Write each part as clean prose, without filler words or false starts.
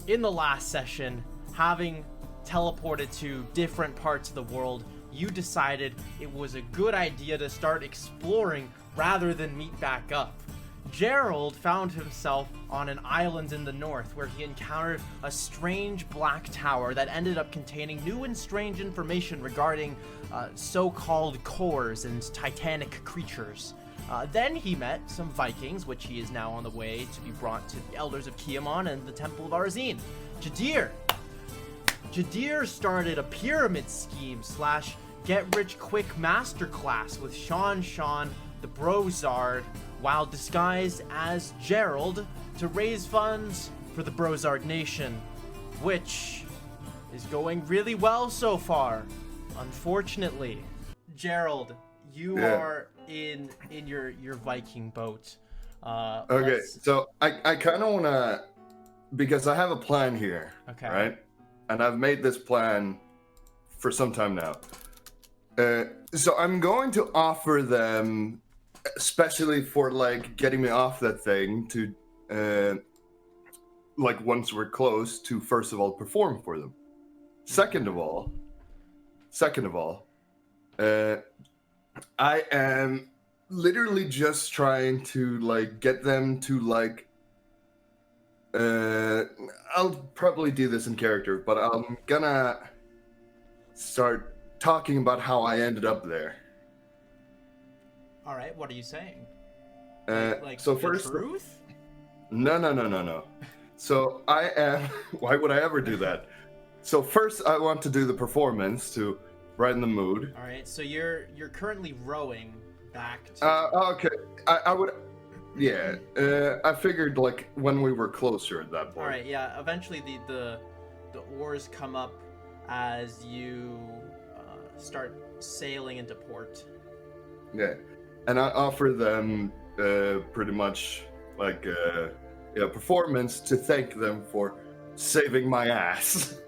in the last session, having teleported to different parts of the world, you decided it was a good idea to start exploring rather than meet back up. Gerald found himself on an island in the north where he encountered a strange black tower that ended up containing new and strange information regarding so-called cores and titanic creatures. Then he met some Vikings, which he is now on the way to be brought to the Elders of Kiamon and the Temple of Arzine. Jadir started a pyramid scheme / get-rich-quick masterclass with Sean the Brozard, while disguised as Gerald, to raise funds for the Brozard Nation, which is going really well so far. Unfortunately, Gerald, you are in your Viking boat. Okay, so I kind of want to, because I have a plan here, right? And I've made this plan for some time now. So I'm going to offer them, especially for like getting me off that thing, to like once we're close, to first of all perform for them. Second of all, I am literally just trying to like get them to like. I'll probably do this in character, but I'm gonna start talking about how I ended up there. All right, what are you saying? Like so the first, truth? No. So I am. Why would I ever do that? So first, I want to do the performance to brighten the mood. All right, so you're currently rowing back to. Okay. I would. Yeah. I figured like when we were closer at that point. All right. Yeah. Eventually, the oars come up as you start sailing into port. Yeah. And I offer them pretty much like a performance to thank them for saving my ass.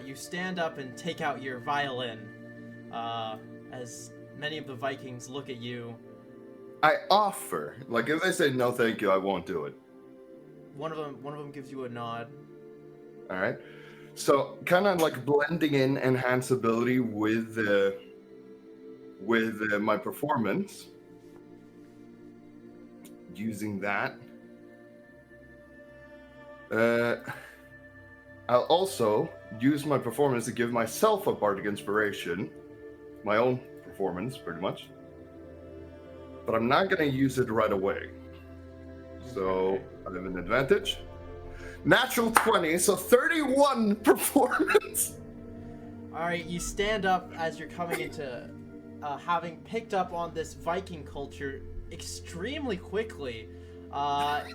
You stand up and take out your violin as many of the Vikings look at you. I offer. Like, if they say no thank you, I won't do it. One of them gives you a nod. All right. So kind of like blending in enhanceability with my performance, using that. I'll also use my performance to give myself a bardic inspiration, my own performance, pretty much. But I'm not going to use it right away. So I have an advantage. Natural 20, so 31 performance. All right, you stand up as you're coming into having picked up on this Viking culture extremely quickly.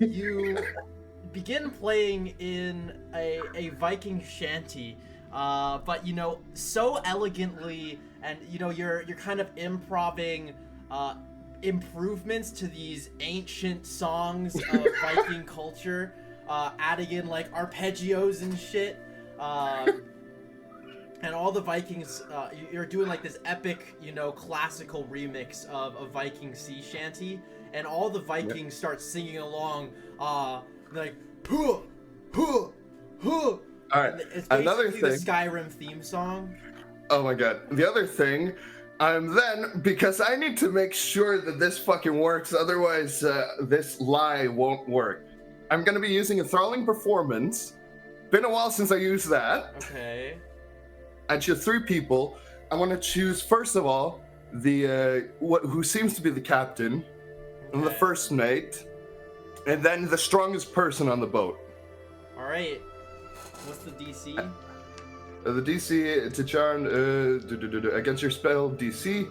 You begin playing in a Viking shanty, but so elegantly, and you're kind of improving improvements to these ancient songs of Viking culture, adding in like arpeggios and shit, and all the Vikings, you're doing like this epic, classical remix of a Viking sea shanty, and all the Vikings start singing along, like huh, huh, huh. All right. It's Another basically thing. the Skyrim theme song. Oh my god. The other thing, because I need to make sure that this fucking works, otherwise this lie won't work. I'm gonna be using a thralling performance. Been a while since I used that. Okay. I choose 3 people. I want to choose first of all the who seems to be the captain, and the first mate, and then the strongest person on the boat. All right. What's the DC? The DC to charm against your spell DC,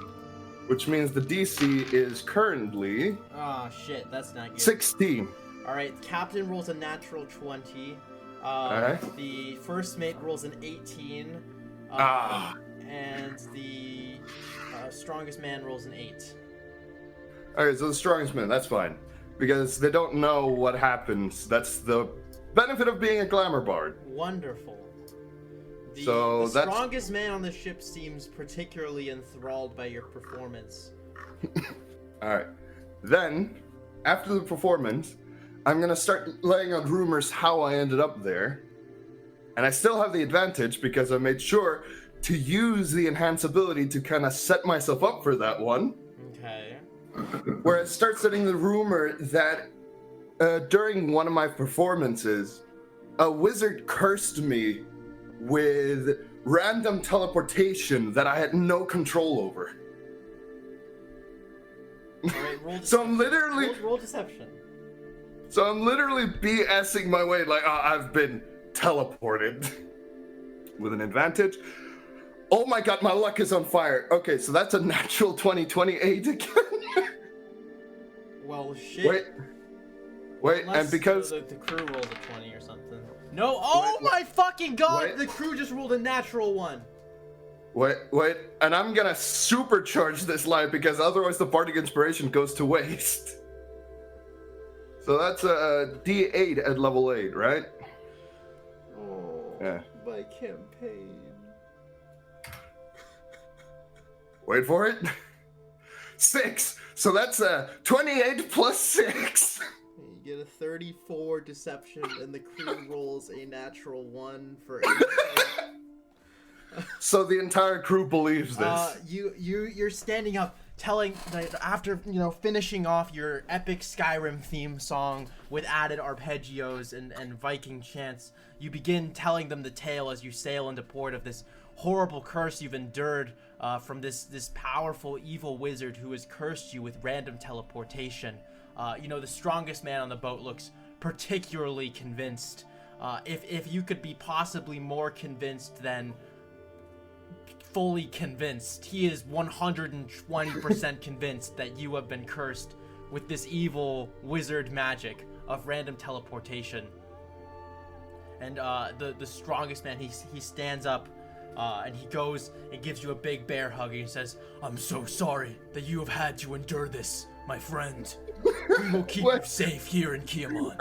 which means the DC is currently. Oh shit, that's not good. 16. All right, captain rolls a natural 20. Alright. The first mate rolls an 18. And the strongest man rolls an 8. Alright, so the strongest man, that's fine. Because they don't know what happens. That's the benefit of being a glamour bard. Wonderful. The strongest man on the ship seems particularly enthralled by your performance. Alright. Then, after the performance, I'm gonna start laying out rumors how I ended up there. And I still have the advantage because I made sure to use the enhance ability to kind of set myself up for that one. Okay. Where it starts setting the rumor that during one of my performances, a wizard cursed me with random teleportation that I had no control over. Right, So I'm literally roll deception. So I'm literally BSing my way like, oh, I've been teleported with an advantage. Oh my god, my luck is on fire. Okay, so that's a natural 28 again. Well, shit. Wait, Unless and because the crew rolls a 20 or something. No, oh my fucking god, wait. The crew just rolled a natural one. Wait, and I'm gonna supercharge this line because otherwise the bardic inspiration goes to waste. So that's a D8 at level 8, right? Oh, yeah. My campaign. Wait for it. 6. So that's a 28 plus 6. You get a 34 deception, and the crew rolls a natural 1 for. So the entire crew believes this. You're standing up, telling after finishing off your epic Skyrim theme song with added arpeggios and Viking chants. You begin telling them the tale as you sail into port of this horrible curse you've endured from this powerful evil wizard who has cursed you with random teleportation. The strongest man on the boat looks particularly convinced. If you could be possibly more convinced than fully convinced, he is 120% convinced that you have been cursed with this evil wizard magic of random teleportation. And the strongest man, he stands up and he goes and gives you a big bear hug and he says, "I'm so sorry that you have had to endure this, my friend. We will keep you safe here in Kiamon."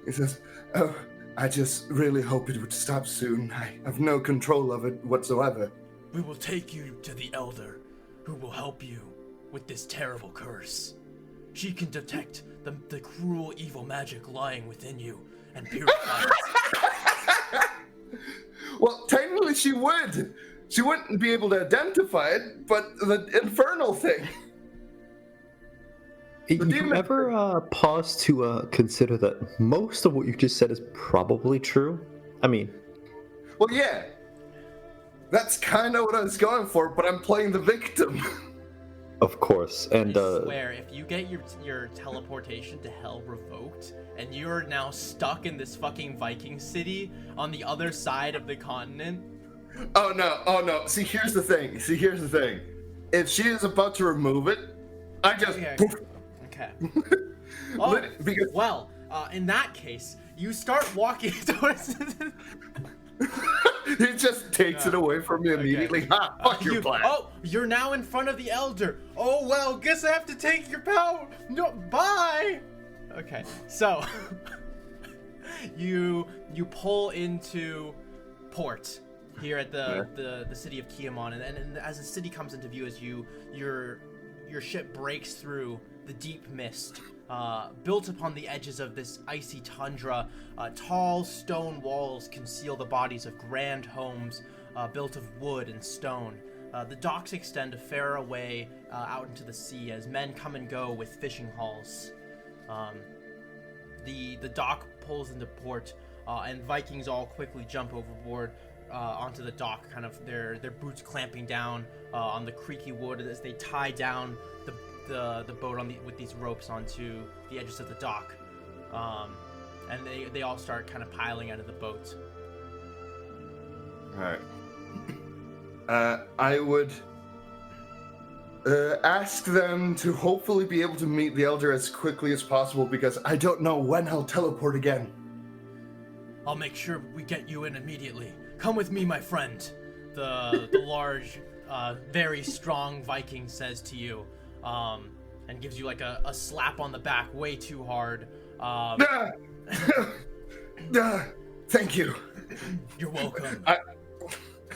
He says, "Oh, I just really hope it would stop soon. I have no control of it whatsoever." "We will take you to the Elder, who will help you with this terrible curse. She can detect the cruel evil magic lying within you and purify it." Well, technically she would. She wouldn't be able to identify it, but the infernal thing. You ever pause to consider that most of what you just said is probably true? I mean... Well, yeah. That's kind of what I was going for, but I'm playing the victim. Of course, and I swear, if you get your teleportation to hell revoked, and you're now stuck in this fucking Viking city on the other side of the continent... Oh no. See, here's the thing. If she is about to remove it, I just... Okay. Oh, well, in that case, you start walking towards... He just takes it away from me immediately. Okay. Ha! Fuck your plan. Oh, you're now in front of the Elder. Oh, well, guess I have to take your power. No, bye! Okay, so... you pull into port here at the city of Kiamon, and as the city comes into view, as your ship breaks through the deep mist, built upon the edges of this icy tundra, tall stone walls conceal the bodies of grand homes built of wood and stone. The docks extend a fair away out into the sea as men come and go with fishing hauls. The dock pulls into port, and Vikings all quickly jump overboard onto the dock, kind of their boots clamping down on the creaky wood as they tie down the boat with these ropes onto the edges of the dock, and they all start kind of piling out of the boat. All right. I would ask them to hopefully be able to meet the Elder as quickly as possible because I don't know when he'll teleport again. "I'll make sure we get you in immediately. Come with me, my friend," the large, very strong Viking says to you. And gives you like a slap on the back way too hard. Thank you. You're welcome.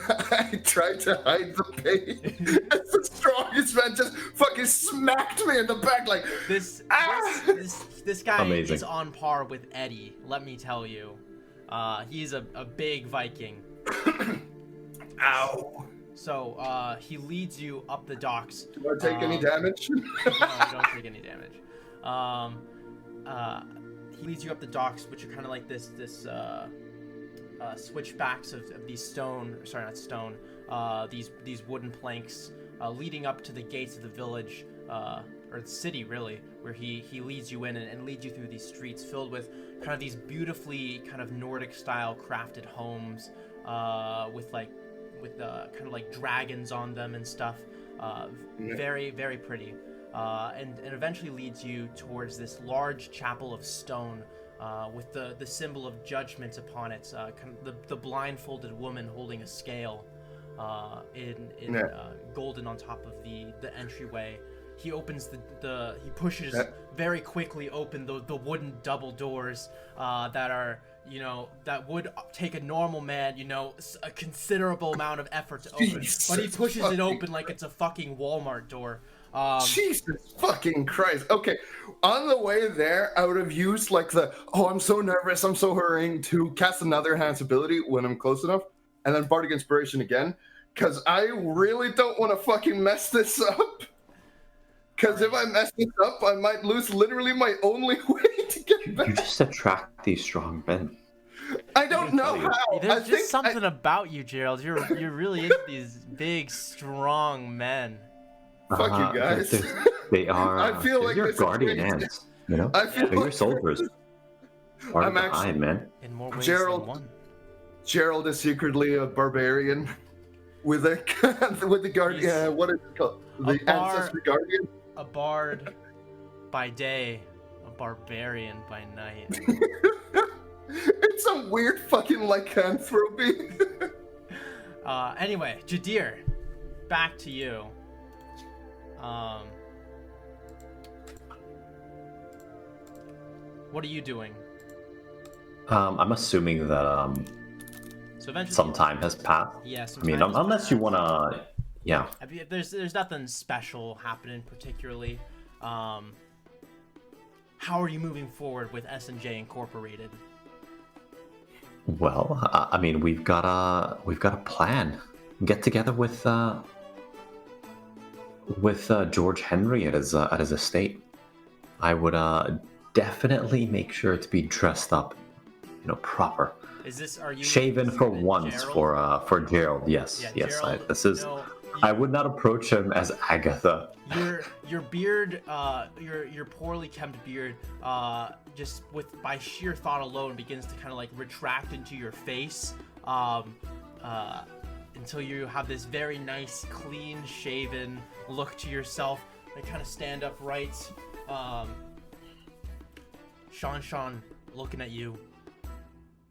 I tried to hide the pain. As the strongest man just fucking smacked me in the back like this guy Amazing. is on par with Eddie, let me tell you. He's a big Viking. Ow. So he leads you up the docks. Do I take any damage? No, you don't take any damage. He leads you up the docks, which are kind of like this switchbacks of these these wooden planks leading up to the gates of the village, or the city really, where he leads you in and leads you through these streets filled with kind of these beautifully kind of Nordic style crafted homes with kind of like dragons on them and stuff. Very, very pretty. And eventually leads you towards this large chapel of stone with the symbol of judgment upon it, kind of the blindfolded woman holding a scale in golden on top of the entryway. He opens he pushes very quickly open the wooden double doors that are, that would take a normal man, a considerable amount of effort to open. But he pushes it open like it's a fucking Walmart door. Jesus fucking Christ. Okay, on the way there, I would have used like I'm so nervous, I'm so hurrying to cast another enhanced ability when I'm close enough, and then Bardic Inspiration again, because I really don't want to fucking mess this up. Because if I mess this up, I might lose literally my only way to get back. You just attract these strong men. I don't know how. There's just something about you, Gerald. You're really into these big, strong men. Fuck you guys. They are. I feel like your this is guardian crazy. ants. You know, I feel they're your like soldiers. I'm actually, man. In more ways Gerald, than one. Gerald is secretly a barbarian with the guardian. What is it called? The ancestry guardian. A bard by day, a barbarian by night. It's a weird fucking lycanthropy. Anyway, Jadir, back to you. What are you doing? I'm assuming that So eventually, some time has passed. Yeah. I mean, unless you wanna, yeah. I mean, there's nothing special happening particularly. How are you moving forward with S&J Incorporated? Well, I mean, we've got a plan. Get together with George Henry at his estate. I would definitely make sure to be dressed up, proper. Are you shaven for once Gerald? for Gerald? Yes, Yeah, yes. Gerald, I would not approach him as Agatha. Your beard, your poorly kept beard, just by sheer thought alone begins to kind of like retract into your face, until you have this very nice, clean shaven look to yourself. And kind of stand upright. Sean, looking at you.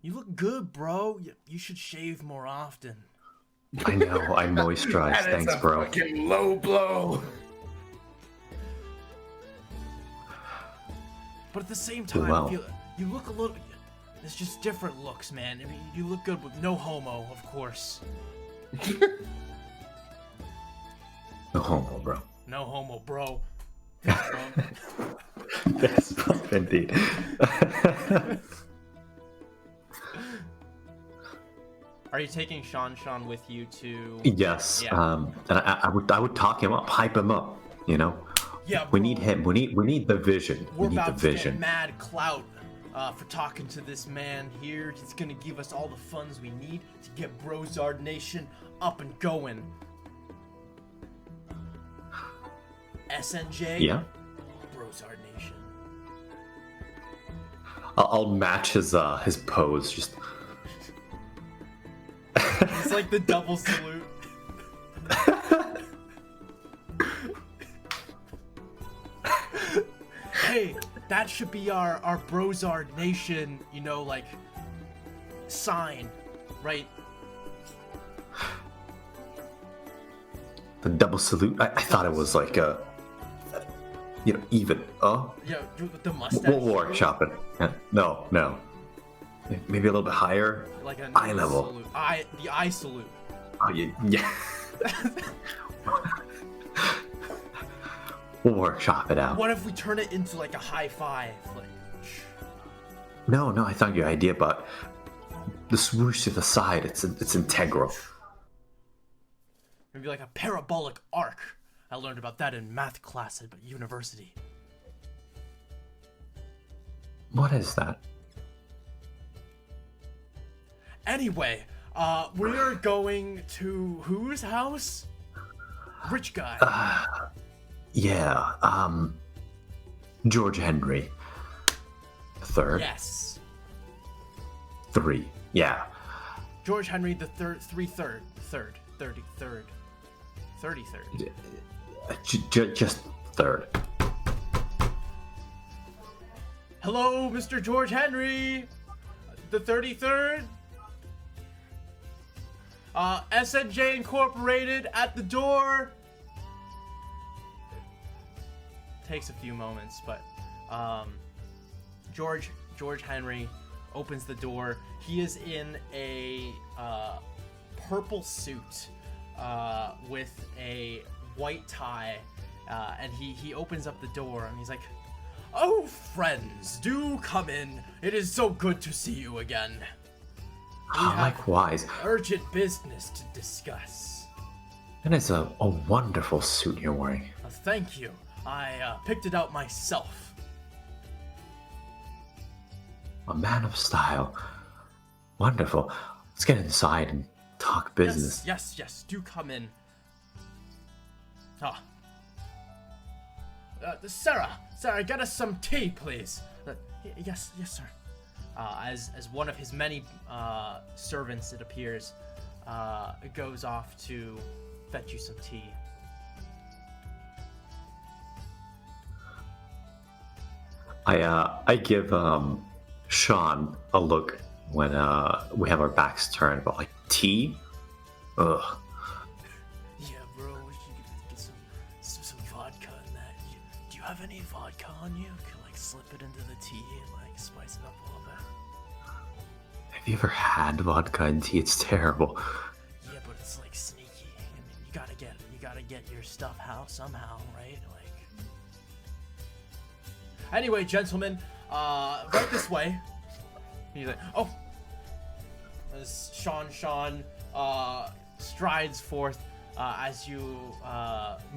You look good, bro. You should shave more often. I know. I moisturize. Thanks, bro. Fucking low blow. But at the same time, Wow. you look a little. It's just different looks, man. I mean, you look good with no homo, of course. No homo, bro. No homo, bro. That's bump indeed. Are you taking Sean with you to? Yes. Yeah. And I would talk him up, hype him up. Yeah. We need him. We need the vision. We're We need the about to get vision. mad clout for talking to this man here. He's gonna give us all the funds we need to get Brozard Nation up and going. SNJ. Yeah. Brozard Nation. I'll match his pose. Just. It's like the double salute. Hey, that should be our Brozard Nation, sign, right? The double salute. I thought it was like even. Oh. Yeah, with the mustache. We'll workshop it. No. Maybe a little bit higher. Like an eye level. salute. The eye salute. Oh, yeah. We'll workshop it out. What if we turn it into like a high five? Like, No, I thought your idea about the swoosh to the side, it's integral. maybe like a parabolic arc. I learned about that in math class at university. What is that? Anyway, we're going to whose house? Rich guy. Yeah, George Henry. Third? Yes. 3. Yeah. George Henry the third, 33rd. Just third. Hello, Mr. George Henry, the 33rd. SNJ Incorporated at the door. Takes a few moments, but George Henry opens the door. He is in a purple suit with a white tie, and he opens up the door and he's like, "Oh, friends, do come in. It is so good to see you again. We have Likewise. urgent business to discuss." And it's a wonderful suit you're wearing. Thank you. I picked it out myself. A man of style. Wonderful. Let's get inside and talk business. Yes. Do come in. Sarah, get us some tea, please. Yes, sir. As one of his many servants, it appears, goes off to fetch you some tea. I give Sean a look when we have our backs turned, but like tea? Ugh. Yeah, bro, we should get some vodka in that. Do you have any vodka on you? Can like slip it into the tea and like spice it up a little bit. Have you ever had vodka and tea? It's terrible. Yeah, but it's like sneaky. I mean, you gotta get your stuff out somehow, right? Like. Anyway, gentlemen, right this way. He's like, oh. As Sean strides forth as you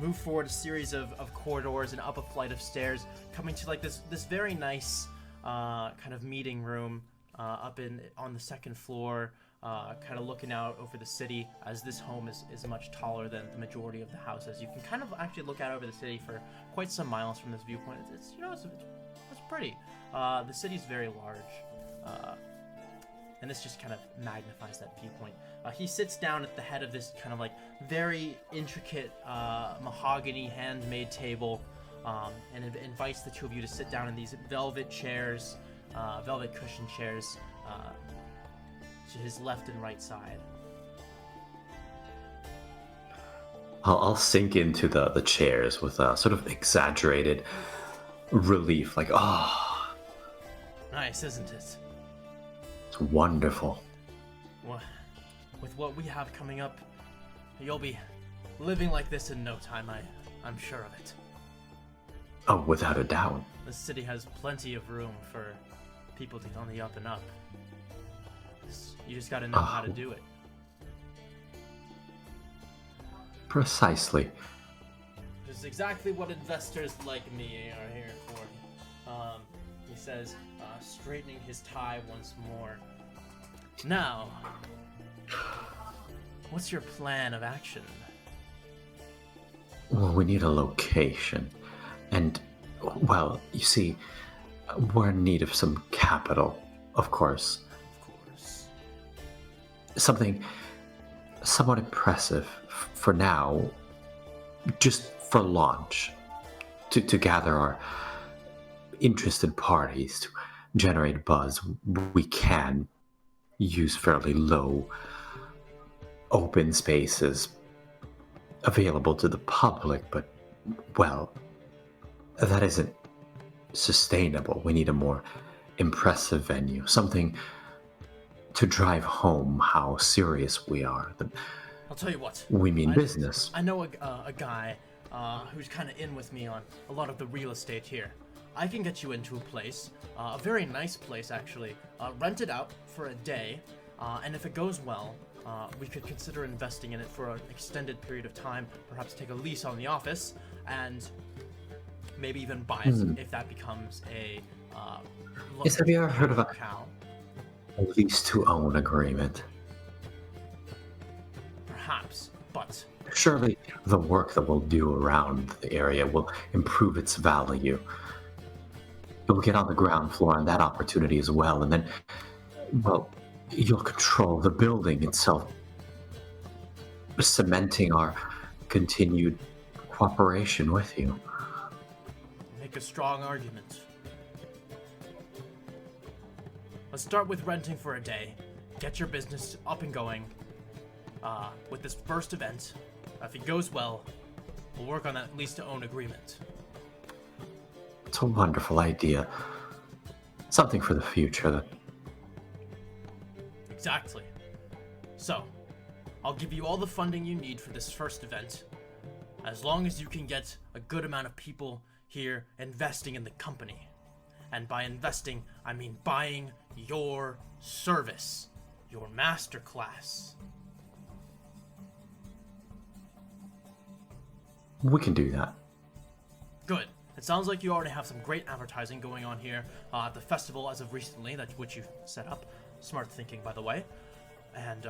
move forward a series of corridors and up a flight of stairs, coming to like this very nice kind of meeting room up on the second floor, kind of looking out over the city, as this home is much taller than the majority of the houses. You can kind of actually look out over the city for quite some miles from this viewpoint. It's pretty. The city's very large. And this just kind of magnifies that viewpoint. He sits down at the head of this kind of like very intricate mahogany handmade table, and invites the two of you to sit down in these velvet chairs, velvet cushion chairs, to his left and right side. I'll sink into the chairs with a sort of exaggerated relief, like, ah. Nice, isn't it? It's wonderful. Well, with what we have coming up, you'll be living like this in no time, I'm sure of it. Oh, without a doubt. This city has plenty of room for people to on the up and up. You just gotta know how to do it. Precisely. Which is exactly what investors like me are here for. He says, straightening his tie once more. Now, what's your plan of action? Well, we need a location. And, well, you see, we're in need of some capital, of course. Of course. Something somewhat impressive for now, just for launch, to gather our interested parties, to generate buzz. We can use fairly low open spaces available to the public, but, well, that isn't sustainable. We need a more impressive venue, something to drive home how serious we are. I'll tell you what. We mean business. I know a guy who's kind of in with me on a lot of the real estate here. I can get you into a place, a very nice place actually, rent it out for a day, and if it goes well, we could consider investing in it for an extended period of time, perhaps take a lease on the office, and maybe even buy it if that becomes a Yes, have you ever heard of a lease to own agreement? Perhaps, but surely the work that we'll do around the area will improve its value. It will get on the ground floor on that opportunity as well, and then, well, you'll control the building itself, cementing our continued cooperation with you. Make a strong argument. Let's start with renting for a day. Get your business up and going. With this first event, if it goes well, we'll work on that lease to own agreement. It's a wonderful idea. Something for the future. Exactly. So, I'll give you all the funding you need for this first event, as long as you can get a good amount of people here investing in the company. And by investing, I mean buying your service, your masterclass. We can do that. Good. It sounds like you already have some great advertising going on here at the festival as of recently, which you set up. Smart thinking, by the way. And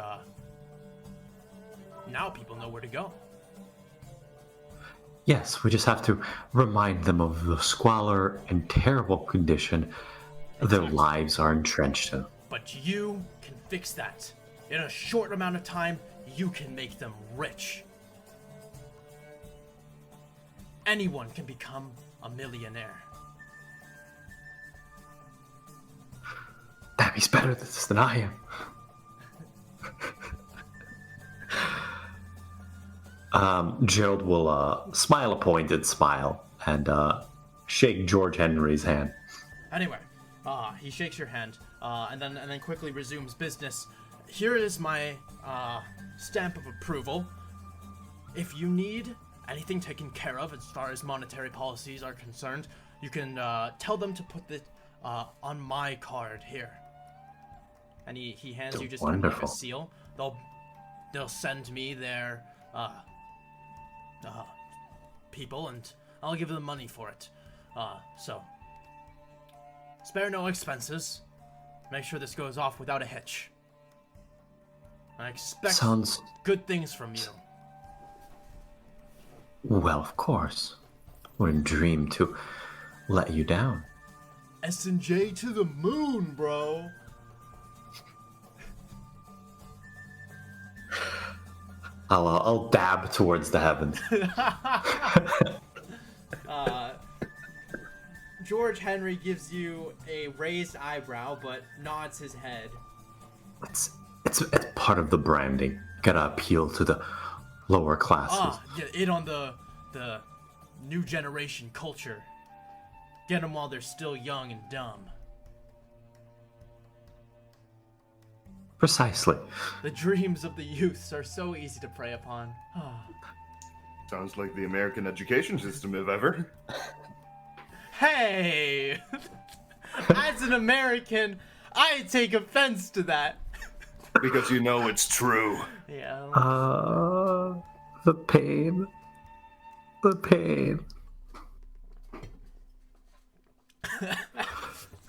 now people know where to go. Yes, we just have to remind them of the squalor and terrible condition their lives are entrenched in. But you can fix that. In a short amount of time, you can make them rich. Anyone can become a millionaire. Damn, he's better at this than I am. Gerald will smile a pointed smile and shake George Henry's hand. Anyway, he shakes your hand and then quickly resumes business. Here is my stamp of approval. If you need anything taken care of as far as monetary policies are concerned, you can tell them to put it on my card here. And he hands you just kind of like a seal. They'll send me their people, and I'll give them money for it. So spare no expenses. Make sure this goes off without a hitch. I expect good things from you. Well, of course. Wouldn't dream to let you down. S&J to the moon, bro. I'll dab towards the heavens. George Henry gives you a raised eyebrow, but nods his head. It's part of the branding. Gotta appeal to the lower classes. Get in on the new generation culture. Get them while they're still young and dumb. Precisely. The dreams of the youths are so easy to prey upon. Sounds like the American education system, if ever. Hey! As an American, I take offense to that. Because you know it's true. Yeah. The pain. The pain.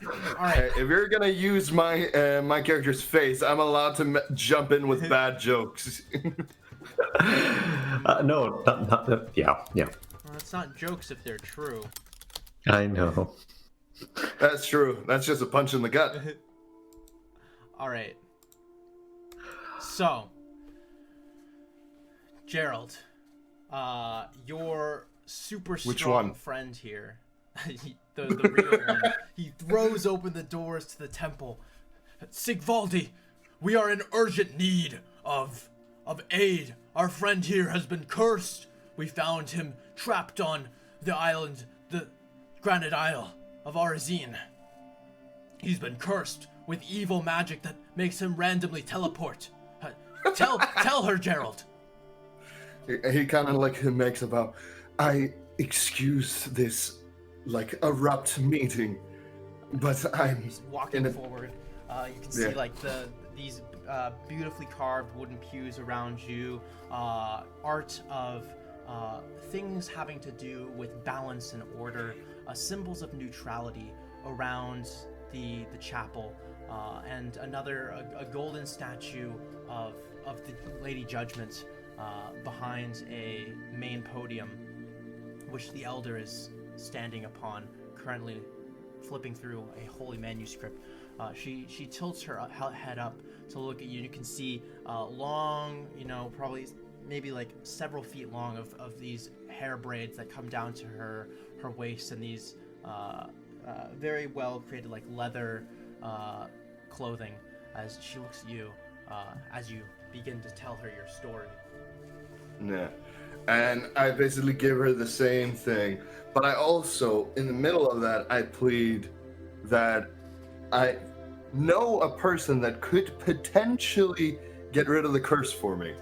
All right. If you're gonna use my my character's face, I'm allowed to jump in with bad jokes. No, not yeah. Well, it's not jokes if they're true. I know. That's true. That's just a punch in the gut. All right. So, Gerald, your super strong friend here, the real one, he throws open the doors to the temple. Sigvaldi, we are in urgent need of aid. Our friend here has been cursed. We found him trapped on the island, the Granite Isle of Arazine. He's been cursed with evil magic that makes him randomly teleport. Tell her, Gerald. He kind of like makes about, I excuse this like abrupt meeting, but I'm He's walking forward. You can see like these beautifully carved wooden pews around you, art of things having to do with balance and order, symbols of neutrality around the chapel, and a golden statue of the Lady Judgment behind a main podium, which the elder is standing upon, currently flipping through a holy manuscript. She tilts her head up to look at you. You can see long, probably maybe like several feet long of these hair braids that come down to her waist, and these very well created like leather clothing, as she looks at you as you begin to tell her your story. Yeah. And I basically give her the same thing. But I also, in the middle of that, I plead that I know a person that could potentially get rid of the curse for me.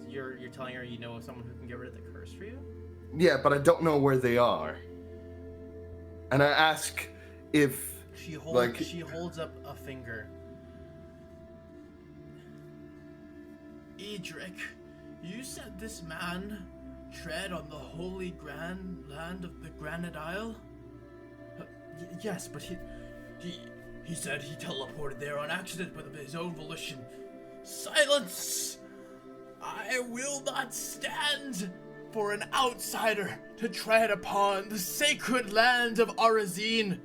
You're telling her you know someone who can get rid of the curse for you? Yeah, but I don't know where they are. And I ask if... She holds up a finger. Edric, you said this man tread on the holy grand land of the Granite Isle? Yes, but he said he teleported there on accident with his own volition. Silence! I will not stand for an outsider to tread upon the sacred land of Arazine.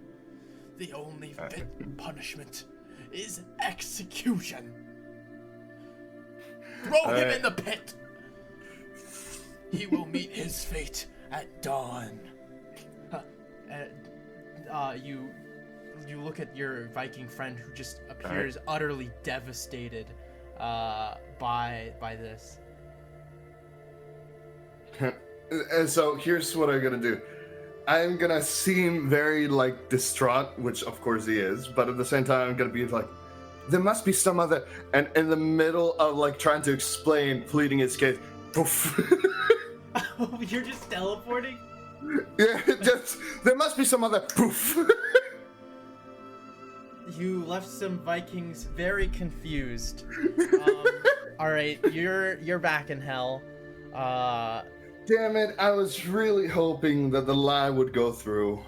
The only fit punishment is execution. Throw him in the pit. He will meet his fate at dawn. You look at your Viking friend, who just appears utterly devastated by this. And so here's what I'm gonna do. I'm gonna seem very like distraught, which of course he is, but at the same time I'm gonna be like, there must be some other, and in the middle of like trying to explain, pleading his case, poof. Oh, you're just teleporting? Yeah, there must be some other poof. You left some Vikings very confused. All right, you're back in hell. Damn it! I was really hoping that the lie would go through.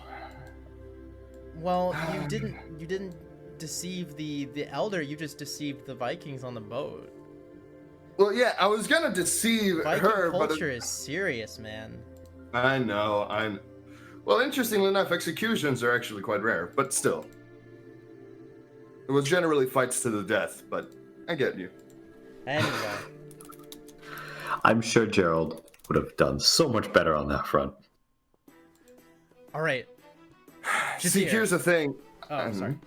Well, you didn't deceive the elder. You just deceived the Vikings on the boat. Well, yeah, I was gonna deceive Viking her, but culture is serious, man. I know. Well, interestingly enough, executions are actually quite rare, but still. It was generally fights to the death, but I get you. Anyway. I'm sure Gerald would have done so much better on that front. All right. See, here's the thing. Oh, sorry.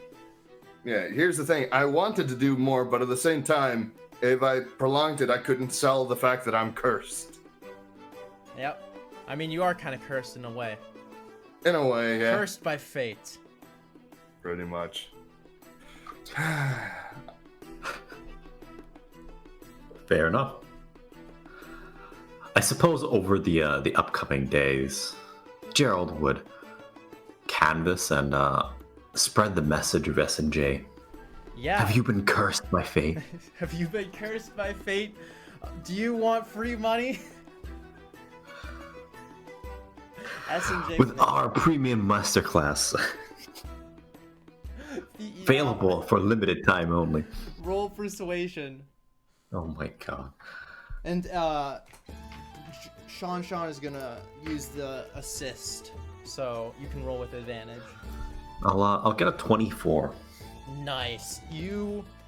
Yeah, here's the thing. I wanted to do more, but at the same time, if I prolonged it, I couldn't sell the fact that I'm cursed. Yep. I mean, you are kind of cursed in a way. In a way, yeah. Cursed by fate. Pretty much. Fair enough. I suppose over the upcoming days, Gerald would canvass and spread the message of S&J. Yeah. Have you been cursed by fate? Have you been cursed by fate? Do you want free money? S&J with our premium masterclass. Available for limited time only. Roll persuasion. Oh my god. And Sean is gonna use the assist, so you can roll with advantage. I'll get a 24. Nice.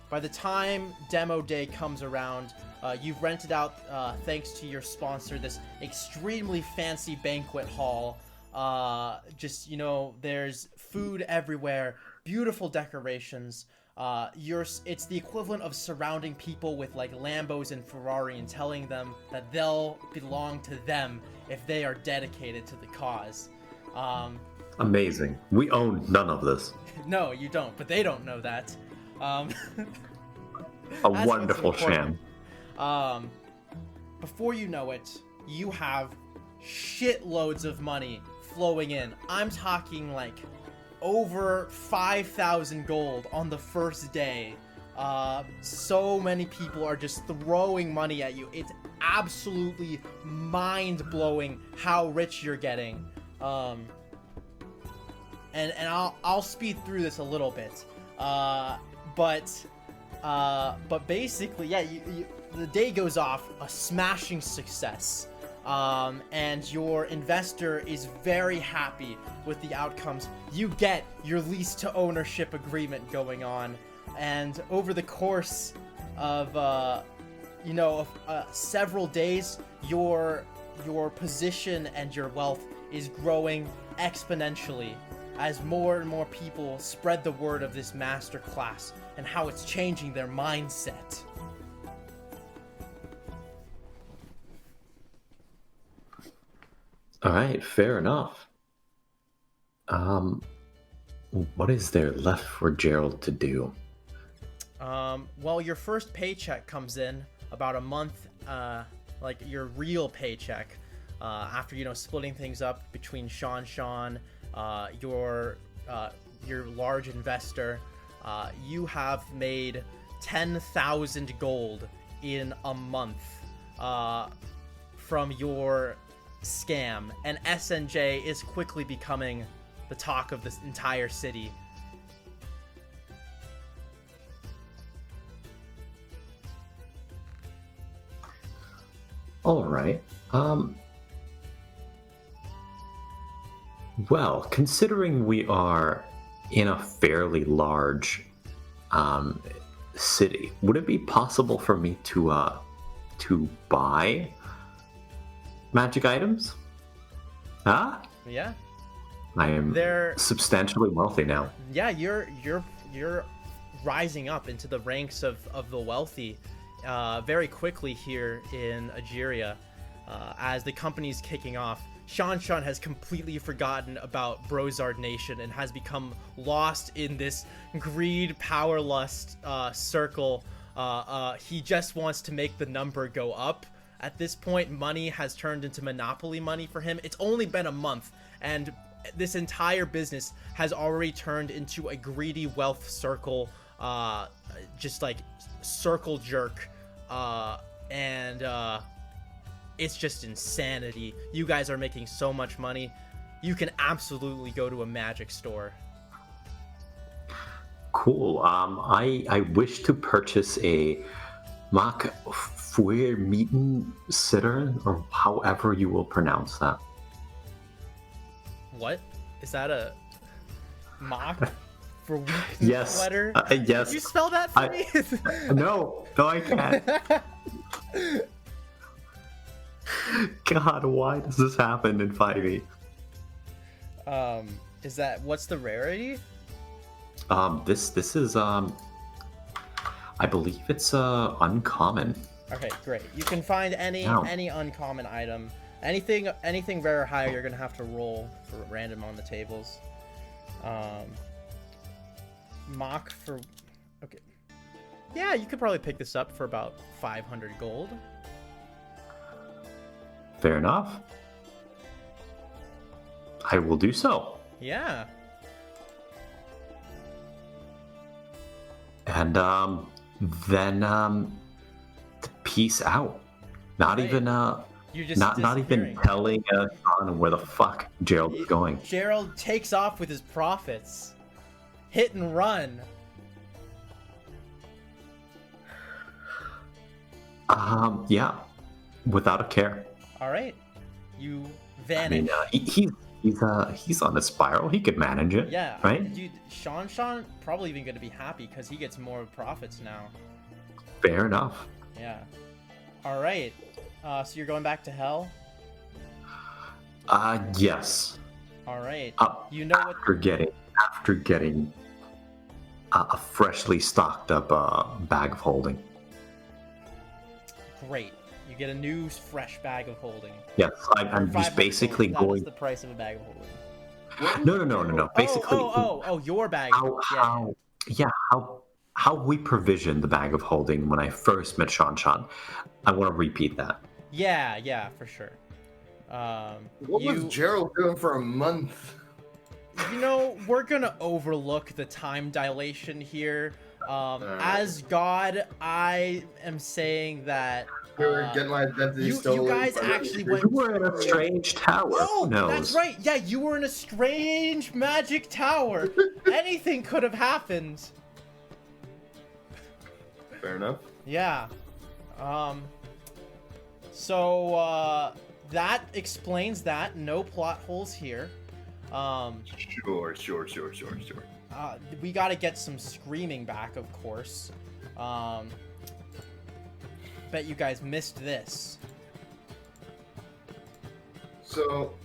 By the time demo day comes around, you've rented out, thanks to your sponsor, this extremely fancy banquet hall. There's food everywhere, beautiful decorations. It's the equivalent of surrounding people with like Lambos and Ferrari and telling them that they'll belong to them if they are dedicated to the cause. Amazing. We own none of this. No, you don't, but they don't know that. A wonderful sham. Before you know it, you have shitloads of money flowing in. I'm talking like over 5,000 gold on the first day. So many people are just throwing money at you. It's absolutely mind-blowing how rich you're getting. And I'll speed through this a little bit. But basically, yeah, the day goes off a smashing success. And your investor is very happy with the outcomes. You get your lease to ownership agreement going on, and over the course of several days, your position and your wealth is growing exponentially as more and more people spread the word of this master class and how it's changing their mindset. All right, fair enough. What is there left for Gerald to do? Well, your first paycheck comes in about a month, like your real paycheck, after, splitting things up between Sean, your large investor. You have made 10,000 gold in a month, from your scam, and SNJ is quickly becoming the talk of this entire city. All right. Well, considering we are in a fairly large city, would it be possible for me to buy magic items? Huh? Yeah. I am substantially wealthy now. Yeah, you're rising up into the ranks of the wealthy very quickly here in Ageria. As the company's kicking off, Sean has completely forgotten about Brozard Nation and has become lost in this greed, power, lust circle. He just wants to make the number go up. At this point, money has turned into monopoly money for him. It's only been a month, and this entire business has already turned into a greedy wealth circle, just like circle jerk, and it's just insanity. You guys are making so much money. You can absolutely go to a magic store. Cool. I wish to purchase a Mak Fuer Meeten Sitter, or however you will pronounce that. What? Is that a mock for weakness yes. sweater? Yes. Did you spell that for me? No, I can't. God, why does this happen in 5e? What's the rarity? This is I believe it's uncommon. Okay, great. You can find any uncommon item. Anything rare or higher, you're gonna have to roll for random on the tables. Mock for... Okay. Yeah, you could probably pick this up for about 500 gold. Fair enough. I will do so. Yeah. And then peace out. Not right. even You're just not even telling Sean where the fuck Gerald is going. Gerald takes off with his profits. Hit and run. Yeah, without a care. All right, you vanish. I mean, he's on a spiral. He could manage it. Yeah, right. Dude, Sean probably even going to be happy because he gets more profits now. Fair enough. Yeah. All right. So you're going back to hell? Yes. All right. You know after getting a freshly stocked up bag of holding. Great. You get a new fresh bag of holding. Yes, I'm just basically going. That is the price of a bag of holding. No. Basically, your bag. how we provisioned the bag of holding when I first met Shan. I want to repeat that. Yeah, for sure. What was Gerald doing for a month? You know, we're gonna overlook the time dilation here. As God, I am saying that Get my identity stolen. You guys actually went. You were in a strange tower. Oh, that's right. Yeah, you were in a strange magic tower. Anything could have happened. Fair enough. Yeah. So that explains that. No plot holes here. Sure. We gotta get some screaming back, of course. Bet you guys missed this. So,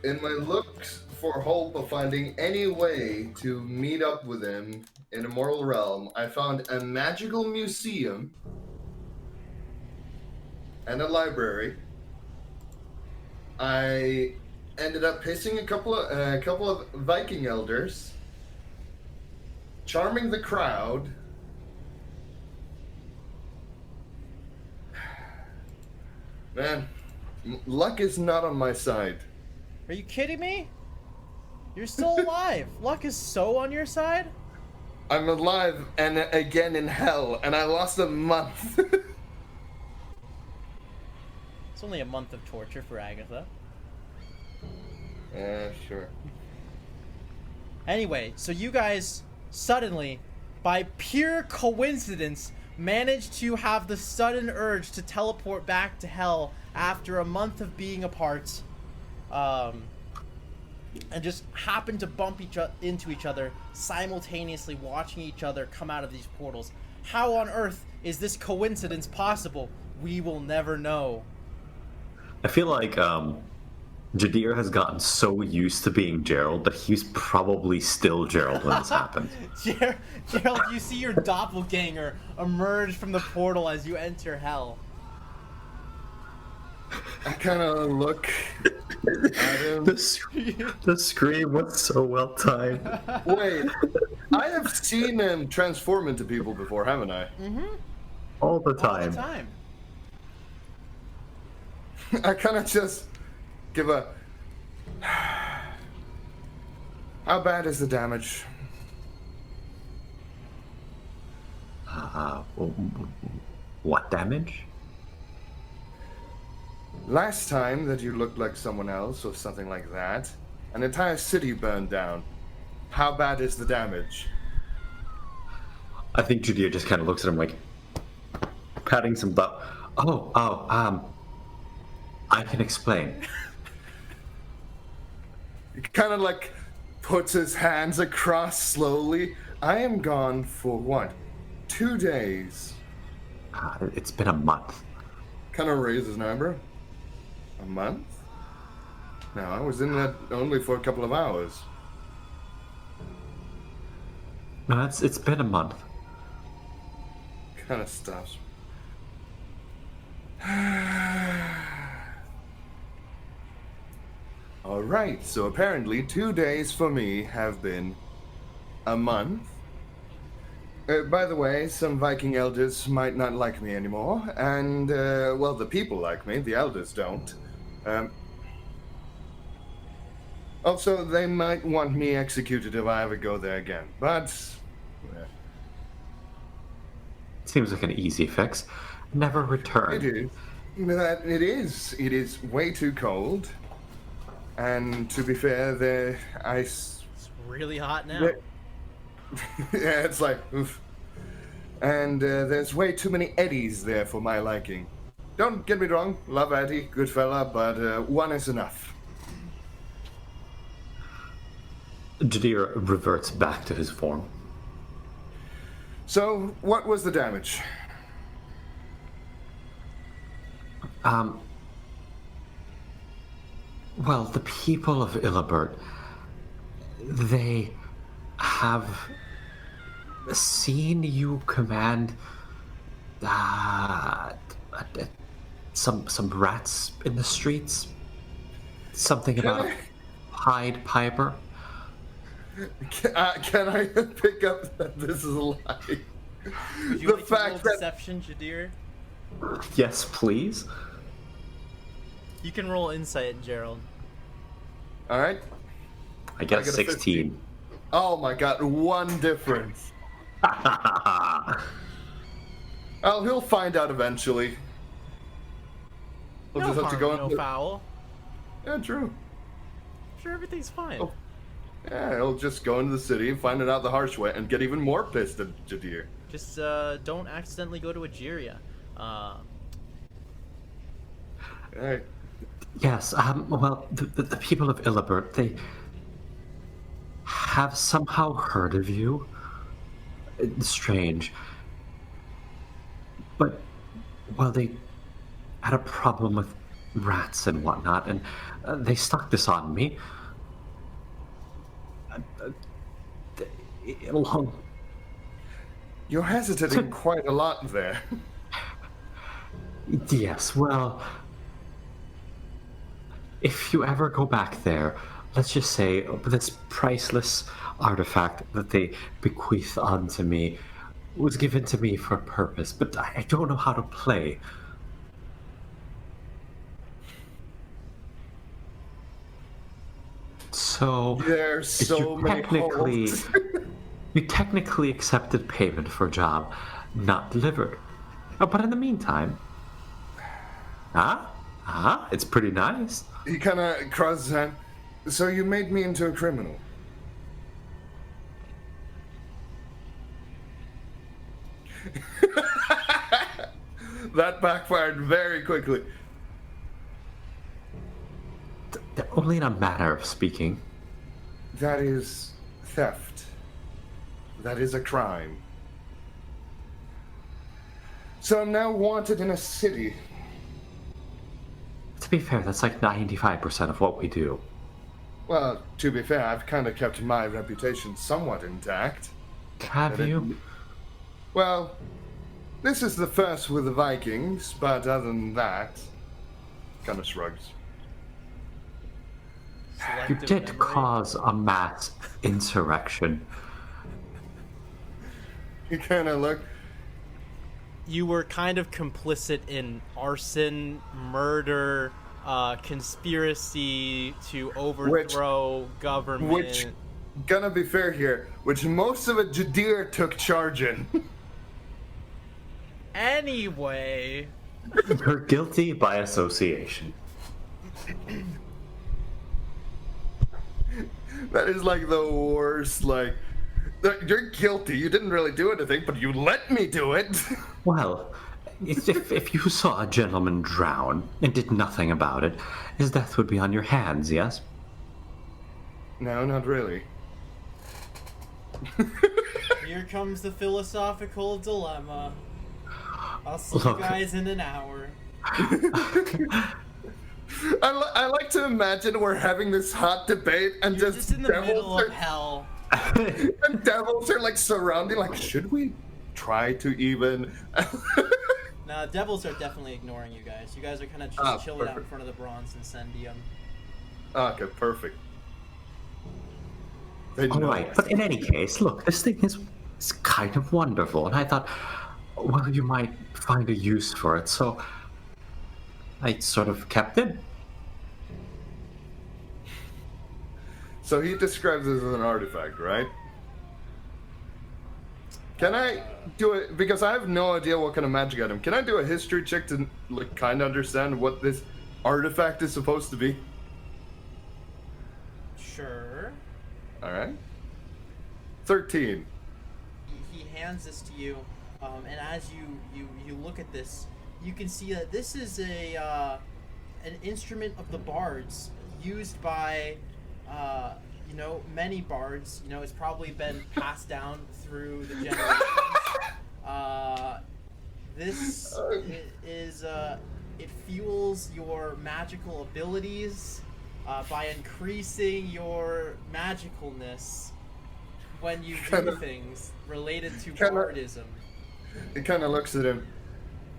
in my looks for hope of finding any way to meet up with him in a mortal realm, I found a magical museum and a library. I ended up pissing a couple of Viking elders, charming the crowd. Man, luck is not on my side. Are you kidding me? You're still alive. Luck is so on your side? I'm alive and again in hell, and I lost a month. It's only a month of torture for Agatha. Sure. Anyway, so you guys suddenly, by pure coincidence, managed to have the sudden urge to teleport back to hell after a month of being apart, and just happened to bump into each other, simultaneously watching each other come out of these portals. How on earth is this coincidence possible? We will never know. I feel like Jadir has gotten so used to being Gerald that he's probably still Gerald when this happened. Gerald, you see your doppelganger emerge from the portal as you enter hell. I kind of look at him. The scream was so well timed. Wait, I have seen him transform into people before, haven't I? Mm-hmm. All the time. All the time. I kind of just give a... How bad is the damage? What damage? Last time that you looked like someone else or something like that, an entire city burned down. How bad is the damage? I think Jadir just kind of looks at him like, patting some butt. I can explain. He kind of like puts his hands across slowly. I am gone for what? 2 days. It's been a month. Kind of raises an eyebrow. A month? No, I was in that only for a couple of hours. No, it's been a month. Kind of stops. Alright, so apparently 2 days for me have been a month. By the way, some Viking elders might not like me anymore, and, well, the people like me, the elders don't. Also, they might want me executed if I ever go there again, but... Seems like an easy fix. Never return. It is. It is way too cold. And to be fair, the ice... It's really hot now. Yeah, it's like, oof. And there's way too many eddies there for my liking. Don't get me wrong, love Eddie, good fella, but one is enough. Jadir reverts back to his form. So, what was the damage? Well, the people of Illibert, they have seen you command some rats in the streets. Something about a Pied Piper. Can I pick up that this is a lie? Would you The like to roll fact that deception, Jadir? Yes, please. You can roll insight, Gerald. all right. I get I a get a 16. Oh my god, one difference. Oh, he'll find out eventually. We'll No just have to harm, go no into. foul. Yeah, true. Sure, everything's fine. Oh. Yeah, he'll just go into the city and find it out the harsh way and get even more pissed at Jadir. Just don't accidentally go to Ageria. Hey, Yes, well, the people of Illibert, they have somehow heard of you. It's strange. But, well, they had a problem with rats and whatnot, and they stuck this on me. Along. you're hesitating quite a lot there. Yes, well, if you ever go back there, let's just say this priceless artifact that they bequeathed onto me was given to me for a purpose, but I don't know how to play. So There's so many holes. you technically accepted payment for a job not delivered. Oh, but in the meantime, it's pretty nice. He kind of crosses his hand. So you made me into a criminal. That backfired very quickly. Only in a manner of speaking. That is theft. That is a crime. So I'm now wanted in a city. To be fair, that's like 95% of what we do. Well, to be fair, I've kind of kept my reputation somewhat intact. Have you? Well, this is the first with the Vikings, but other than that, kind of shrugs. You Selective did memory. cause a mass insurrection. He kind of looked. You were kind of complicit in arson, murder, conspiracy to overthrow government. Which, gonna be fair here, which most of it Jadir took charge in. Anyway, You're guilty by association. That is like the worst, like, you're guilty, you didn't really do anything, but you let me do it. Well, if you saw a gentleman drown and did nothing about it, his death would be on your hands, yes? No, not really. here comes the philosophical dilemma. I'll see Look. you guys in an hour. I like to imagine we're having this hot debate and You're just in the middle of hell. and devils are like surrounding, like, should we try to even? Nah, devils are definitely ignoring you guys. You guys are kind of just chilling out in perfect. front of the bronze incendium. Okay, perfect. They All know. right, but in any case, look, this thing is kind of wonderful, and I thought, well, you might find a use for it, so I sort of kept it. So he describes it as an artifact, right? Can I do it? Because I have no idea what kind of magic item. Can I do a history check to like kind of understand what this artifact is supposed to be? Sure. All right. 13. He hands this to you, and as you look at this, you can see that this is an instrument of the bards used by many bards. It's probably been passed down through the generations. This is it fuels your magical abilities by increasing your magicalness when you do things related to bardism. He kind of looks at him.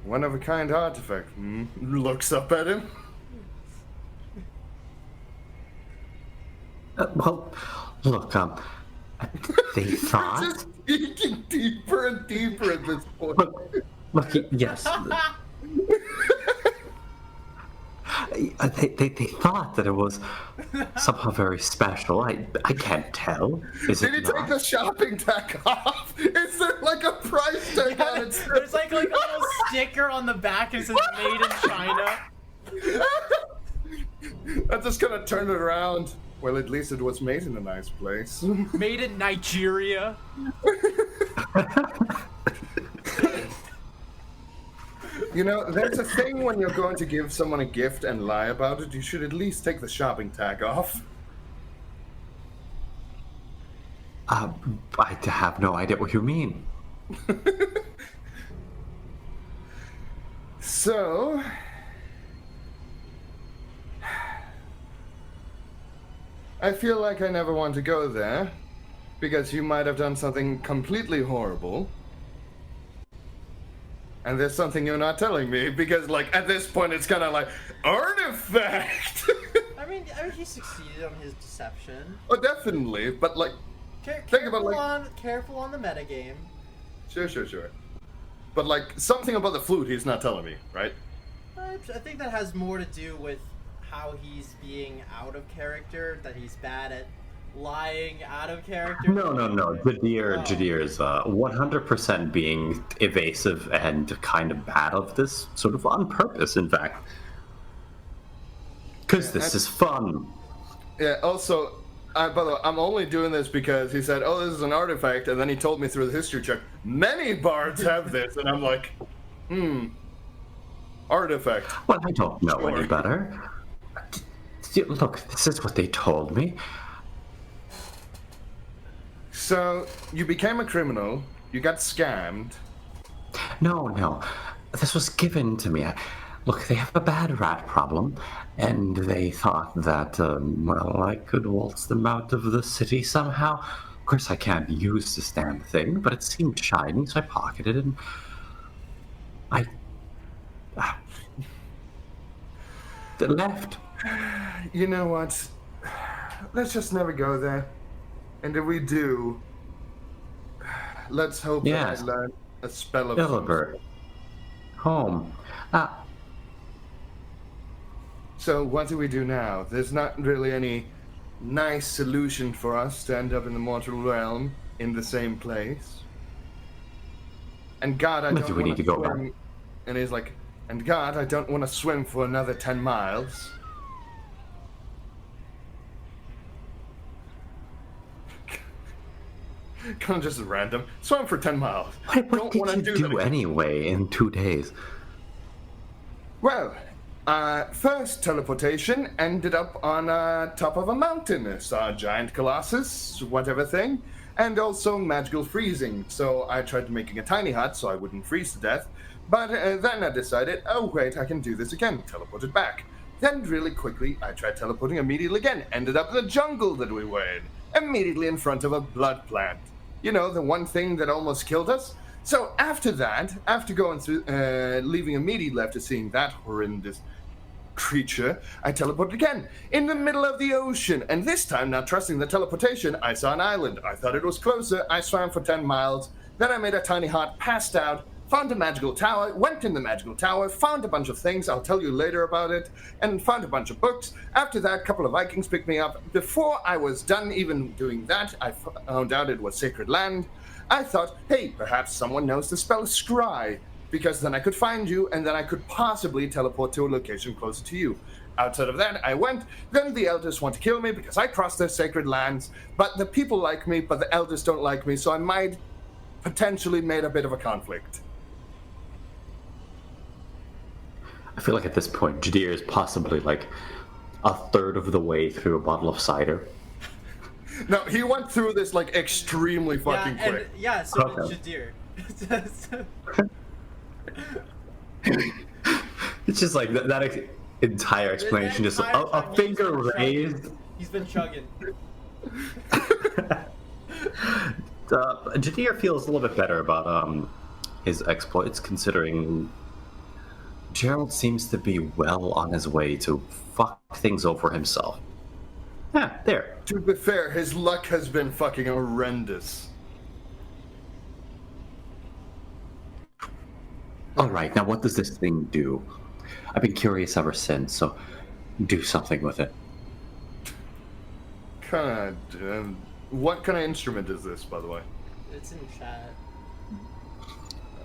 One of a kind artifact. Looks up at him. Well, look, They thought. Just digging deeper and deeper at this point. Look, yes. They thought that it was somehow very special. I can't tell. Did he take the shopping tag off? Is there like a price tag on it? There's like a little sticker on the back and it says "Made in China." I'm just gonna turn it around. Well, at least it was made in a nice place. Made in Nigeria. You know, there's a thing when you're going to give someone a gift and lie about it, you should at least take the shopping tag off. I have no idea what you mean. So... I feel like I never want to go there, because you might have done something completely horrible. And there's something you're not telling me, because, like, at this point it's kind of like, artifact! I mean, he succeeded on his deception. Oh, definitely, but, like, think about, like... Careful on the metagame. Sure. But, like, something about the flute he's not telling me, right? I think that has more to do with how he's being out of character, that he's bad at lying out of character. No. Jadir is 100% being evasive and kind of bad of this, sort of on purpose, in fact. Because this is fun. Yeah, also, by the way, I'm only doing this because he said, oh, this is an artifact, and then he told me through the history check, many bards have this, and I'm like, artifact. Well, I don't know any better. Look, this is what they told me. So, you became a criminal, you got scammed. No. This was given to me. Look, they have a bad rat problem, and they thought that, well, I could waltz them out of the city somehow. Of course, I can't use this damn thing, but it seemed shiny, so I pocketed it, and I left. You know what? Let's just never go there. And if we do, let's hope that I learn a spell of Philibert. Home. So what do we do now? There's not really any nice solution for us to end up in the mortal realm in the same place. And God, I don't want to swim. And he's like, and God, I don't want to swim for another 10 miles. Kind of just random. Swim for 10 miles. What did you do anyway in 2 days? Well, first teleportation ended up on top of a mountain. Saw a giant colossus, whatever thing, and also magical freezing. So I tried making a tiny hut so I wouldn't freeze to death. But then I decided, oh wait, I can do this again. Teleported back. Then really quickly, I tried teleporting immediately again. Ended up in the jungle that we were in. Immediately in front of a blood plant. You know, the one thing that almost killed us? So after that, after going through, leaving immediately after seeing that horrendous creature, I teleported again, in the middle of the ocean. And this time, not trusting the teleportation, I saw an island. I thought it was closer. I swam for 10 miles. Then I made a tiny hut, passed out, found a magical tower, went in the magical tower, found a bunch of things, I'll tell you later about it, and found a bunch of books. After that, a couple of Vikings picked me up. Before I was done even doing that, I found out it was sacred land. I thought, hey, perhaps someone knows the spell Scry, because then I could find you, and then I could possibly teleport to a location closer to you. Outside of that, I went. Then the elders want to kill me because I crossed their sacred lands, but the people like me, but the elders don't like me, so I might potentially made a bit of a conflict. I feel like at this point, Jadir is possibly like a third of the way through a bottle of cider. No, he went through this like extremely fucking quick. So did Jadir. It's just like that entire explanation, just a finger raised. He's been chugging. Jadir feels a little bit better about his exploits, considering Gerald seems to be well on his way to fuck things over himself. Ah, there. To be fair, his luck has been fucking horrendous. All right, now what does this thing do? I've been curious ever since, so do something with it. What kind of instrument is this, by the way? It's in chat.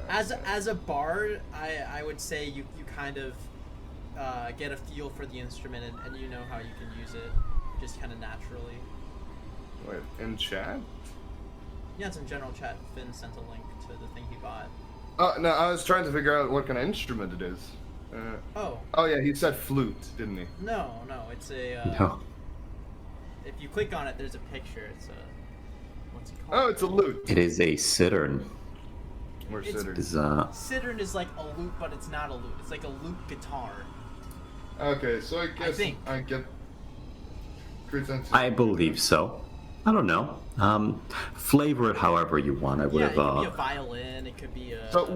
As a bard, I would say you kind of get a feel for the instrument and you know how you can use it just kind of naturally. Wait, in chat? Yeah, it's in general chat. Finn sent a link to the thing he bought. Oh, no, I was trying to figure out what kind of instrument it is. Oh yeah, he said flute, didn't he? No, it's a... No. If you click on it, there's a picture. It's a... What's it called? Oh, it's a lute. It is a cittern. Or cittern. Cittern is like a lute, but it's not a lute. It's like a lute guitar. Okay, so I guess I get... I believe so. I don't know. Flavor it however you want. I would have. It could be a violin. It could be a. So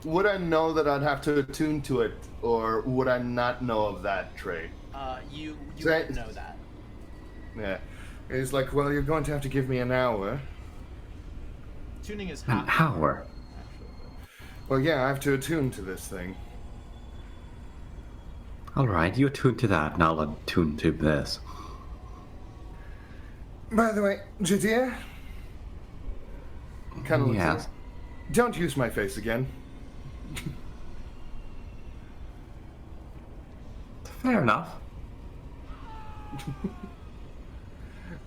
would I know that I'd have to attune to it, or would I not know of that trait? You would know that. Yeah, it's like, well, you're going to have to give me an hour. Tuning is an hour. Well, yeah, I have to attune to this thing. All right, you attune to that, and I'll attune to this. By the way, Jadea? Kind of yes. Don't use my face again. Fair enough.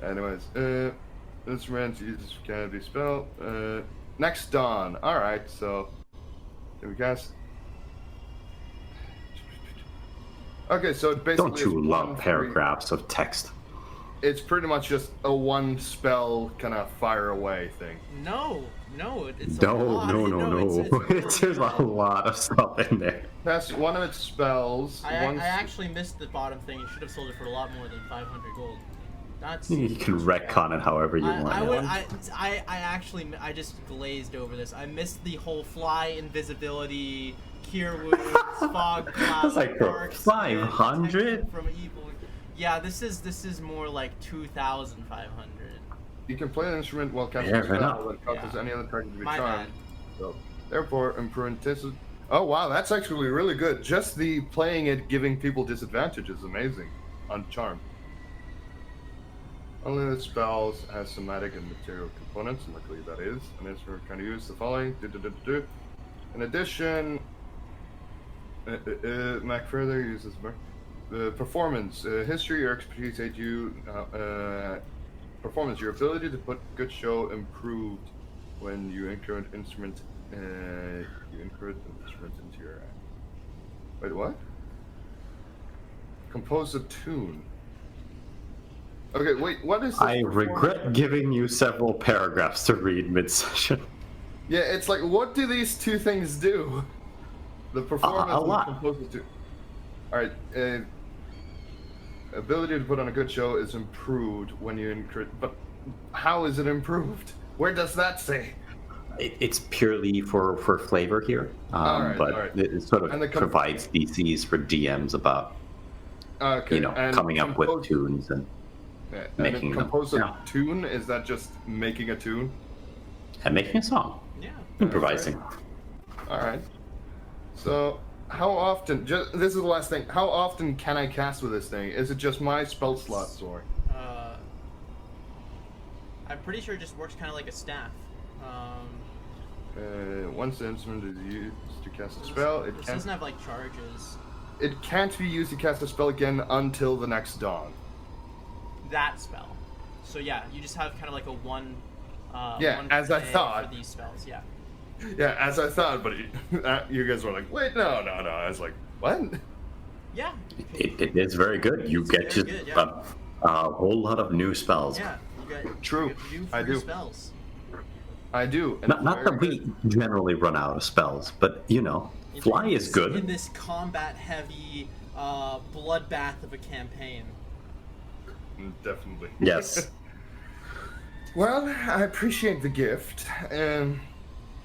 Anyways, instrument uses can be spelled. Next dawn. All right, so can we guess? Okay, so it basically. Don't you love paragraphs of text? It's pretty much just a one spell kind of fire away thing. No, it's no. There's a lot of stuff in there. That's one of its spells. I actually missed the bottom thing. You should have sold it for a lot more than 500 gold. That's. You can retcon it however you want. I just glazed over this. I missed the whole fly invisibility, cure wounds, fog cloud. That's like 500 from evil. Yeah, this is more like 2,500. You can play an instrument while casting a spell that causes any other target to be charmed. So, therefore, imprudent. Oh wow, that's actually really good. Just the playing it giving people disadvantage is amazing on charm. Only the spells has somatic and material components, and luckily that is. An instrument can use the following. In addition, Mac further uses the performance, history or expertise aid you. Performance, your ability to put good show improved when you incur an instrument. You incur an instrument into your. Wait, what? Compose a tune. Okay, wait. What is this? I regret giving you several paragraphs to read mid-session. Yeah, it's like, what do these two things do? The performance a lot. And compose a tune. All right. Ability to put on a good show is improved when you incur. But how is it improved? Where does that say? It's purely for flavor here, but it sort of provides DCs for DMs about coming up with tunes and making them. Compose a tune, is that just making a tune? And making a song. Yeah. Improvising. All right. So. How often? This is the last thing. How often can I cast with this thing? Is it just my spell slots or? I'm pretty sure it just works kind of like a staff. Once the instrument is used to cast a spell, it doesn't have like charges. It can't be used to cast a spell again until the next dawn. That spell. So yeah, you just have kind of like a one. As I thought. For these spells, yeah. Yeah, as I thought, but you guys were like, wait, no. I was like, what? Yeah. It is very good. You get a whole lot of new spells. Yeah, you got True. I do. Spells. I do. Not that we generally run out of spells, but fly is good. In this combat-heavy bloodbath of a campaign. Definitely. Yes. Well, I appreciate the gift.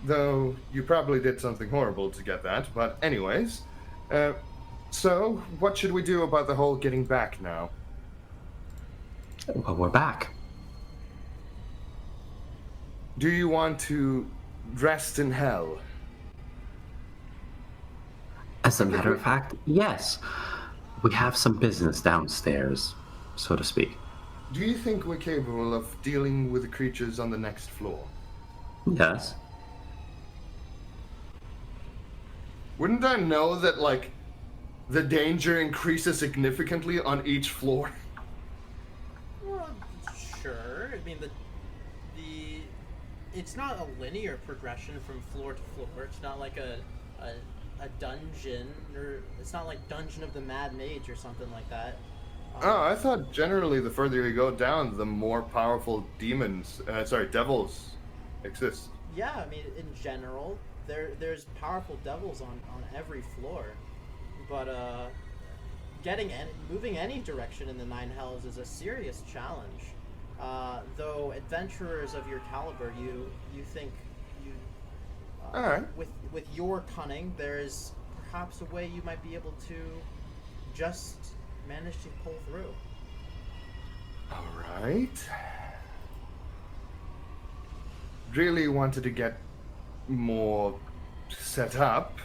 Though you probably did something horrible to get that, but anyways. So, what should we do about the whole getting back now? Well, we're back. Do you want to rest in hell? As a matter of fact, yes. We have some business downstairs, so to speak. Do you think we're capable of dealing with the creatures on the next floor? Yes. Wouldn't I know that, like, the danger increases significantly on each floor? Well, sure. I mean, the it's not a linear progression from floor to floor. It's not like a dungeon, or it's not like Dungeon of the Mad Mage or something like that. Oh, I thought generally the further you go down, the more powerful devils exist. Yeah, I mean, in general, there's powerful devils on every floor, but moving any direction in the Nine Hells is a serious challenge. Though adventurers of your caliber, you think you, all right, with your cunning, there's perhaps a way you might be able to just manage to pull through. All right. Really wanted to get more set up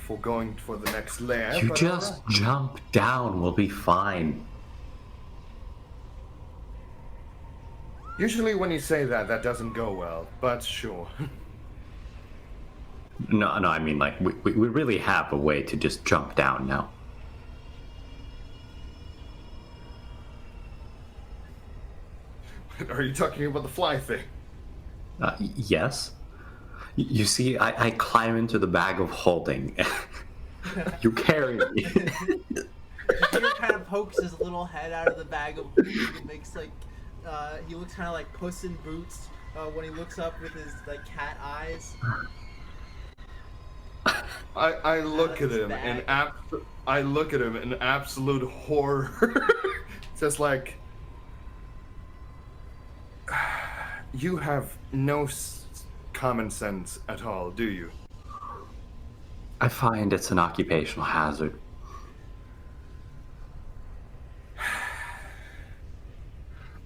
for going for the next layer. You just jump down, we'll be fine. Usually when you say that, that doesn't go well, but sure. No, I mean, like, we really have a way to just jump down now. Are you talking about the fly thing? Yes. You see, I climb into the bag of holding. You carry me. Peter kind of pokes his little head out of the bag of holding. It makes like he looks kind of like Puss in Boots when he looks up with his like cat eyes. I look at him in absolute horror. Just like, you have no common sense at all, do you? I find it's an occupational hazard.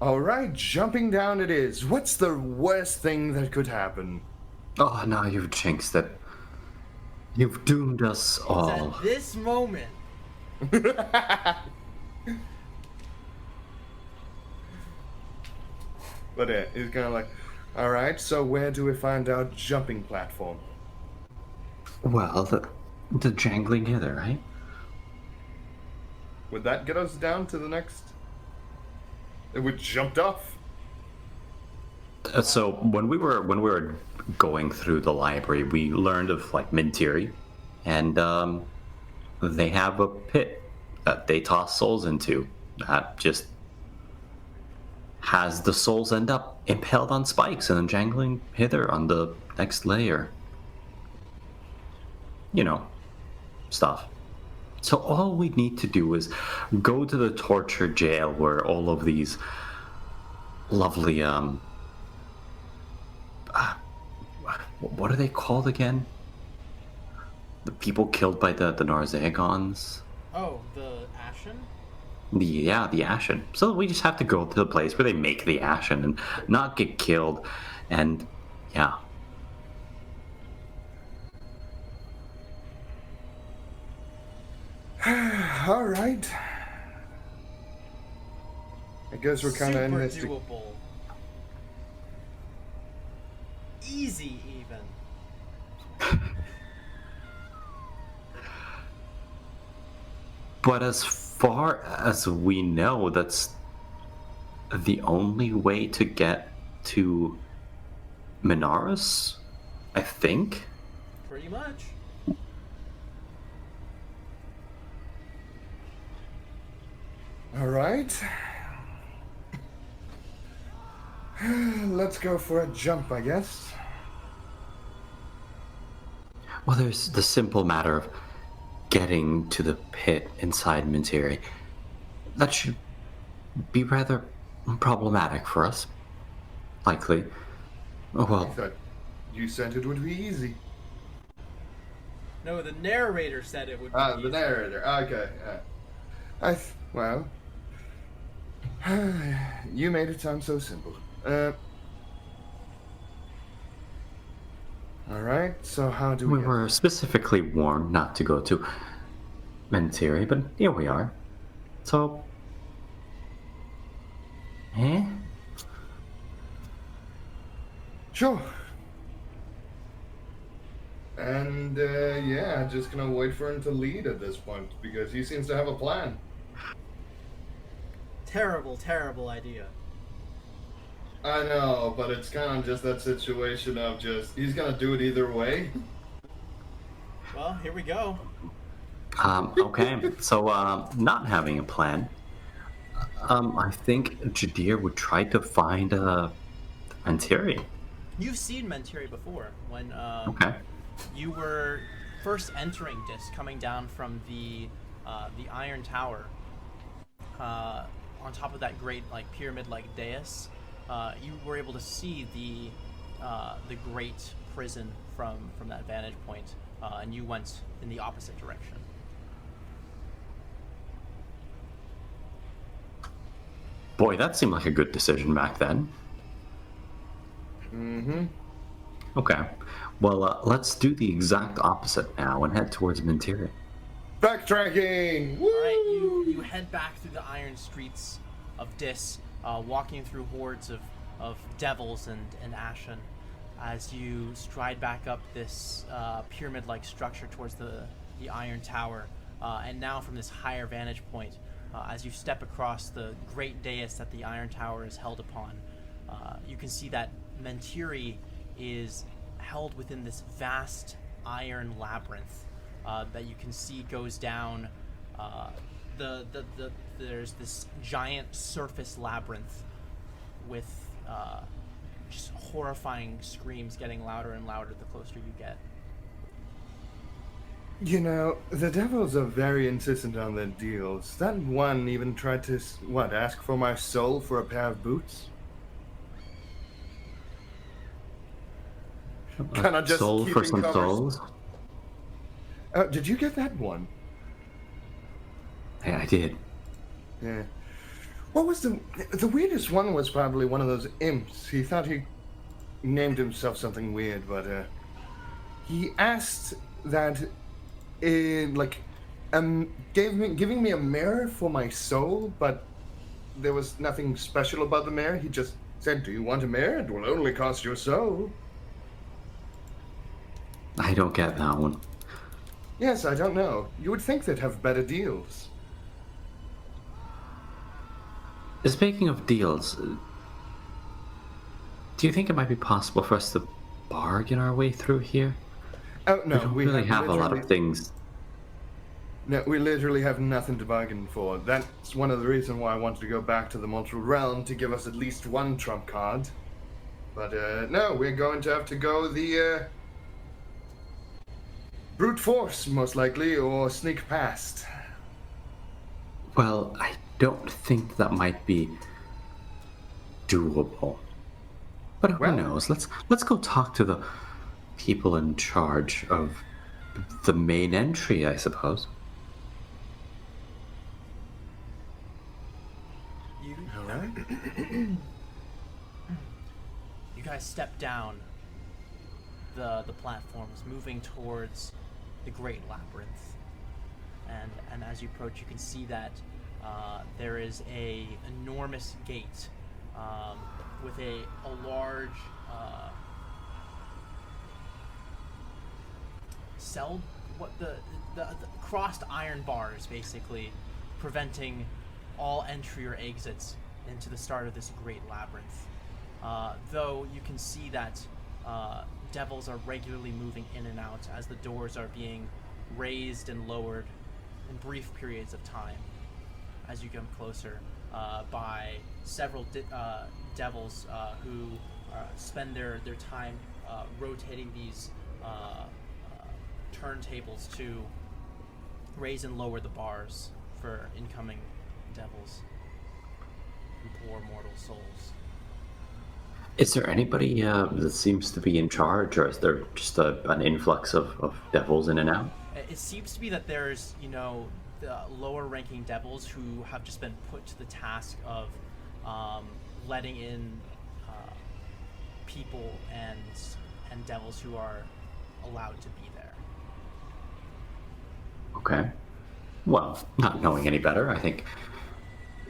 All right, jumping down it is. What's the worst thing that could happen? Oh, now you've jinxed it. You've doomed us all. It's at this moment. But he's kind of like, all right, so where do we find our jumping platform? Well, the jangling hither, right? Would that get us down to the next? It would jumped off. So when we were going through the library, we learned of like Mentiri, and they have a pit that they toss souls into that just has the souls end up impaled on spikes and then jangling hither on the next layer. You know, stuff. So all we need to do is go to the torture jail where all of these lovely what are they called again? The people killed by the Narzegons? Oh, the Ashen? The Ashen. So we just have to go to the place where they make the Ashen and not get killed. And yeah. All right. I guess we're kind of in this. Doable. Easy, even. But as far as we know, that's the only way to get to Minaris, I think. Pretty much. All right. Let's go for a jump, I guess. Well, there's the simple matter of getting to the pit inside Mentiri. That should be rather problematic for us. Likely. Oh, I well. thought you said it would be easy. No, the narrator said it would be Ah, easy. the narrator. Okay. Well, You made it sound so simple. All right. So how do we? We were specifically warned not to go to Mentiri, but here we are. So, Sure. And yeah, just gonna wait for him to lead at this point because he seems to have a plan. Terrible, terrible idea. I know, but it's kind of just that situation of just he's gonna do it either way. Well, here we go. Okay. So, not having a plan, I think Jadir would try to find Mentiri. You've seen Mentiri before when Okay. you were first entering Dis, coming down from the Iron Tower. On top of that great pyramid-like dais, you were able to see the great prison from that vantage point, and you went in the opposite direction. Boy, that seemed like a good decision back then. Mm-hmm. Okay. Well, let's do the exact opposite now and head towards Mentiri. Backtracking! Woo! All right, you head back through the iron streets of Dis, walking through hordes of devils and ashen, as you stride back up this pyramid-like structure towards the Iron Tower, and now from this higher vantage point, as you step across the great dais that the Iron Tower is held upon, you can see that Mentiri is held within this vast iron labyrinth that you can see goes down. There's this giant surface labyrinth with just horrifying screams getting louder and louder the closer you get. You know, the devils are very insistent on their deals. That one even tried to, ask for my soul for a pair of boots? Can I just soul keep for in some covers? souls? Did you get that one? Yeah, I did. Yeah. What was the weirdest one was probably one of those imps. He thought he named himself something weird, but he asked that giving me a mirror for my soul, but there was nothing special about the mirror. He just said, "Do you want a mirror? It will only cost your soul." I don't get that one. Yes, I don't know. You would think they'd have better deals. Speaking of deals, do you think it might be possible for us to bargain our way through here? Oh, no, we don't really have a lot of things. No, we literally have nothing to bargain for. That's one of the reasons why I wanted to go back to the Mortal Realm, to give us at least one trump card. But, no, we're going to have to go the, brute force, most likely, or sneak past. Well, I don't think that might be doable. But who knows? Let's go talk to the people in charge of the main entry, I suppose. You guys step down the platforms, moving towards the Great Labyrinth, and as you approach, you can see that there is a enormous gate with a large cell. What the crossed iron bars basically preventing all entry or exits into the start of this Great Labyrinth. Though you can see that devils are regularly moving in and out as the doors are being raised and lowered in brief periods of time as you come closer by several devils who spend their time rotating these turntables to raise and lower the bars for incoming devils and poor mortal souls. Is there anybody that seems to be in charge, or is there just an influx of devils in and out? It seems to be that there's, the lower ranking devils who have just been put to the task of letting in people and devils who are allowed to be there. Okay. Well, not knowing any better, I think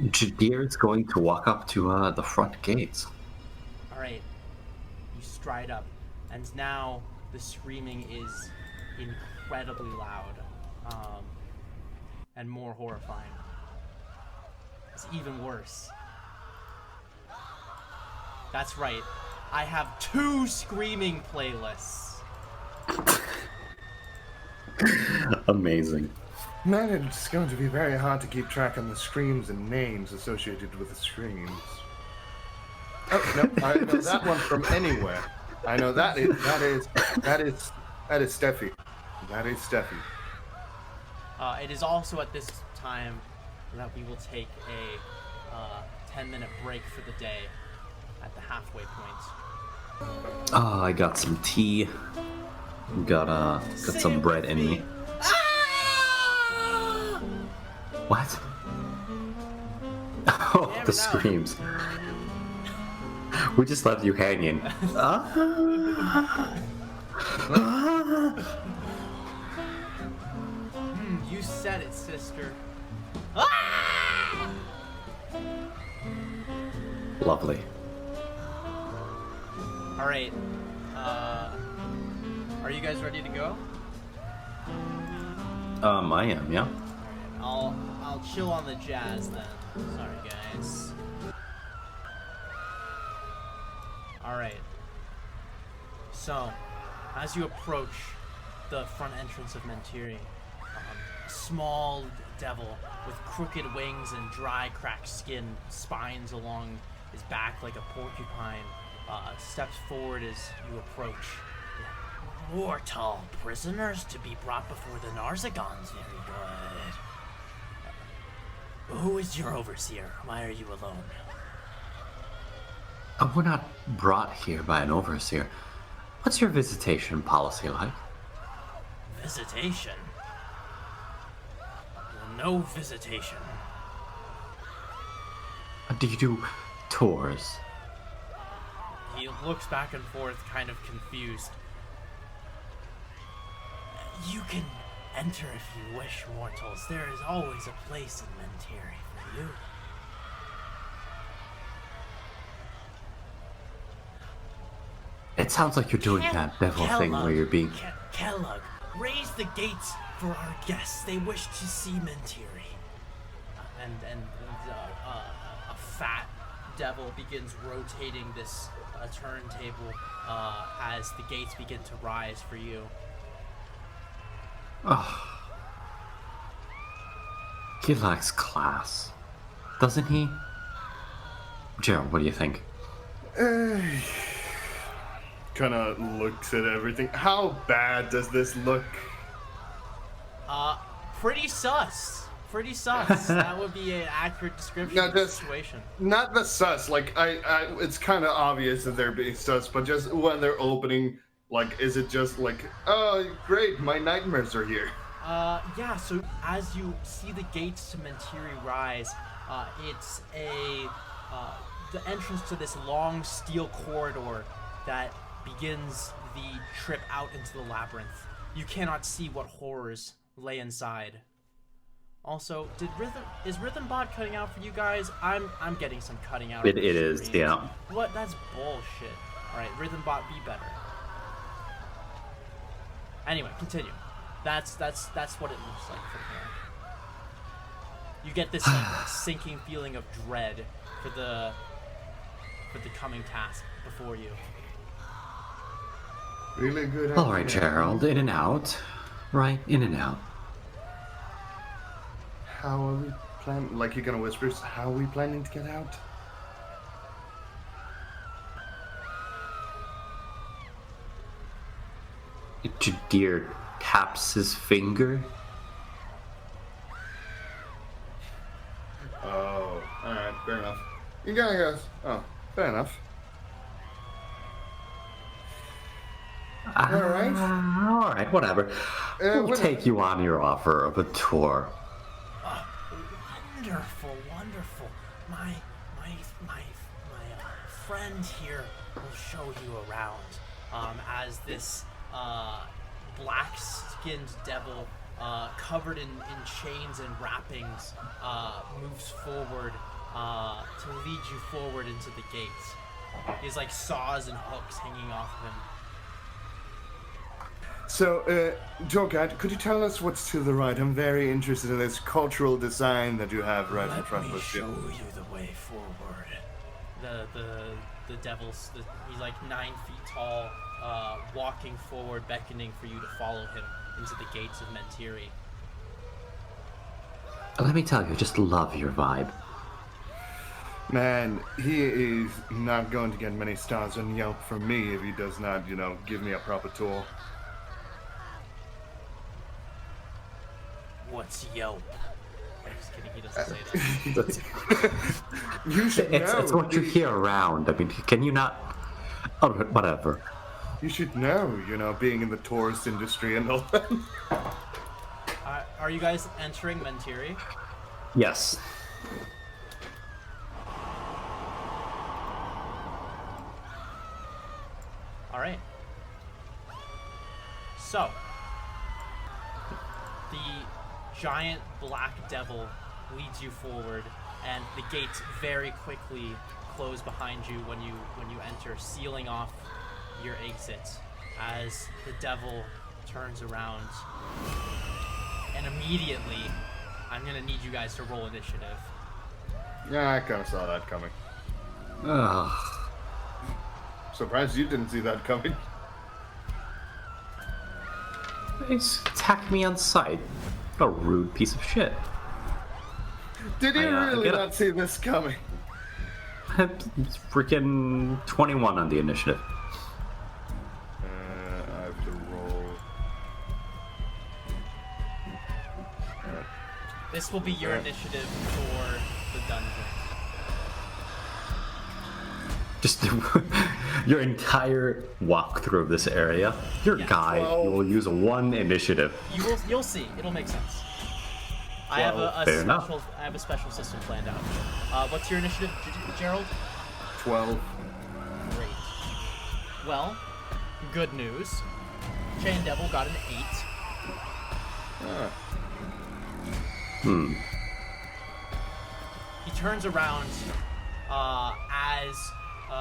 Jadir's going to walk up to the front gates. All right, you stride up, and now the screaming is incredibly loud, and more horrifying. It's even worse. That's right. I have 2 screaming playlists. Amazing. Man, it's going to be very hard to keep track on the screams and names associated with the screams. Oh no, I know that one from anywhere. I know that is Steffi. That is Steffi. It is also at this time that we will take a 10-minute break for the day at the halfway point. Oh, I got some tea. Got some bread in me. What? Oh, the screams. We just left you hanging. You said it, sister. Lovely. All right. Are you guys ready to go? I am, yeah. I'll chill on the jazz then. Sorry, guys. All right. So, as you approach the front entrance of Mentiri, a small devil with crooked wings and dry, cracked skin, spines along his back like a porcupine, steps forward as you approach. Mortal prisoners to be brought before the Narzagons. Very good. Who is your overseer? Why are you alone? We're not brought here by an overseer. What's your visitation policy like? Visitation? Well, no visitation. Do you do tours? He looks back and forth, kind of confused. You can enter if you wish, mortals. There is always a place in Mentiri for you. It sounds like you're doing that devil thing where you're being... Kellogg, raise the gates for our guests. They wish to see Mentiri. A fat devil begins rotating this turntable as the gates begin to rise for you. Oh. He lacks class, doesn't he? Gerald, what do you think? Kind of looks at everything. How bad does this look? Pretty sus. Pretty sus. That would be an accurate description of the situation. Not the sus. Like, it's kind of obvious that they're being sus, but just when they're opening, like, is it just like, oh, great, my nightmares are here? Yeah, so as you see the gates to Mentiri rise, it's the entrance to this long steel corridor that begins the trip out into the labyrinth. You cannot see what horrors lay inside. Also, is Rhythmbot cutting out for you guys? I'm getting some cutting out. It is, yeah. What? That's bullshit. Alright, Rhythmbot, be better. Anyway, continue. That's what it looks like from here. You get this like, sinking feeling of dread for the coming task before you. Really good. All right, Gerald, in and out. Right, in and out. How are we planning? Like you're gonna whisper? How are we planning to get out? Jadir taps his finger. Oh, all right, fair enough. You gotta go. Oh, fair enough. All right, whatever. We'll take you on your offer of a tour. Wonderful. My friend here will show you around. As this black-skinned devil, covered in chains and wrappings, moves forward to lead you forward into the gates. He has like saws and hooks hanging off of him. So, Jorgat, could you tell us what's to the right? I'm very interested in this cultural design that you have right in front of us. Let me show you the way forward. The devil's, he's like 9 feet tall, walking forward, beckoning for you to follow him into the gates of Mentiri. Let me tell you, just love your vibe. Man, he is not going to get many stars on Yelp from me if he does not, give me a proper tour. What's Yelp? I'm just kidding, he doesn't say that. You should know. It's what you hear around. I mean, can you not? Oh, whatever. You should know, being in the tourist industry and all that. Are you guys entering Mentiri? Yes. All right. So, the giant black devil leads you forward, and the gates very quickly close behind you when you enter, sealing off your exit as the devil turns around. And immediately, I'm gonna need you guys to roll initiative. Yeah, I kind of saw that coming. Ugh. Surprised you didn't see that coming. He's attacked me on sight. What a rude piece of shit. Did you really not see this coming? It's freaking 21 on the initiative. I have to roll. This will be your initiative for the dungeon. Just your entire walkthrough of this area, your guide, you will use 1 initiative. You'll see. It'll make sense. I have a special system planned out. What's your initiative, Gerald? 12. Great. Well, good news. Chain Devil got an 8. He turns around as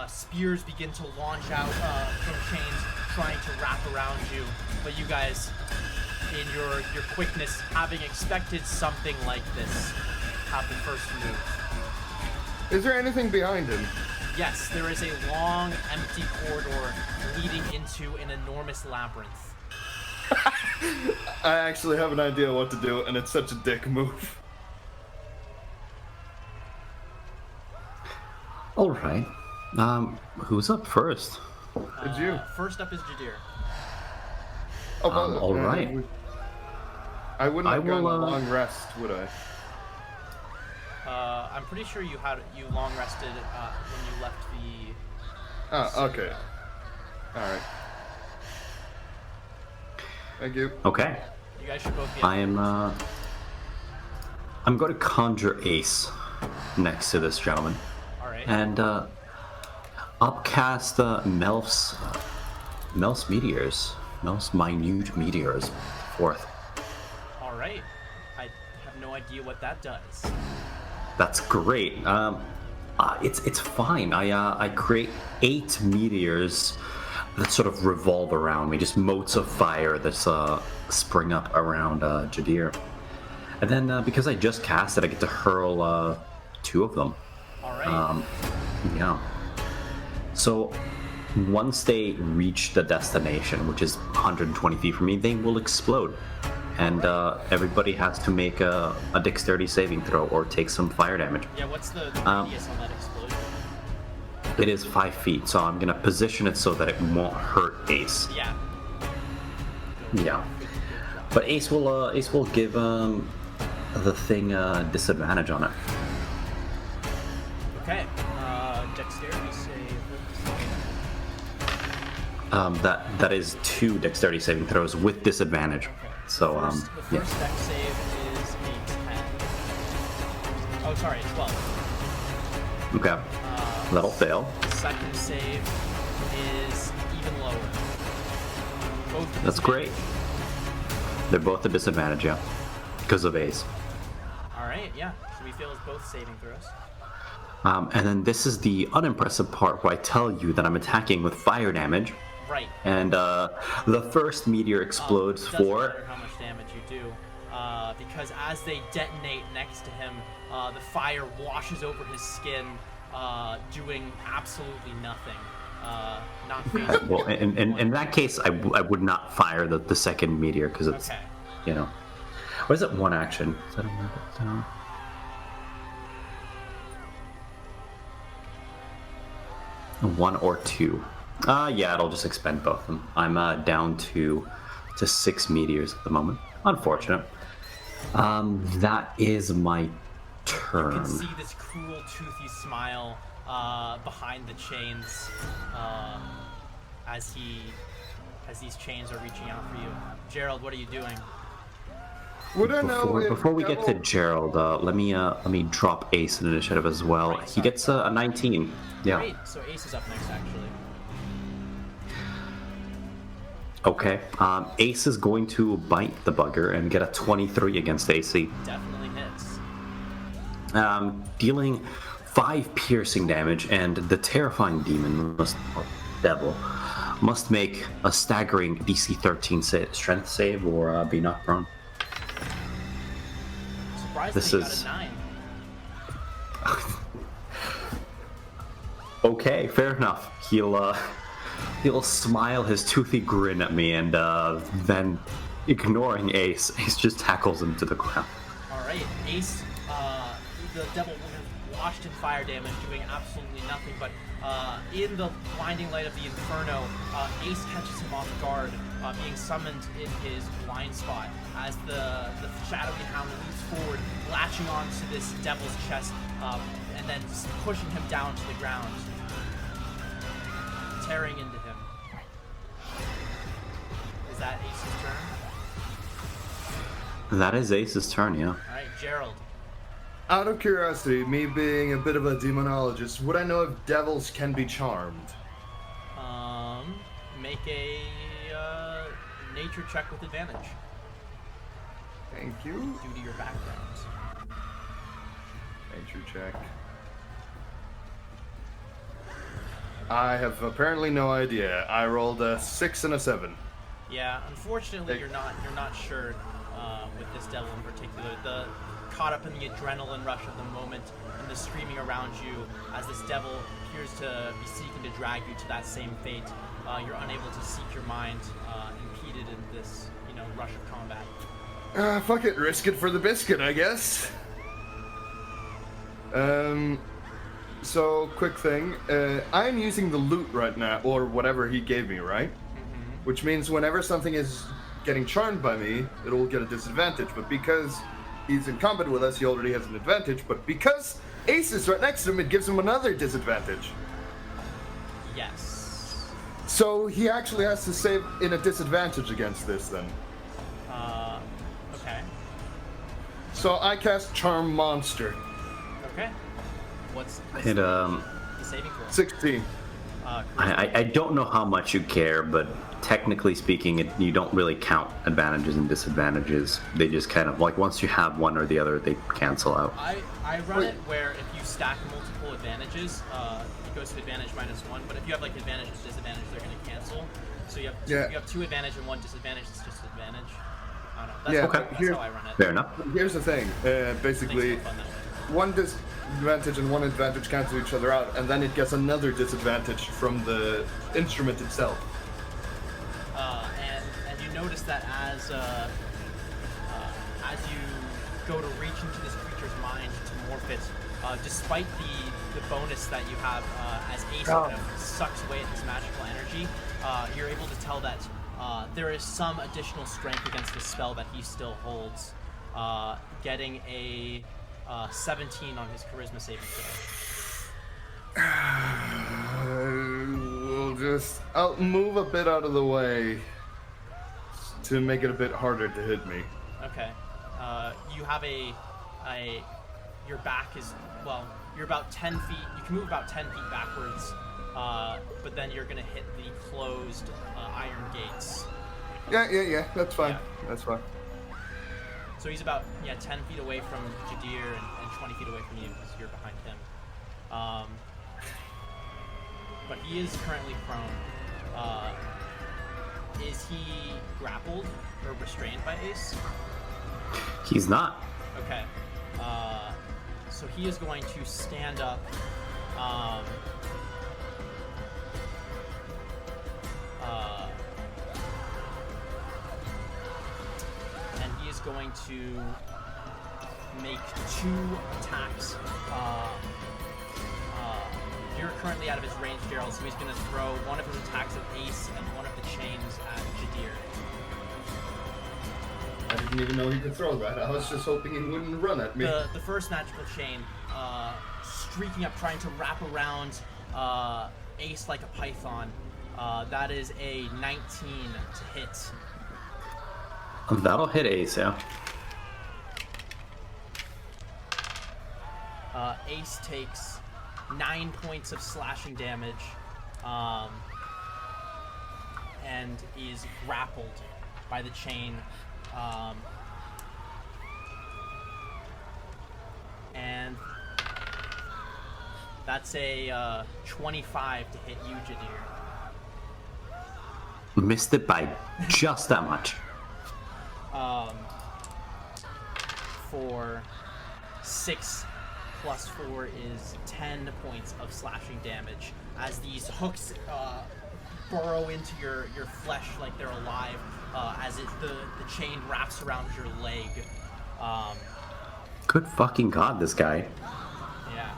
spears begin to launch out from chains, trying to wrap around you. But you guys, in your quickness, having expected something like this, have the first move. Is there anything behind him? Yes, there is a long, empty corridor leading into an enormous labyrinth. I actually have an idea what to do, and it's such a dick move. All right. Who's up first? It's you. First up is Jadir. Oh, well, all right. I wouldn't have gotten a long rest, would I? I'm pretty sure you long rested when you left the. Oh, okay. All right. Thank you. Okay. You guys should both be. I'm going to conjure Ace next to this gentleman. All right. And upcast Melf's meteors, Melf's minute meteors forth. All right. I have no idea what that does. That's great. It's fine. I create 8 meteors that sort of revolve around me, just motes of fire that's spring up around Jadir. And then because I just cast it, I get to hurl 2 of them. All right. Yeah. So once they reach the destination, which is 120 feet from me, they will explode. And everybody has to make a dexterity saving throw or take some fire damage. Yeah, what's the radius on that explosion? It is 5 feet, so I'm going to position it so that it won't hurt Ace. Yeah. Yeah. But Ace will give the thing disadvantage on it. Okay. Dexterity save. That is 2 dexterity saving throws with disadvantage. Okay. So the first dex save is a 10. Oh, sorry, 12. Okay. That'll fail. second save is even lower. Both That's great. They're both a disadvantage, yeah, because of Ace. All right, yeah. So we fail as both saving throws. And then this is the unimpressive part where I tell you that I'm attacking with fire damage. Right. And the first meteor explodes it doesn't for... matter how much damage you do, because as they detonate next to him, the fire washes over his skin, doing absolutely nothing. Not phasing. Well, in that case, I would not fire the second meteor, because it's, okay. you know... What is it? One action. Is that a mark it down? One or two. Yeah, it'll just expend both of them. I'm down to 6 meteors at the moment. Unfortunate. That is my turn. You can see this cruel, toothy smile behind the chains as these chains are reaching out for you. Gerald, what are you doing? Before we get to Gerald, let me drop Ace in initiative as well. Right, he gets a 19. Yeah. Great. So Ace is up next, actually. Okay. Ace is going to bite the bugger and get a 23 against AC. Definitely hits. Dealing 5 piercing damage, and the terrifying demon devil must make a staggering DC 13 strength save or be knocked prone. Surprisingly, This got a 9. Okay, fair enough. He'll smile his toothy grin at me, and then, ignoring Ace, Ace just tackles him to the ground. All right, Ace, the devil washed in fire damage, doing absolutely nothing. But in the blinding light of the inferno, Ace catches him off guard, being summoned in his blind spot as the shadowy hound leaps forward, latching onto this devil's chest, and then pushing him down to the ground, tearing into him. Is that Ace's turn? That is Ace's turn, yeah. All right, Gerald. Out of curiosity, me being a bit of a demonologist, would I know if devils can be charmed? Make a nature check with advantage. Thank you. Due to your background. Nature check. I have apparently no idea. I rolled a 6 and a 7. Yeah, unfortunately, you're not sure with this devil in particular. The caught up in the adrenaline rush of the moment and the screaming around you as this devil appears to be seeking to drag you to that same fate. You're unable to seek your mind, impeded in this, rush of combat. Fuck it, risk it for the biscuit, I guess. So, quick thing. I'm using the loot right now, or whatever he gave me, right? Mm-hmm. Which means whenever something is getting charmed by me, it'll get a disadvantage. But because he's in combat with us, he already has an advantage. But because Ace is right next to him, it gives him another disadvantage. Yes. So he actually has to save in a disadvantage against this, then. Okay. So I cast Charm Monster. Okay. What's It, the saving throw? 16. I don't know how much you care, but technically speaking, you don't really count advantages and disadvantages. They just kind of, like, once you have one or the other, they cancel out. I run it where if you stack multiple advantages, it goes to advantage -1, but if you have like advantage and disadvantage, they're going to cancel. So you have 2 advantage and 1 disadvantage, it's just advantage. I don't know. That's how I run it. Fair enough. Here's the thing. Basically, Things are fun that way. one disadvantage and one advantage cancel each other out, and then it gets another disadvantage from the instrument itself. And you notice that as you go to reach into this creature's mind to morph it, despite the bonus that you have as Ace kind of sucks away at this magical energy, you're able to tell that there is some additional strength against the spell that he still holds, getting a 17 on his charisma saving throw. I'll move a bit out of the way to make it a bit harder to hit me. Okay. You have your back is, you're about 10 feet, you can move about 10 feet backwards but then you're gonna hit the closed iron gates. Yeah. That's fine. Yeah. That's fine. So he's about 10 feet away from Jadir and 20 feet away from you because you're behind him. But he is currently prone. Is he grappled or restrained by Ace? He's not. Okay. So he is going to stand up. And he is going to make 2 attacks. You're currently out of his range, Gerald, so he's going to throw one of his attacks at Ace and one of the chains at Jadir. I didn't even know he could throw that. I was just hoping he wouldn't run at me. The first magical chain, streaking up, trying to wrap around Ace like a python. That is a 19 to hit. That'll hit Ace, yeah. Ace takes 9 points of slashing damage, and is grappled by the chain. And that's a 25 to hit you, Jadir. Missed it by just that much. For 6 plus 4 is 10 points of slashing damage as these hooks burrow into your flesh like they're alive, as the chain wraps around your leg. Good fucking god, this guy. Yeah.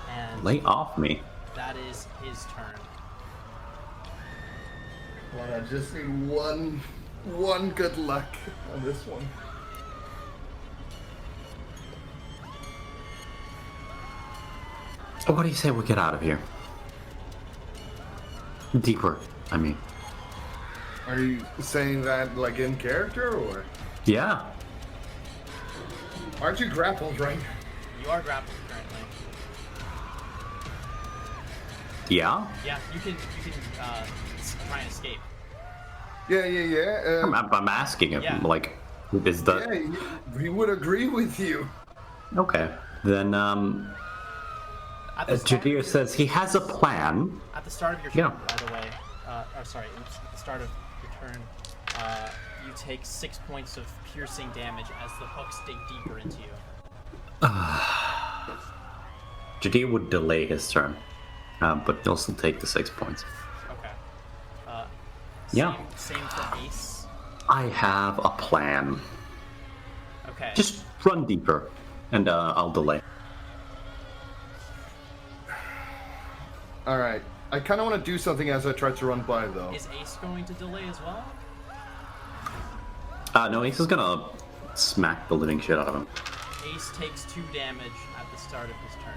And Lay off me. that is his turn. Well, I just need one good luck on this one. So what do you say we get out of here? Deeper, I mean. Are you saying that like in character or? Yeah. Aren't you grappled, right? You are grappled currently. Yeah? Yeah, you can try and escape. Yeah. I'm asking him, Yeah. like, is the... Yeah, he would agree with you. Okay. Then, At the start Jadir of says he has a plan. At the start of your turn, Yeah. by the way, at the start of your turn, you take 6 points of piercing damage as the hooks dig deeper into you. Jadir would delay his turn, but he'll still take the 6 points. Okay. Yeah. Same for Ace. I have a plan. Okay. Just run deeper, and I'll delay. All right. I kind of want to do something as I try to run by, though. Is Ace going to delay as well? No, Ace is gonna smack the living shit out of him. Ace takes 2 damage at the start of his turn.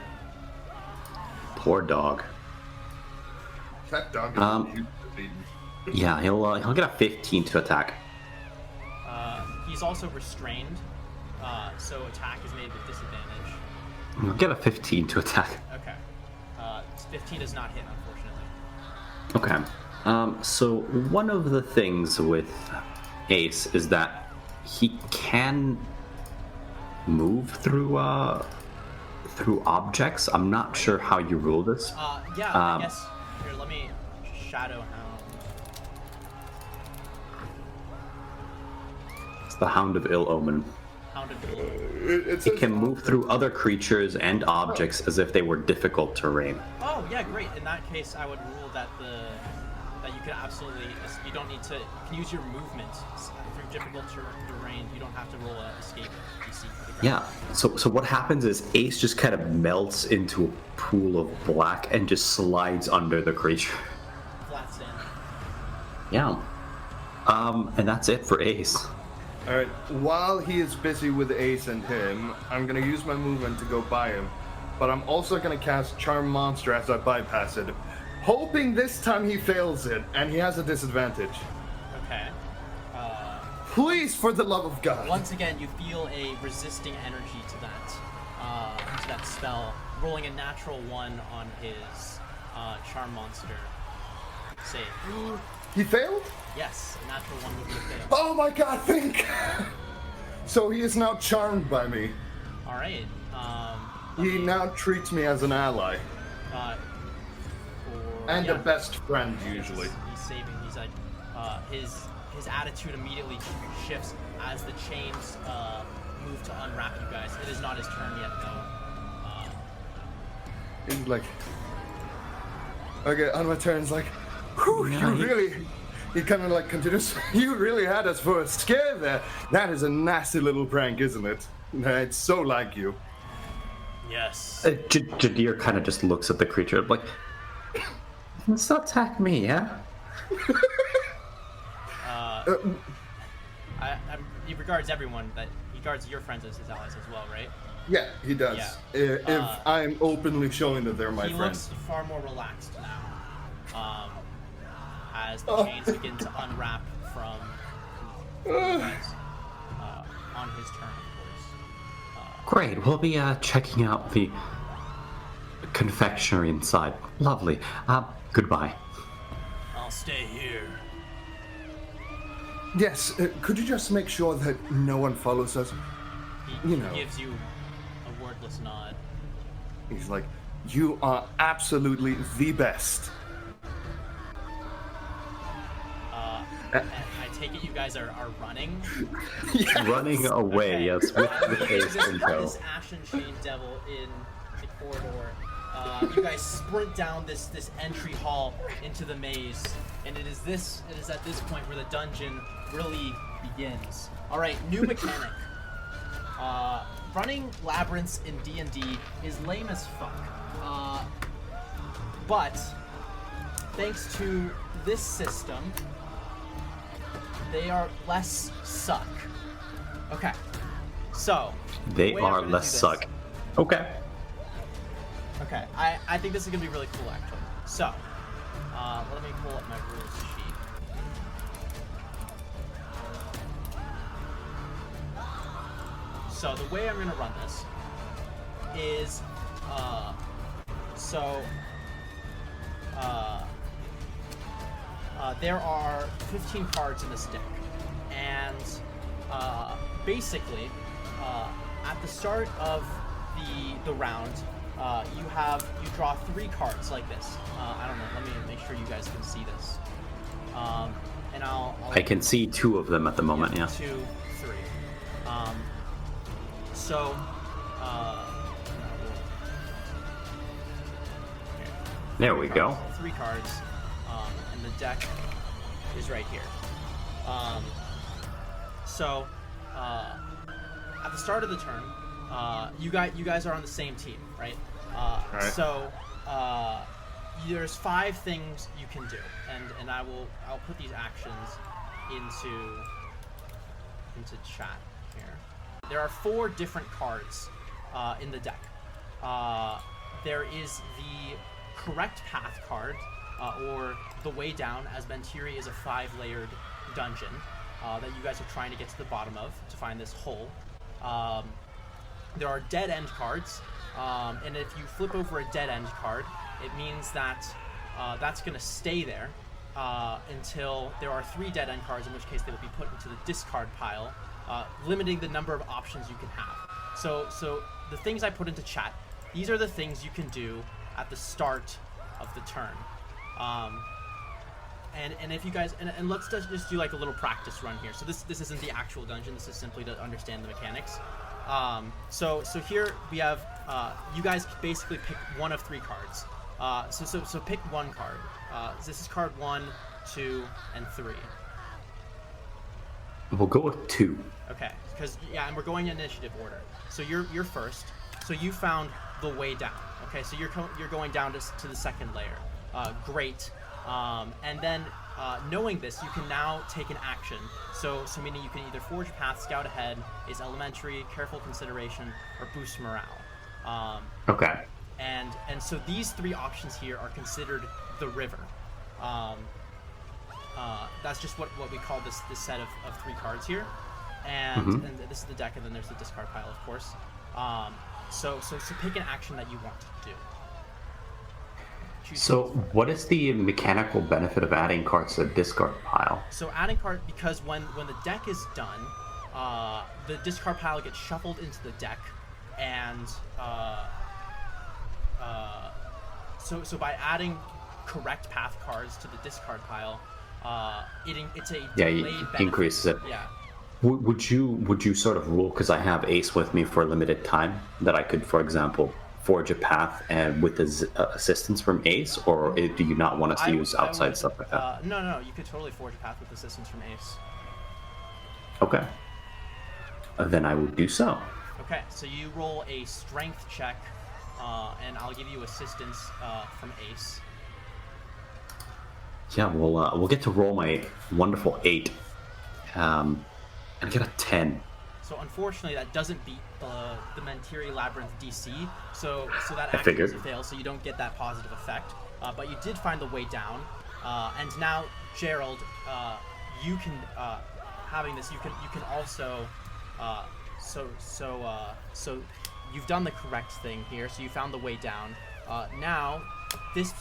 Poor dog. That dog is Yeah, he'll get a 15 to attack. He's also restrained, so attack is made with disadvantage. He'll get a 15 to attack. Okay. 15 does not hit, unfortunately. Okay. So one of the things with Ace is that he can move through objects. I'm not sure how you rule this. Yeah, I guess. Here, let me Shadow Hound. It's the Hound of Ill Omen. Hound of Ill. It can move through other creatures and objects as if they were difficult terrain. Oh, yeah, great. In that case, I would rule that you could absolutely, you don't need to, you can use your movement through difficult terrain. You don't have to roll an escape DC. Yeah. So what happens is Ace just kind of melts into a pool of black and just slides under the creature. Flats in. Yeah. And that's it for Ace. All right. While he is busy with Ace and him, I'm gonna use my movement to go by him, but I'm also gonna cast Charm Monster as I bypass it, hoping this time he fails it and he has a disadvantage. Okay. Please, for the love of God. Once again, you feel a resisting energy to that spell. Rolling a natural 1 on his charm monster save. He failed? Yes, a natural one would be a fail. Oh my god, think! So he is now charmed by me. Alright. He now treats me as an ally. And a best friend, usually. He's saving. He's like, his attitude immediately shifts as the chains move to unwrap you guys. It is not his turn yet, though. He's like, okay, on my turn, it's like, whew, he kind of like continues, you really had us for a scare there. That is a nasty little prank, isn't it? It's so like you. Yes. Jadir kind of just looks at the creature like, let's not attack me, yeah? He regards everyone, but he regards your friends as his allies as well, right? Yeah, he does. Yeah. If I'm openly showing that they're my friends. He looks far more relaxed now. As the chains begin to unwrap from you guys, on his turn, of course. Great, we'll be checking out the confectionery inside. Lovely. Goodbye. I'll stay here. Yes, could you just make sure that no one follows us? He gives you a wordless nod. He's like, you are absolutely the best. I take it you guys are running? Yes. Running away, Okay. yes, with the face This control. Ashen Chain Devil in the corridor. You guys sprint down this entry hall into the maze, and it is at this point where the dungeon really begins. All right, new mechanic. Running labyrinths in D&D is lame as fuck. But thanks to this system, they are less suck. Okay, so They the way I'm are gonna less do this- suck. Okay. Okay, I think this is gonna be really cool actually. So, let me pull up my rules sheet. So the way I'm gonna run this is, there are 15 cards in this deck, and basically, at the start of the round, you draw 3 cards like this. I don't know. Let me make sure you guys can see this. And I'll I can see 2 of them at the moment, yeah. 2, 3. So, There we go. 3 cards, and the deck is right here. So, at the start of the turn, you guys are on the same team, right? Right. So, there's 5 things you can do, and I'll put these actions into chat here. There are 4 different cards in the deck. There is the correct path card, or the way down, as Mentiri is a 5-layered dungeon that you guys are trying to get to the bottom of to find this hole. There are dead end cards, and if you flip over a dead end card, it means that that's going to stay there until there are 3 dead end cards, in which case they will be put into the discard pile, limiting the number of options you can have. So the things I put into chat, these are the things you can do at the start of the turn. And if you guys, and let's just do like a little practice run here. So this isn't the actual dungeon. This is simply to understand the mechanics. So here we have, you guys basically pick one of 3 cards. So pick 1 card. This is card 1, 2, and 3. We'll go with 2. Okay, because and we're going in initiative order. So you're first. So you found the way down. Okay, so you're going down to the second layer. Great. And then knowing this, you can now take an action. So meaning you can either forge a path, scout ahead, is elementary, careful consideration, or boost morale. Okay. And so these 3 options here are considered the river. That's just what we call this set of 3 cards here. And this is the deck, and then there's the discard pile, of course. So pick an action that you want to do. choose. So, what is the mechanical benefit of adding cards to the discard pile? So adding card, because when the deck is done, the discard pile gets shuffled into the deck, and so by adding correct path cards to the discard pile, it's a delayed benefit. Increases it. Yeah. Would you sort of rule, because I have Ace with me for a limited time, that I could, for example, forge a path and with assistance from Ace, or do you not want us to use outside stuff like that? No, you could totally forge a path with assistance from Ace. Okay. Then I would do so. Okay, so you roll a strength check, and I'll give you assistance from Ace. Yeah, we'll get to roll my wonderful 8, and get a 10. So unfortunately, that doesn't beat the Mentiri Labyrinth DC. So that I actually figured. is a fail. So you don't get that positive effect. But you did find the way down. And now, Gerald, you can having this. You can also so you've done the correct thing here. So you found the way down. Now, this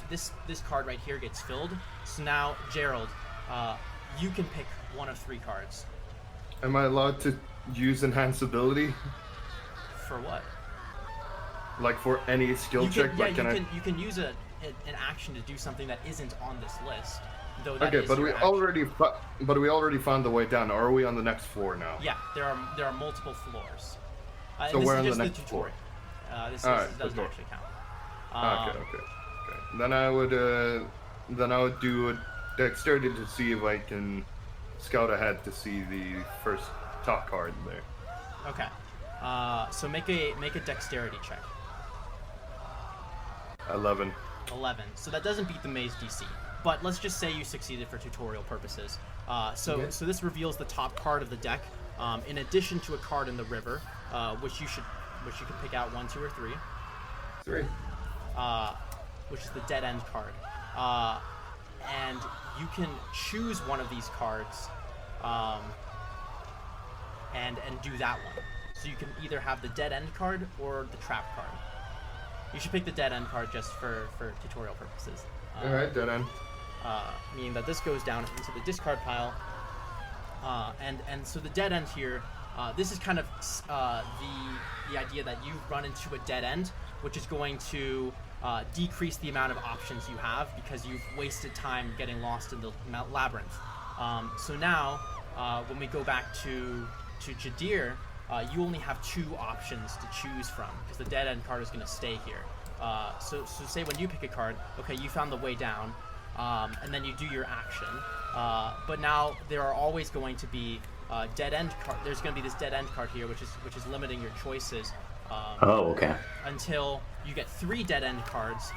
card right here gets filled. So now, Gerald, you can pick one of 3 cards. Am I allowed to use enhanced ability? For what? Like for any skill check? Yeah, you can use an action to do something that isn't on this list. Though that Okay, is but your we action. already found the way down. Or are we on the next floor now? Yeah, there are multiple floors. So this we're is on the just next tutorial. This Alright, doesn't cool. actually count. Okay. Then I would do a dexterity to see if I can scout ahead to see the first top card there. Okay. So make a dexterity check. 11. 11. So that doesn't beat the maze DC. But let's just say you succeeded for tutorial purposes. So this reveals the top card of the deck, in addition to a card in the river, which you can pick out 1, 2, or 3. 3. Which is the dead end card. And you can choose one of these cards, and do that one. So you can either have the dead end card or the trap card. You should pick the dead end card just for tutorial purposes. Alright, dead end. Meaning that this goes down into the discard pile. And so the dead end here, this is kind of the idea that you run into a dead end, which is going to decrease the amount of options you have because you've wasted time getting lost in the labyrinth. So now, when we go back to Jadir, you only have 2 options to choose from because the dead end card is going to stay here. So say when you pick a card, okay, you found the way down, and then you do your action. But now there are always going to be dead end card. There's going to be this dead end card here, which is limiting your choices. Okay. Until you get 3 dead end cards,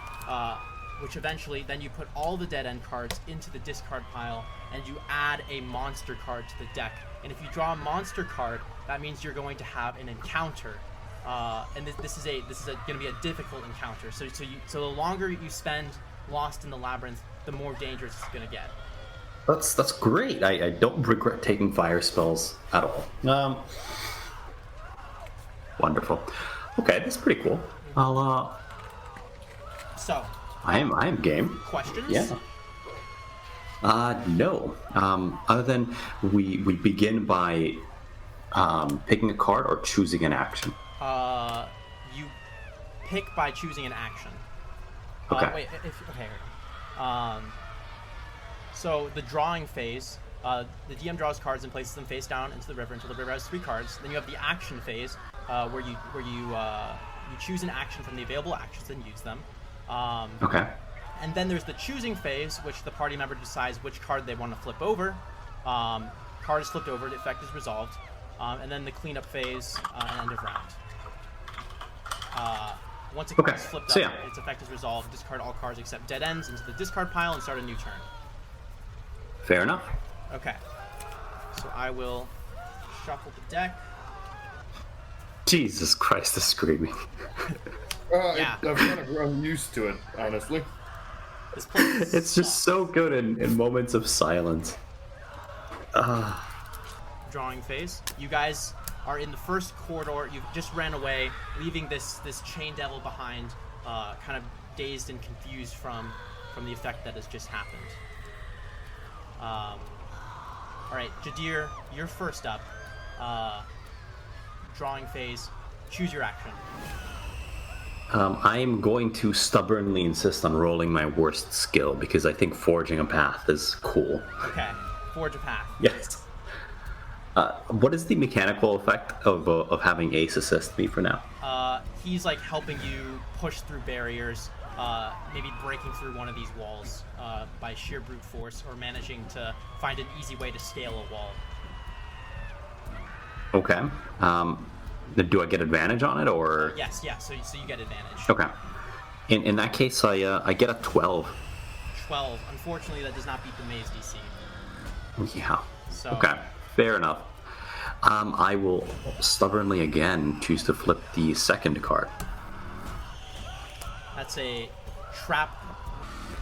which eventually then you put all the dead end cards into the discard pile and you add a monster card to the deck. And if you draw a monster card, that means you're going to have an encounter. And this is going to be a difficult encounter. So the longer you spend lost in the labyrinth, the more dangerous it's going to get. That's great. I don't regret taking fire spells at all. Wonderful. Okay, that's pretty cool. I'll So I am game. questions? Yeah. No. Other than we begin by picking a card or choosing an action. You pick by choosing an action. Okay. So the drawing phase, the DM draws cards and places them face down into the river until the river has 3 cards. Then you have the action phase, where you choose an action from the available actions and use them. Okay. And then there's the choosing phase, which the party member decides which card they want to flip over. Card is flipped over, the effect is resolved. And then the cleanup phase, and end of round. Once a card is flipped up, its effect is resolved. Discard all cards except dead ends into the discard pile and start a new turn. Fair enough. Okay. So I will shuffle the deck. Jesus Christ, the screaming. Yeah. I've kind of grown used to it, honestly. This place It's just so good in moments of silence. drawing phase. You guys are in the first corridor. You just ran away, leaving this chain devil behind, kind of dazed and confused from the effect that has just happened. All right, Jadir, you're first up. Drawing phase. Choose your action. I'm going to stubbornly insist on rolling my worst skill because I think forging a path is cool. Okay, forge a path. Yes. What is the mechanical effect of having Ace assist me for now? He's like helping you push through barriers, maybe breaking through one of these walls by sheer brute force, or managing to find an easy way to scale a wall. Okay. Do I get advantage on it, or? Yes, yeah. So you get advantage. Okay. In that case, I get a 12. 12. Unfortunately, that does not beat the maze DC. Yeah. So. Okay. Fair enough. I will stubbornly again choose to flip the second card. That's a trap.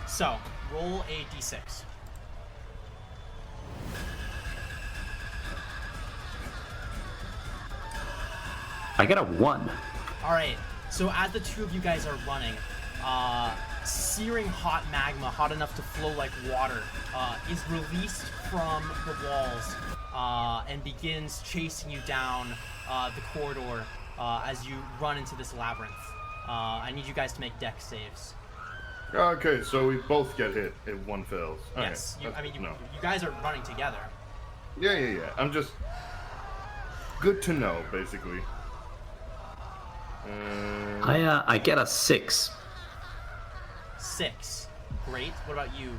So, roll a d6. I get a 1. Alright, so as the two of you guys are running, searing hot magma, hot enough to flow like water, is released from the walls and begins chasing you down the corridor as you run into this labyrinth. I need you guys to make dex saves. Okay, so we both get hit if one fails. Okay. Yes, you guys are running together. Yeah. I'm just good to know, basically. I get a 6. 6. Great. What about you?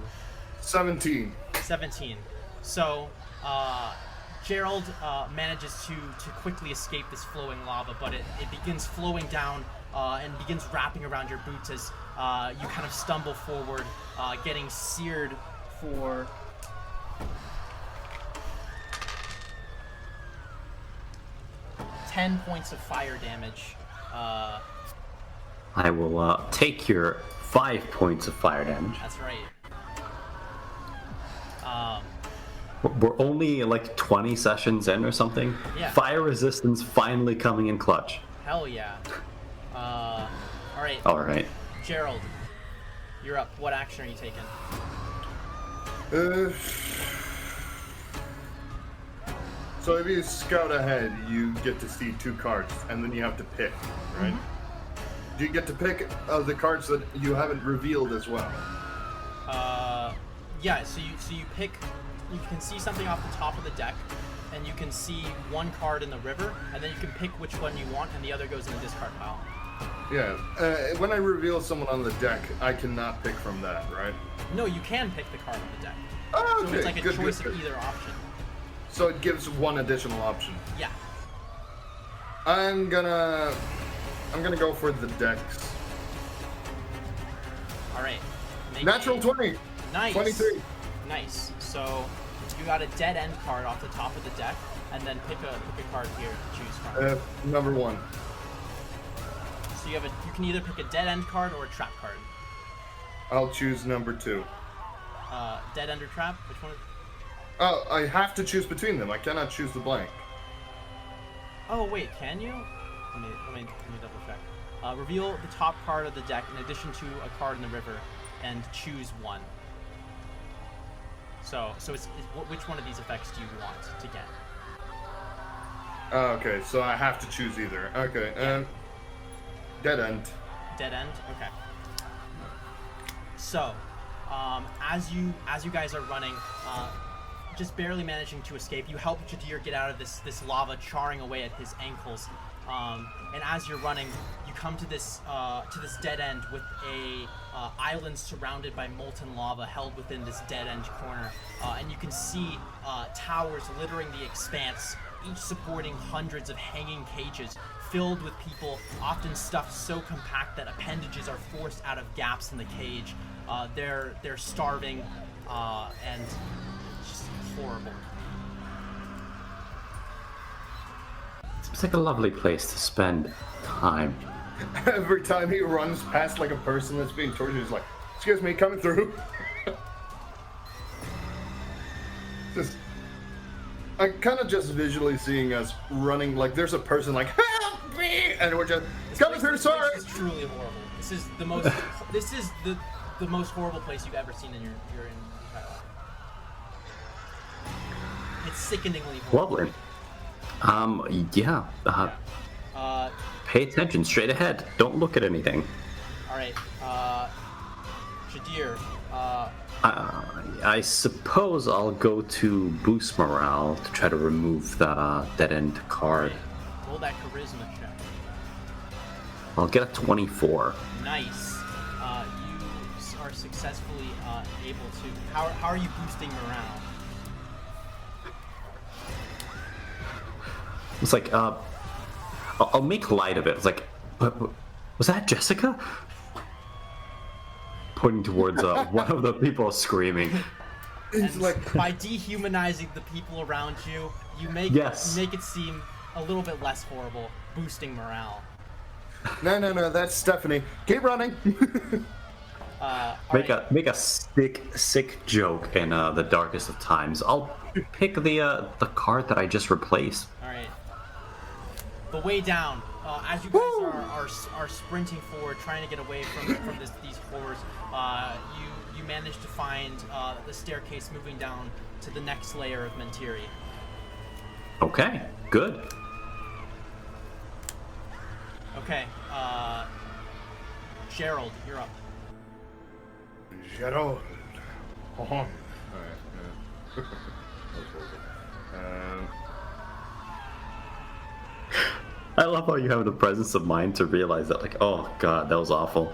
17. 17. So, Gerald manages to quickly escape this flowing lava, but it begins flowing down and begins wrapping around your boots as you kind of stumble forward, getting seared for 10 points of fire damage. I will take your 5 points of fire damage. That's right. We're only like 20 sessions in or something. Yeah. Fire resistance finally coming in clutch. Hell yeah. Alright. Alright. Gerald, you're up. What action are you taking? So if you scout ahead, you get to see 2 cards, and then you have to pick, right? Mm-hmm. Do you get to pick the cards that you haven't revealed as well? Yeah. So you pick. You can see something off the top of the deck, and you can see one card in the river, and then you can pick which one you want, and the other goes in the discard pile. Yeah. When I reveal someone on the deck, I cannot pick from that, right? No, you can pick the card on the deck. Oh, okay. So it's like a choice of either option. So it gives one additional option. Yeah. I'm gonna go for the decks. All right. Natural 20. Nice. 23. Nice. So you got a dead end card off the top of the deck, and then pick a card here to choose from. Number 1. So you can either pick a dead end card or a trap card. I'll choose number 2. Dead end or trap? Which one? Oh, I have to choose between them. I cannot choose the blank. Oh wait, can you? Let me double check. Reveal the top card of the deck in addition to a card in the river, and choose one. So it's which one of these effects do you want to get? Okay, so I have to choose either. Okay, Yeah. Dead end. Dead end. Okay. So, as you guys are running, just barely managing to escape, you help Jadir get out of this lava charring away at his ankles. And as you're running, you come to this dead end with a island surrounded by molten lava held within this dead end corner, and you can see towers littering the expanse, each supporting hundreds of hanging cages filled with people, often stuffed so compact that appendages are forced out of gaps in the cage. They're starving, and it's just horrible. Seems like a lovely place to spend time. Every time he runs past like a person that's being tortured, he's like, "Excuse me, coming through." I'm kind of just visually seeing us running like there's a person like, "Help me!" and we're just coming through. Sorry. This is truly horrible. This is the most This is the most horrible place you've ever seen in your entire life. It's sickeningly horrible. Lovely. Yeah. Pay attention, straight ahead. Don't look at anything. All right. Jadir. I suppose I'll go to boost morale to try to remove the dead-end card. Right. Roll that charisma check. I'll get a 24. Nice. You are successfully able to. How are you boosting morale? It's like, I'll make light of it. It's like, was that Jessica? Pointing towards one of the people screaming. It's like by dehumanizing the people around you, you make it seem a little bit less horrible, boosting morale. No, that's Stephanie. Keep running. Make a sick joke in the darkest of times. I'll pick the card that I just replaced. All right. The way down, as you guys are sprinting forward, trying to get away from these horrors, you manage to find the staircase moving down to the next layer of Mentiri. Okay, good. Okay, Gerald, you're up. Gerald. Oh. All right. I love how you have the presence of mind to realize that, like, oh god, that was awful.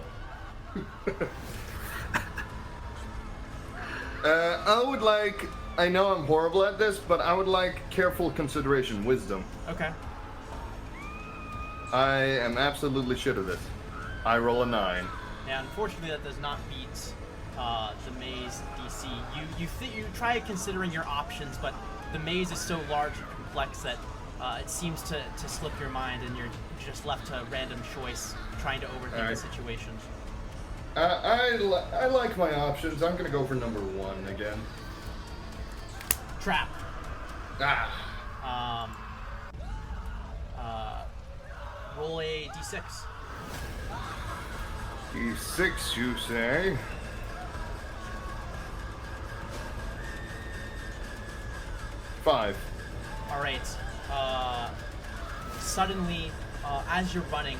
I would like. I know I'm horrible at this, but I would like careful consideration, wisdom. Okay. I am absolutely shit at this. I roll a 9. Yeah, unfortunately, that does not beat the maze DC. You try considering your options, but the maze is so large and complex that it seems to slip your mind, and you're just left to random choice, trying to overthink the situation. I like my options. I'm gonna go for number 1 again. Trap. Roll a d6. D6, you say? Five. All right. Suddenly, as you're running,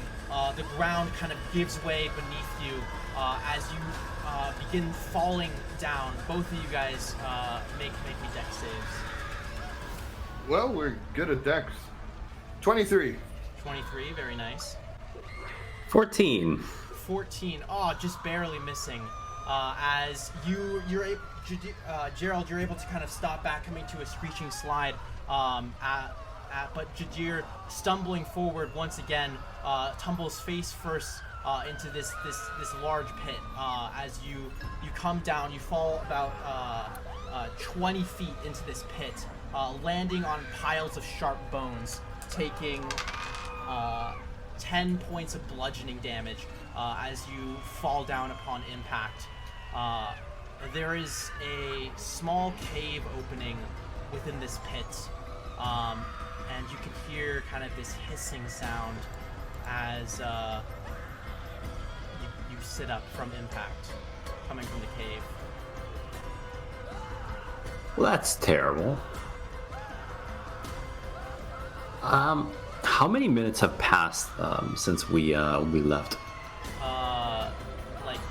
the ground kind of gives way beneath you as you begin falling down. Both of you guys make me dex saves. Well, we're good at dex. 23. 23, very nice. 14. 14. Oh, just barely missing. As Gerald, you're able to kind of stop back, coming to a screeching slide. But Jadir, stumbling forward once again, tumbles face first into this large pit. As you come down, you fall about 20 feet into this pit, landing on piles of sharp bones, taking 10 points of bludgeoning damage as you fall down upon impact. There is a small cave opening within this pit, and you can hear kind of this hissing sound as you sit up from impact, coming from the cave. Well, that's terrible. How many minutes have passed since we left? Like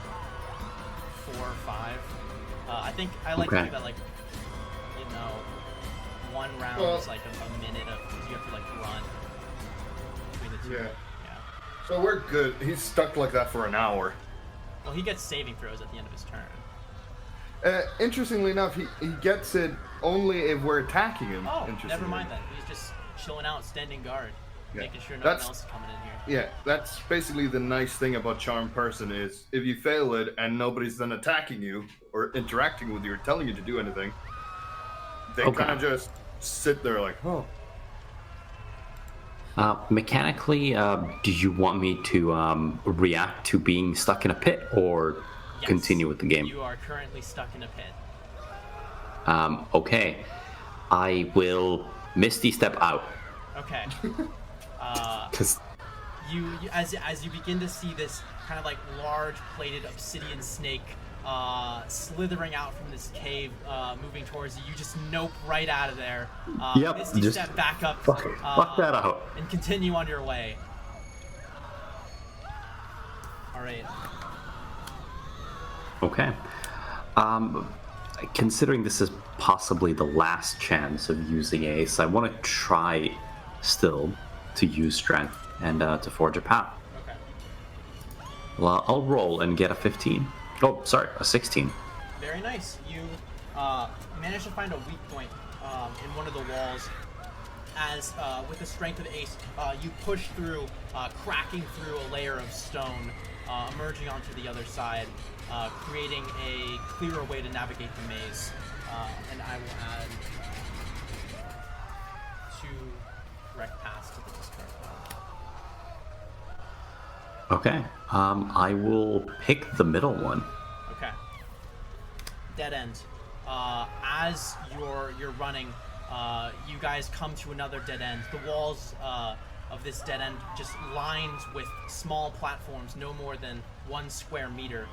4 or 5. I think I like to do that, like, one round is like a minute of, because you have to like run between the two. Yeah. So we're good. He's stuck like that for an hour. Well, he gets saving throws at the end of his turn. Interestingly enough, he gets it only if we're attacking him. Oh, never mind that. He's just chilling out, standing guard, making sure no one else is coming in here. Yeah, that's basically the nice thing about Charmed Person is if you fail it and nobody's then attacking you or interacting with you or telling you to do anything, they kind of just sit there like, oh. Mechanically, do you want me to react to being stuck in a pit or continue with the game? You are currently stuck in a pit. Okay. I will Misty Step out. Okay. Because you as you begin to see this kind of like large plated obsidian snake slithering out from this cave, moving towards you. You just nope right out of there. Yep, Misty just step back up. fuck that out. And continue on your way. All right. Okay. Considering this is possibly the last chance of using Ace, I want to try still to use Strength and to forge a path. Okay. Well, I'll roll and get a 15. Oh, sorry, a 16. Very nice. You managed to find a weak point in one of the walls. As with the strength of Ace, you push through, cracking through a layer of stone, emerging onto the other side, creating a clearer way to navigate the maze. And I will add 2 direct paths to the discard pile. Okay. I will pick the middle one. Okay. Dead end. As you're running, you guys come to another dead end. The walls of this dead end just lined with small platforms, no more than 1 square meter,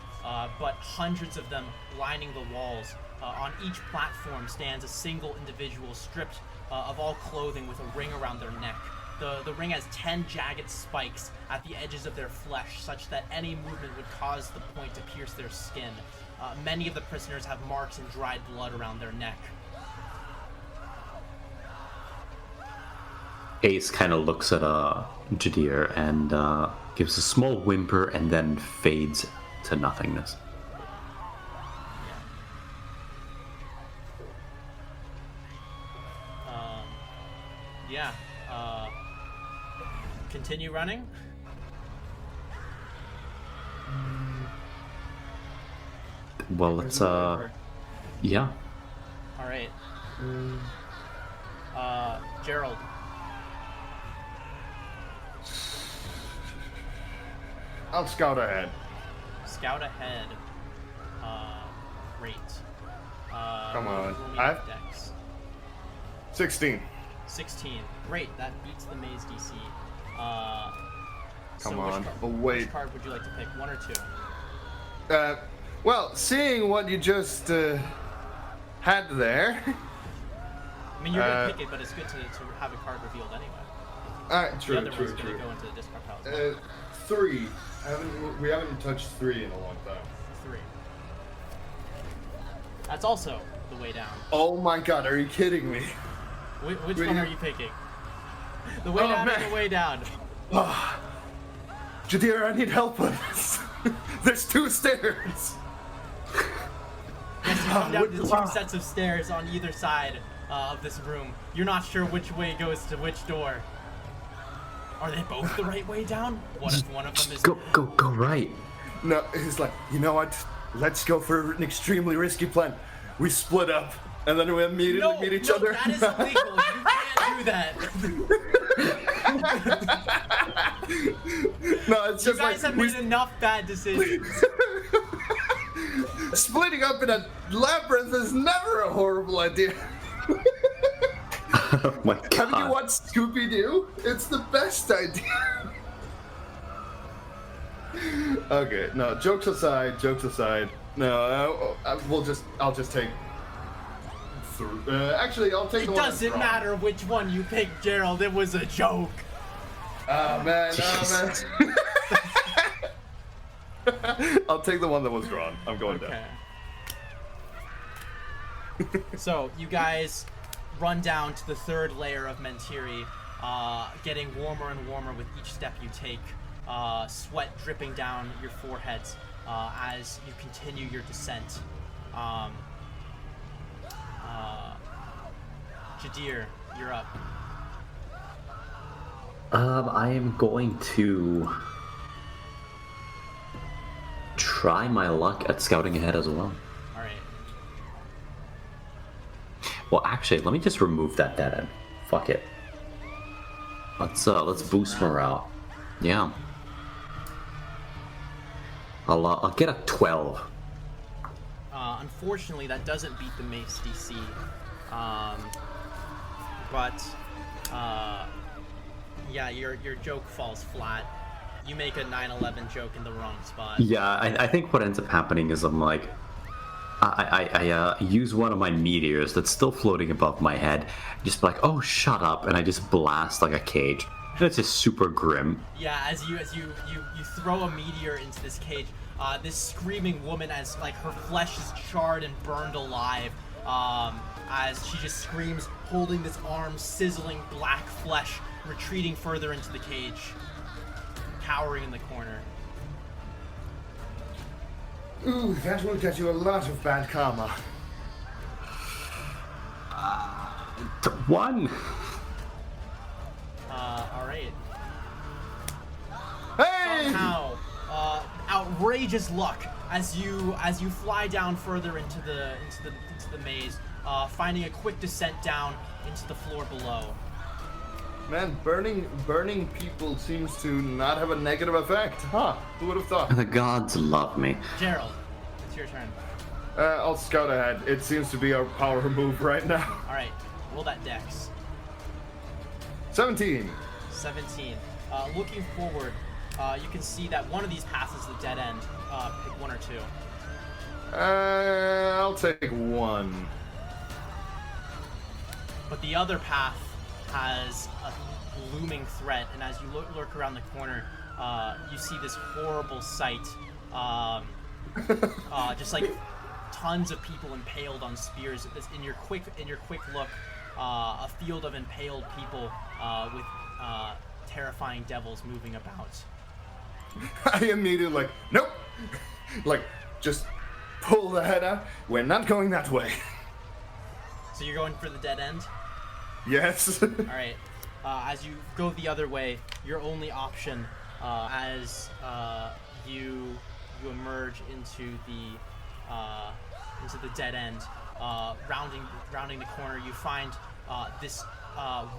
but hundreds of them lining the walls. On each platform stands a single individual stripped of all clothing with a ring around their neck. The ring has 10 jagged spikes at the edges of their flesh, such that any movement would cause the point to pierce their skin. Many of the prisoners have marks and dried blood around their neck. Ace kind of looks at Jadir and gives a small whimper and then fades to nothingness. Yeah. Continue running. Well, let's yeah. All right. Gerald. I'll scout ahead. Scout ahead. Great. Come on. roll me Dex. 16. 16. Great. That beats the maze DC. Come so on. Which Oh, wait. Which card would you like to pick? 1 or 2? Well, seeing what you just had there. I mean, you're gonna pick it, but it's good to have a card revealed anyway. Alright, true, The other true, one's true. gonna go into the discard pile. 3. We haven't touched 3 in a long time. 3. That's also the way down. Oh my god, are you kidding me? Which one are you picking? The way down or the way down? Jadir, I need help with this. There's 2 stairs. Yes, you come down to 2 sets of stairs on either side of this room. You're not sure which way goes to which door. Are they both the right way down? What if one of them is... Go right. No, he's like, you know what? Let's go for an extremely risky plan. We split up, and then we immediately meet each other. That is illegal. You can't do that. No, it's just You guys have made enough bad decisions. Splitting up in a labyrinth is never a horrible idea. Oh my god. Haven't you watched Scooby-Doo? It's the best idea. Okay, no, jokes aside. No, I'll just take. Actually, I'll take. It the one doesn't that's matter which one you pick, Gerald. It was a joke. Oh man. I'll take the one that was drawn. I'm going down. So you guys run down to the 3rd layer of Mentiri, getting warmer and warmer with each step you take. Sweat dripping down your foreheads as you continue your descent. Jadir, you're up. I am going to try my luck at scouting ahead as well. All right. Well, actually, let me just remove that dead end. Fuck it. Let's boost morale. Yeah. I'll get a 12. Unfortunately, that doesn't beat the mace DC. But yeah, your joke falls flat. You make a 9/11 joke in the wrong spot. Yeah, I think what ends up happening is I'm like, I use one of my meteors that's still floating above my head, just be like, oh, shut up, and I just blast like a cage. That's just super grim. Yeah, as you throw a meteor into this cage, this screaming woman, as like her flesh is charred and burned alive, as she just screams, holding this arm, sizzling black flesh, retreating further into the cage, cowering in the corner. Ooh, that will get you a lot of bad karma. One. Alright. Hey! Somehow, outrageous luck as you fly down further into the maze, finding a quick descent down into the floor below. Man, burning people seems to not have a negative effect. Huh, who would have thought? The gods love me. Gerald, it's your turn. I'll scout ahead. It seems to be our power move right now. Alright, roll that dex. 17. 17. Looking forward, you can see that one of these paths is the dead end. Pick one or two. I'll take one. But the other path has a looming threat, and as you lurk around the corner, you see this horrible sight. Just like tons of people impaled on spears. In your quick look, a field of impaled people with terrifying devils moving about. I immediately like, nope. Like, just pull the head out. We're not going that way. So you're going for the dead end? Yes. All right. As you go the other way, your only option, as you emerge into the dead end, rounding the corner, you find this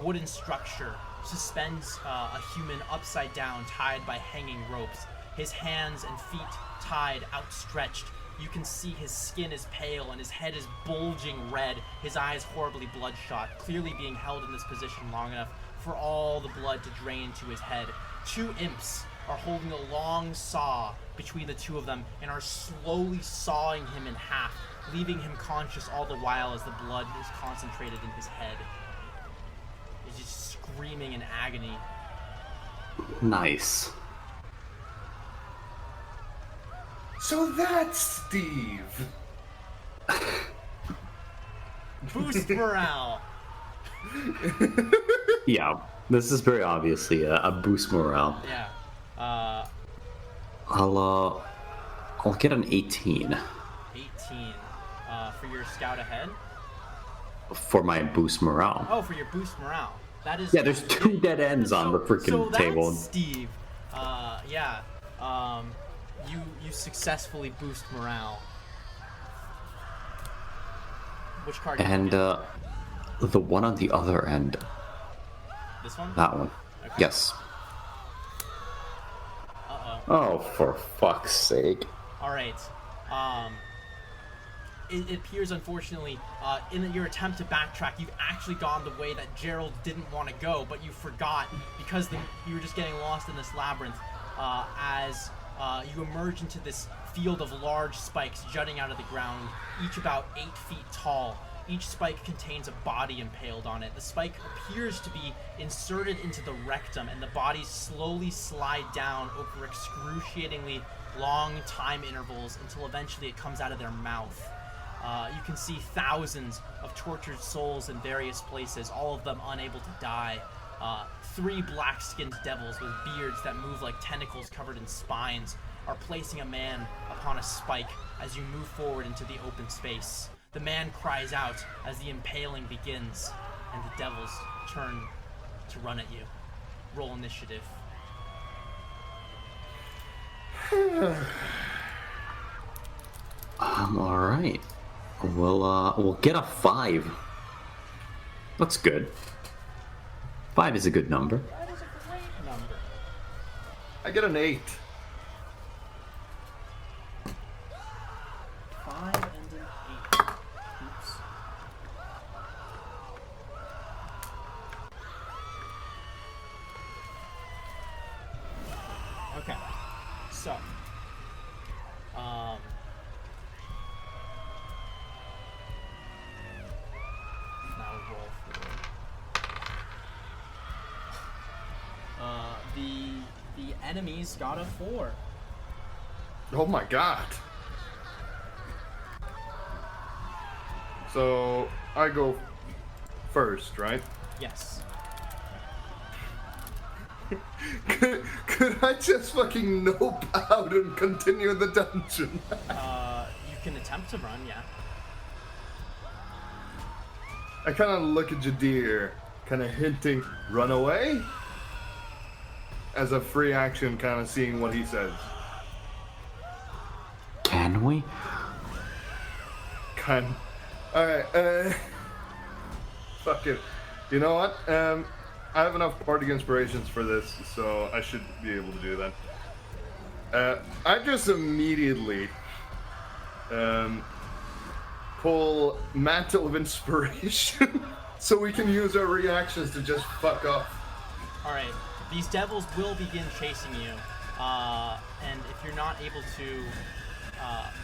wooden structure suspends a human upside down, tied by hanging ropes. His hands and feet tied, outstretched. You can see his skin is pale and his head is bulging red, his eyes horribly bloodshot, clearly being held in this position long enough for all the blood to drain to his head. Two imps are holding a long saw between the two of them and are slowly sawing him in half, leaving him conscious all the while as the blood is concentrated in his head. He's just screaming in agony. Nice. So that's Steve. Boost morale. Yeah, this is very obviously a boost morale. Yeah. I'll get an 18. 18. For your scout ahead? For my boost morale. Oh, for your boost morale. That is. Yeah, there's two dead ends on the freaking table. That's Steve. Yeah. You successfully boost morale. Which card? And the one on the other end. This one? That one. Okay. Yes. Uh-oh. Oh, for fuck's sake. Alright. It appears, unfortunately, in your attempt to backtrack, you've actually gone the way that Gerald didn't want to go, but you forgot because you were just getting lost in this labyrinth. As you emerge into this field of large spikes jutting out of the ground, each about 8 feet tall. Each spike contains a body impaled on it. The spike appears to be inserted into the rectum, and the bodies slowly slide down over excruciatingly long time intervals until eventually it comes out of their mouth. You can see thousands of tortured souls in various places, all of them unable to die. 3 black-skinned devils with beards that move like tentacles covered in spines are placing a man upon a spike as you move forward into the open space. The man cries out as the impaling begins, and the devils turn to run at you. Roll initiative. Alright. We'll get a 5. That's good. 5 is a good number. That is a great number. I get an 8. 5 and an 8. Oops. So, now roll for the enemies got a 4. Oh my god. So I go first, right? Yes. Could I just fucking nope out and continue the dungeon? You can attempt to run, yeah. I kind of look at Jadir, kind of hinting, run away? As a free action, kind of seeing what he says. Can we? Alright, fuck it. You know what? I have enough bardic inspirations for this, so I should be able to do that. I just immediately pull Mantle of Inspiration so we can use our reactions to just fuck off. Alright, these devils will begin chasing you, and if you're not able to,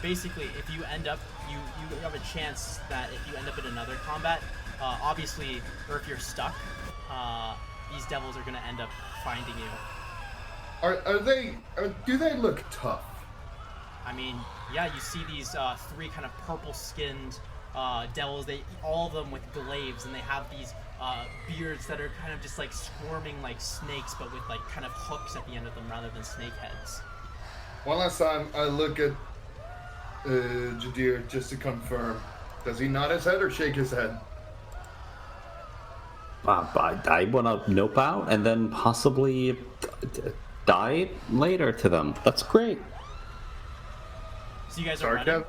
basically, if you end up, you have a chance that if you end up in another combat, obviously, or if you're stuck, these devils are going to end up finding you. Do they look tough? I mean, yeah, you see these 3 kind of purple-skinned devils. All of them with glaives, and they have these beards that are kind of just like squirming like snakes, but with like kind of hooks at the end of them rather than snake heads. One last time, I look at Jadir just to confirm. Does he nod his head or shake his head? I want to nope out and then possibly die later to them. That's great. So you guys are running?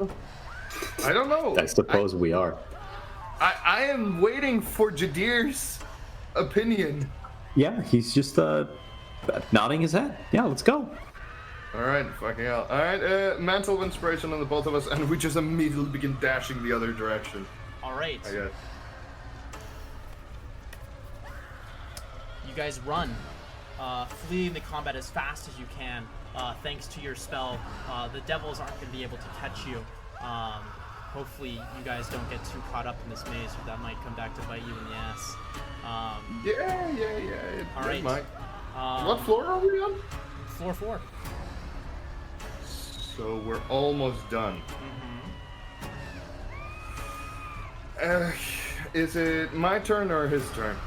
I don't know. I suppose we are. I am waiting for Jadir's opinion. Yeah, he's just nodding his head. Yeah, let's go. Alright, fucking hell. Alright, Mantle of Inspiration on the both of us, and we just immediately begin dashing the other direction. Alright. I guess. You guys run, fleeing the combat as fast as you can. Thanks to your spell, the devils aren't going to be able to catch you. Hopefully you guys don't get too caught up in this maze, or that might come back to bite you in the ass. Yeah. All right. It might. What floor are we on? Floor 4. So we're almost done. Is it my turn or his turn?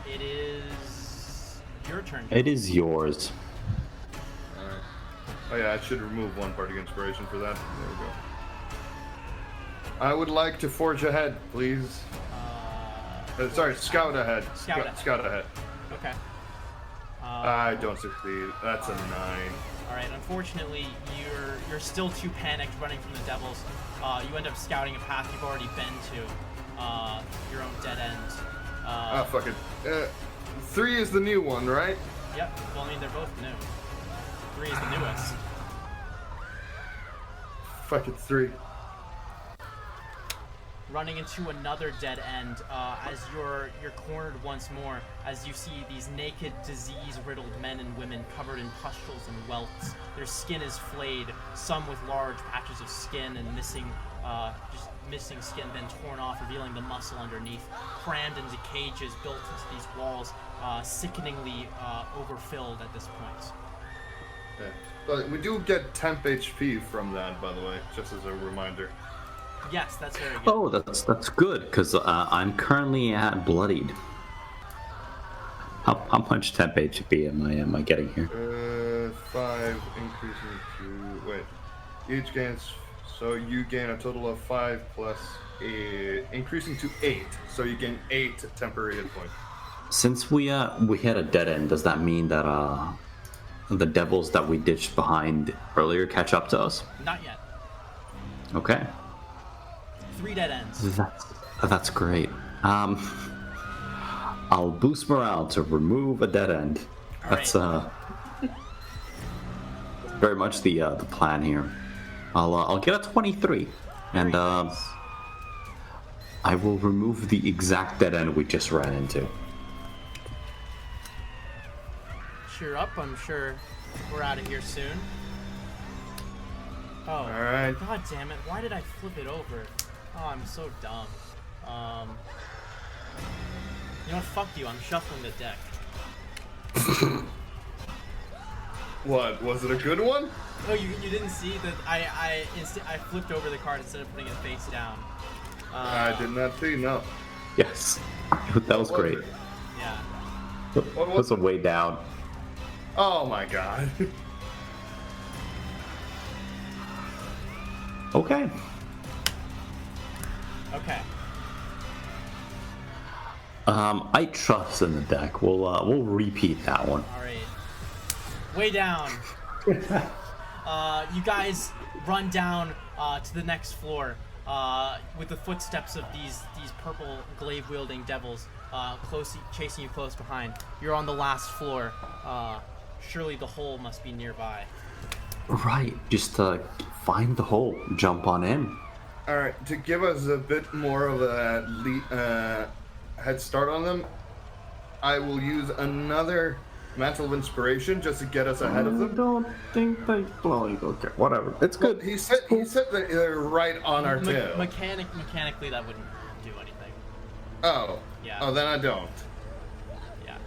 It is your turn. It is yours. Alright. Oh yeah, I should remove 1 bardic inspiration for that. There we go. I would like to forge ahead, please. Sorry, scout ahead. Scout ahead. Okay. I don't succeed. That's a 9. Alright, unfortunately, you're still too panicked running from the devils. You end up scouting a path you've already been to. Your own dead end. Fuck it. 3 is the new one, right? Yep. Well, I mean, they're both new. 3 is the newest. Fuck it, 3. Running into another dead end, as you're cornered once more, as you see these naked, disease-riddled men and women covered in pustules and welts. Their skin is flayed, some with large patches of skin and missing skin then torn off, revealing the muscle underneath, crammed into cages built into these walls, sickeningly overfilled at this point. Yeah. But we do get temp HP from that, by the way, just as a reminder. Yes, that's very good. Oh, that's good, because I'm currently at bloodied. How much temp HP am I getting here? 5 increasing to... Wait. Each gains... So you gain a total of 5 plus 8, increasing to 8. So you gain 8 temporary hit points. Since we had a dead end, does that mean that the devils that we ditched behind earlier catch up to us? Not yet. Okay. 3 dead ends. That's great. I'll boost morale to remove a dead end. That's very much the plan here. I'll get a 23, and I will remove the exact dead end we just ran into. cheer up. I'm sure we're out of here soon. Oh, all right. God damn it! Why did I flip it over? Oh, I'm so dumb. You know what? Fuck you. I'm shuffling the deck. What? Was it a good one? Oh, you didn't see that? I flipped over the card instead of putting it face down. I did not see. No. Yes. That was great. Yeah. It was a way down. Oh my god. Okay. Okay. I trust in the deck. We'll repeat that one. All right. Way down. You guys run down to the next floor with the footsteps of these purple glaive wielding devils chasing you close behind. You're on the last floor. Surely the hole must be nearby. Right. Just find the hole. Jump on in. All right. To give us a bit more of a head start on them, I will use another Mantle of Inspiration just to get us ahead of them. I don't think they. Well, okay, whatever. It's good. Well, he said that they're right on our tail. Mechanically, that wouldn't do anything. Oh. Yeah. Oh, then I don't. Yeah.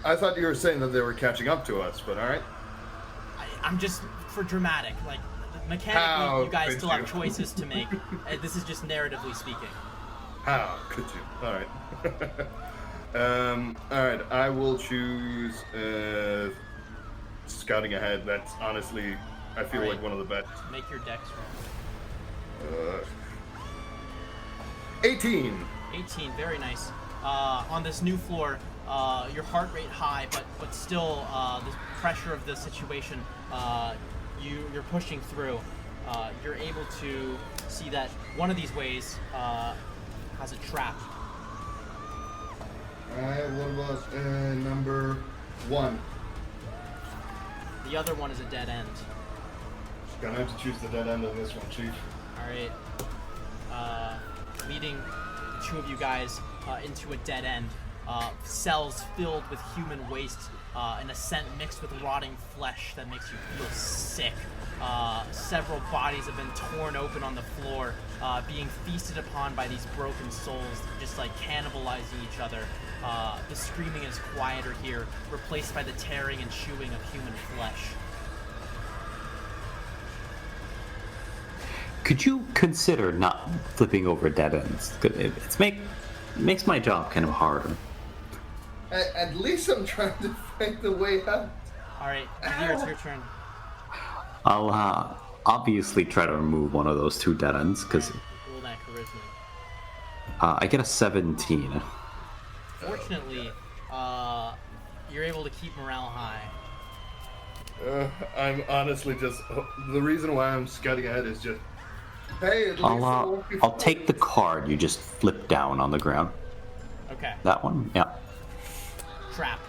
I thought you were saying that they were catching up to us, but all right. I'm just for dramatic. Like mechanically, you guys still have choices to make. This is just narratively speaking. How could you? All right. All right. I will choose scouting ahead. That's honestly, I feel like one of the best. Make your dex roll. 18. 18, very nice. On this new floor, your heart rate high, but still the pressure of the situation, you're pushing through. You're able to see that one of these ways has a trap. Alright, what about number 1? The other one is a dead end. Gonna have to choose the dead end on this one, Chief. Alright. Leading the two of you guys into a dead end. Cells filled with human waste, and a scent mixed with rotting flesh that makes you feel sick. Several bodies have been torn open on the floor, being feasted upon by these broken souls, just like cannibalizing each other. The screaming is quieter here, replaced by the tearing and chewing of human flesh. Could you consider not flipping over dead ends? Makes my job kind of harder. At least I'm trying to find the way out. Alright, Jadir, it's your turn. I'll obviously try to remove one of those two dead ends, because Roll that charisma. I get a 17. Fortunately, you're able to keep morale high. I'm honestly just... The reason why I'm scouting ahead is just... Hey, at least I'll take the card you just flipped down on the ground. Okay. That one? Yeah. Trap.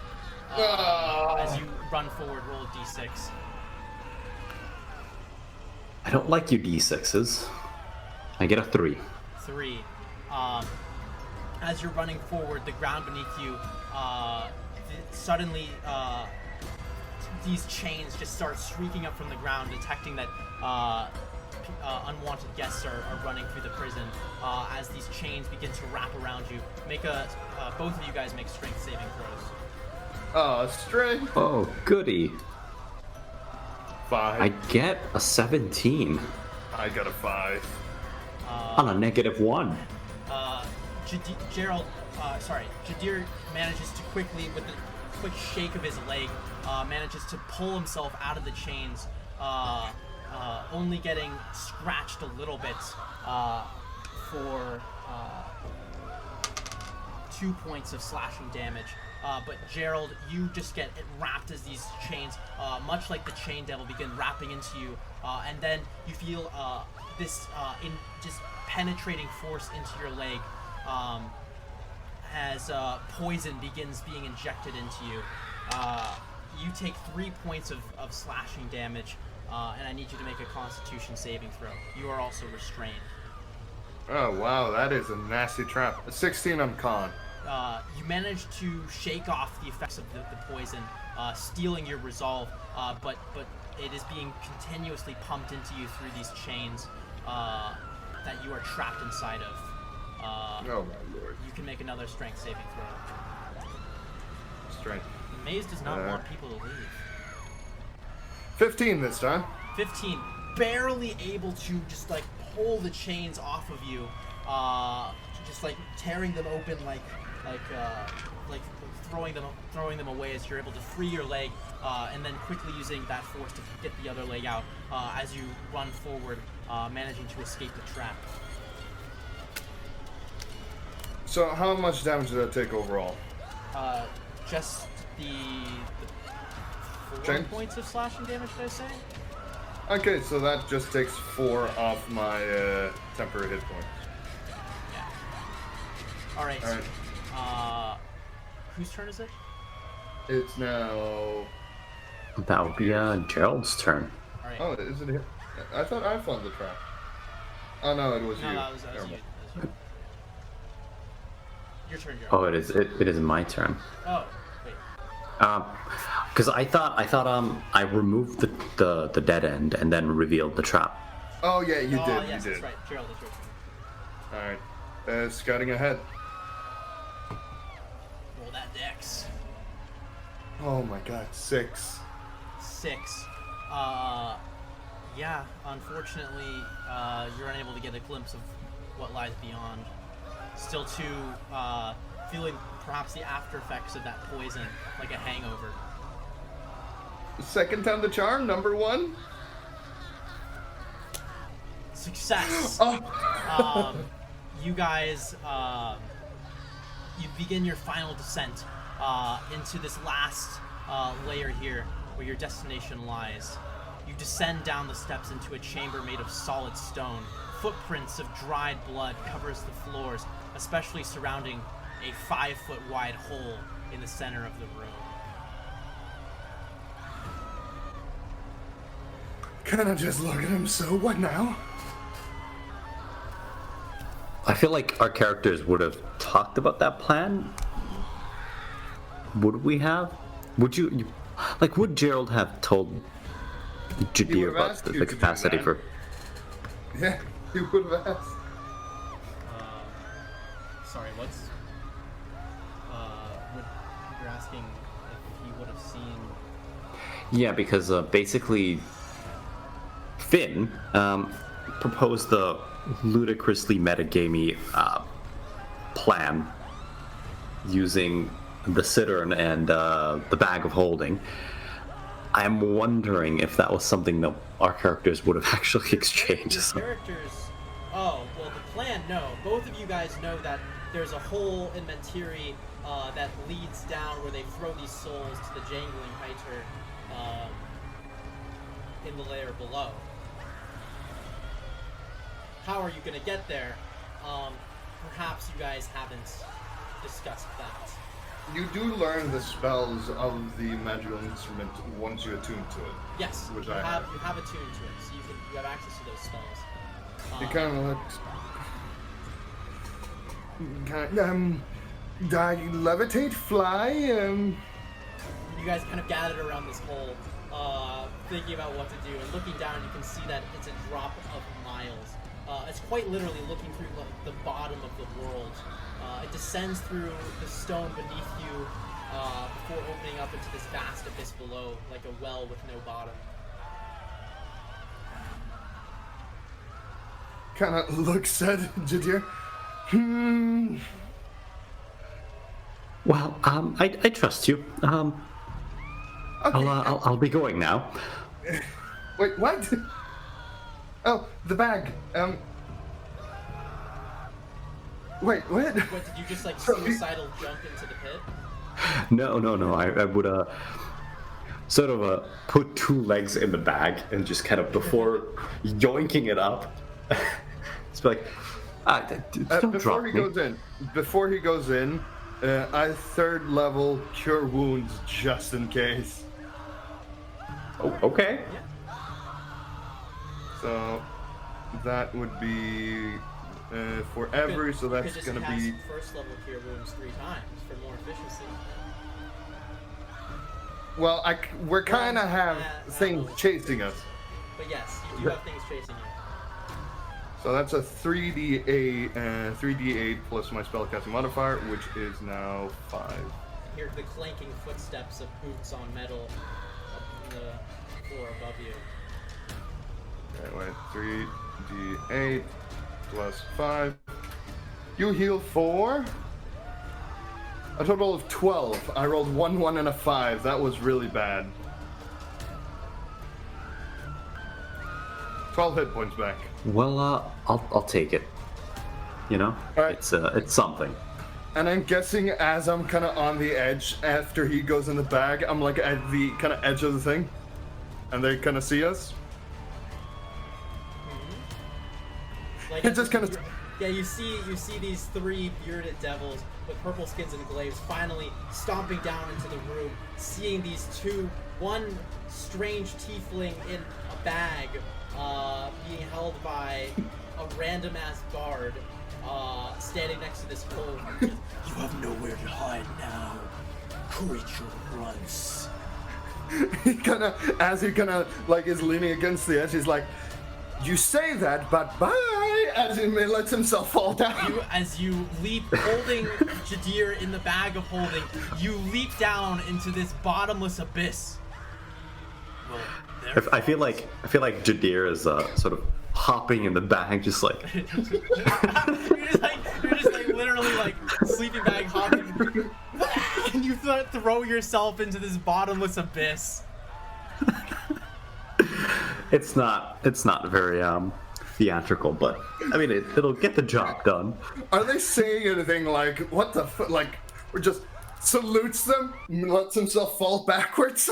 As you run forward, roll a d6. I don't like your d6s. I get a 3. 3. As you're running forward, the ground beneath you, suddenly these chains just start streaking up from the ground, detecting that unwanted guests are running through the prison. As these chains begin to wrap around you, both of you guys make strength saving throws. Strength. Oh, goody. 5. I get a 17. I got a 5. On a -1. Jadir manages to quickly, with a quick shake of his leg, manages to pull himself out of the chains, only getting scratched a little bit for 2 points of slashing damage. But Gerald, you just get wrapped as these chains, much like the chain devil, begin wrapping into you, and then you feel this just penetrating force into your leg as poison begins being injected into you. You take 3 points of slashing damage, and I need you to make a Constitution saving throw. You are also restrained. Oh wow, that is a nasty trap. A 16 on con. You manage to shake off the effects of the poison, stealing your resolve, but it is being continuously pumped into you through these chains that you are trapped inside of. Oh my lord. You can make another strength saving throw. Strength. The maze does not want people to leave. 15 this time. 15, barely able to just like pull the chains off of you, just like tearing them open, like throwing them away as you're able to free your leg, and then quickly using that force to get the other leg out as you run forward, managing to escape the trap. So how much damage did that take overall? Just the 4 James? points of slashing damage, did I say? Okay, so that just takes 4 off my temporary hit points. Yeah. All right. Whose turn is it? It's now... That would be Gerald's turn. All right. Oh, is it here? I thought I found the trap. Oh no, it was you. No, that was you. Your turn, Gerald. Oh, it is my turn. Oh, wait. Because I thought I removed the dead end and then revealed the trap. Oh yeah, you did. Yes, you did. that's right. Gerald, that's your turn. All right. Scouting ahead. Roll that dex. Oh my god, 6. 6. Yeah, unfortunately, you're unable to get a glimpse of what lies beyond. Still feeling perhaps the after effects of that poison, like a hangover. Second time the charm, number 1. Success! Oh. You guys, you begin your final descent into this last layer here, where your destination lies. You descend down the steps into a chamber made of solid stone. Footprints of dried blood covers the floors, especially surrounding a 5-foot wide hole in the center of the room. Can I just look at him? So what now? I feel like our characters would have talked about that plan. Would we have? Would you like? Would Gerald have told Jadir about the capacity for? Yeah, he would have asked. Sorry, what's? You're asking if he would have seen? Yeah, because basically, Finn proposed the ludicrously metagamey plan using the cittern and the bag of holding. I'm wondering if that was something that our characters would have actually exchanged. Characters. Oh, well, the plan, no. Both of you guys know that there's a hole in Mentiri that leads down where they throw these souls to the jangling Hiter in the layer below. How are you going to get there? Perhaps you guys haven't discussed that. You do learn the spells of the magical instrument once you attune to it. Yes, which you I have attuned to it, so you have access to those spells. It kind of looks. Do I levitate, fly? You guys kind of gathered around this hole, thinking about what to do, and looking down, you can see that it's a drop of miles. It's quite literally looking through the bottom of the world. It descends through the stone beneath you before opening up into this vast abyss below, like a well with no bottom. Kind of looks at Jadir. Well, I trust you. Okay. I'll be going now. Wait, what? Oh, the bag. Wait, what? What, did you just like suicidal jump into the pit? No. I would sort of put 2 legs in the bag and just kind of before yoinking it up, it's like, don't drop me. Before he goes in, I 3rd level cure wounds just in case. Oh, okay. Yeah. So that would be for every. So that's gonna be 1st level cure wounds 3 times for more efficiency. Well, we're kind of have things chasing us. But yes, you do have things chasing you. So that's a 3d8 plus my spellcasting modifier, which is now 5. You hear the clanking footsteps of boots on metal up on the floor above you. Okay, wait, 3d8 plus 5. You heal for a total of 12. I rolled 1, 1, and a 5. That was really bad. 12 hit points back. Well, I'll take it. You know, right. It's something. And I'm guessing as I'm kind of on the edge after he goes in the bag, I'm like at the kind of edge of the thing, and they kind of see us. Mm-hmm. Like it just kind of. Yeah, you see these 3 bearded devils with purple skins and glaives finally stomping down into the room, seeing these 2, one strange tiefling in a bag, being held by a random ass guard, standing next to this hole. You have nowhere to hide now, creature grunts. He kind of, as he kind of like is leaning against the edge, he's like, "You say that, but bye," as he lets himself fall down. As you leap, holding Jadir in the bag of holding, you leap down into this bottomless abyss. Well, I feel like Jadir is sort of hopping in the bag, just like you're just like literally like sleeping bag hopping, and you throw yourself into this bottomless abyss. It's not very theatrical, but I mean it'll get the job done. Are they saying anything like what the like? Or just salutes them, lets himself fall backwards?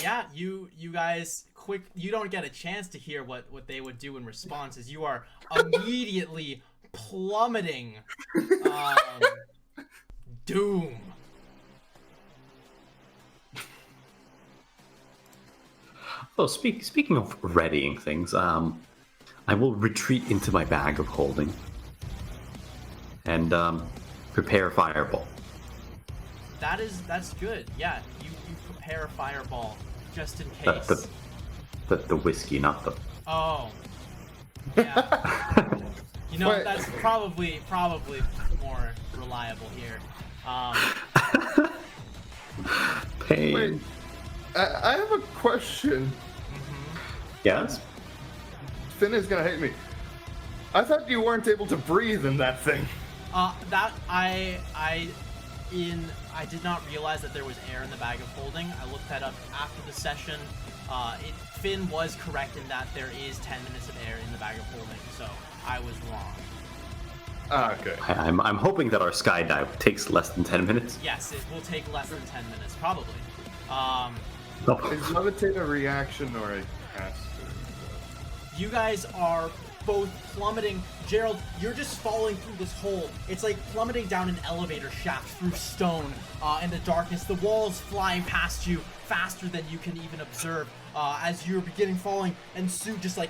Yeah, you guys you don't get a chance to hear what they would do in response, as you are immediately plummeting doom. Oh, speaking of readying things, I will retreat into my bag of holding and prepare fireball. That's good. Yeah, you prepare a fireball just in case. The whiskey, not the. Oh. Yeah. You know, Wait. that's probably more reliable here. Pain. Wait, I have a question. Yes. Finn is gonna hate me. I thought you weren't able to breathe in that thing. That I did not realize that there was air in the bag of holding. I looked that up after the session. Finn was correct in that there is 10 minutes of air in the bag of holding, so I was wrong. Okay. I'm hoping that our skydive takes less than 10 minutes. Yes, it will take less than 10 minutes, probably. Is levitate a reaction or a cast? You guys are both plummeting. Gerald, you're just falling through this hole. It's like plummeting down an elevator shaft through stone in the darkness. The walls flying past you faster than you can even observe as you're beginning falling, and Sue just like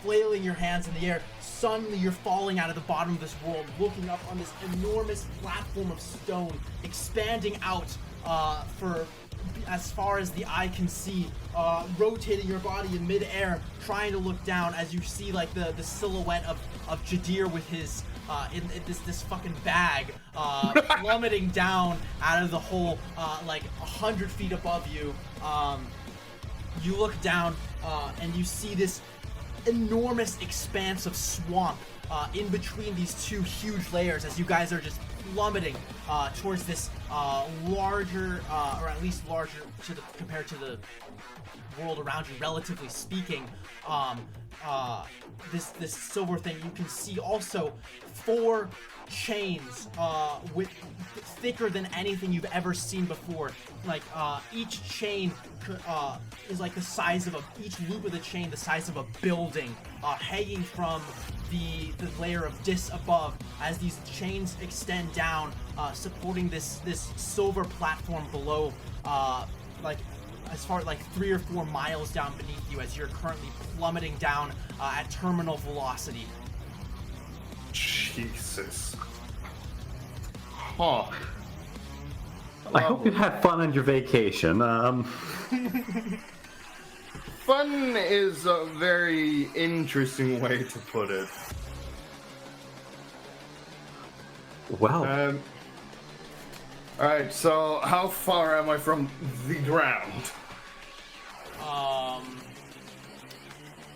flailing your hands in the air. Suddenly you're falling out of the bottom of this world, looking up on this enormous platform of stone, expanding out for as far as the eye can see, rotating your body in midair, trying to look down as you see like the silhouette of Jadir with his in this fucking bag plummeting down out of the hole like 100 feet above you. You look down and you see this enormous expanse of swamp in between these 2 huge layers as you guys are just plummeting towards this larger, or at least larger compared to the world around you, relatively speaking. This silver thing. You can see also 4 chains with thicker than anything you've ever seen before. Like each chain is like the size of each loop of the chain the size of a building, hanging from the layer of dis above as these chains extend down, supporting this silver platform below, like as far like 3 or 4 miles down beneath you as you're currently plummeting down at terminal velocity. Jesus. Huh. I hope you had fun on your vacation. Fun is a very interesting way to put it. Well. Alright, so how far am I from the ground?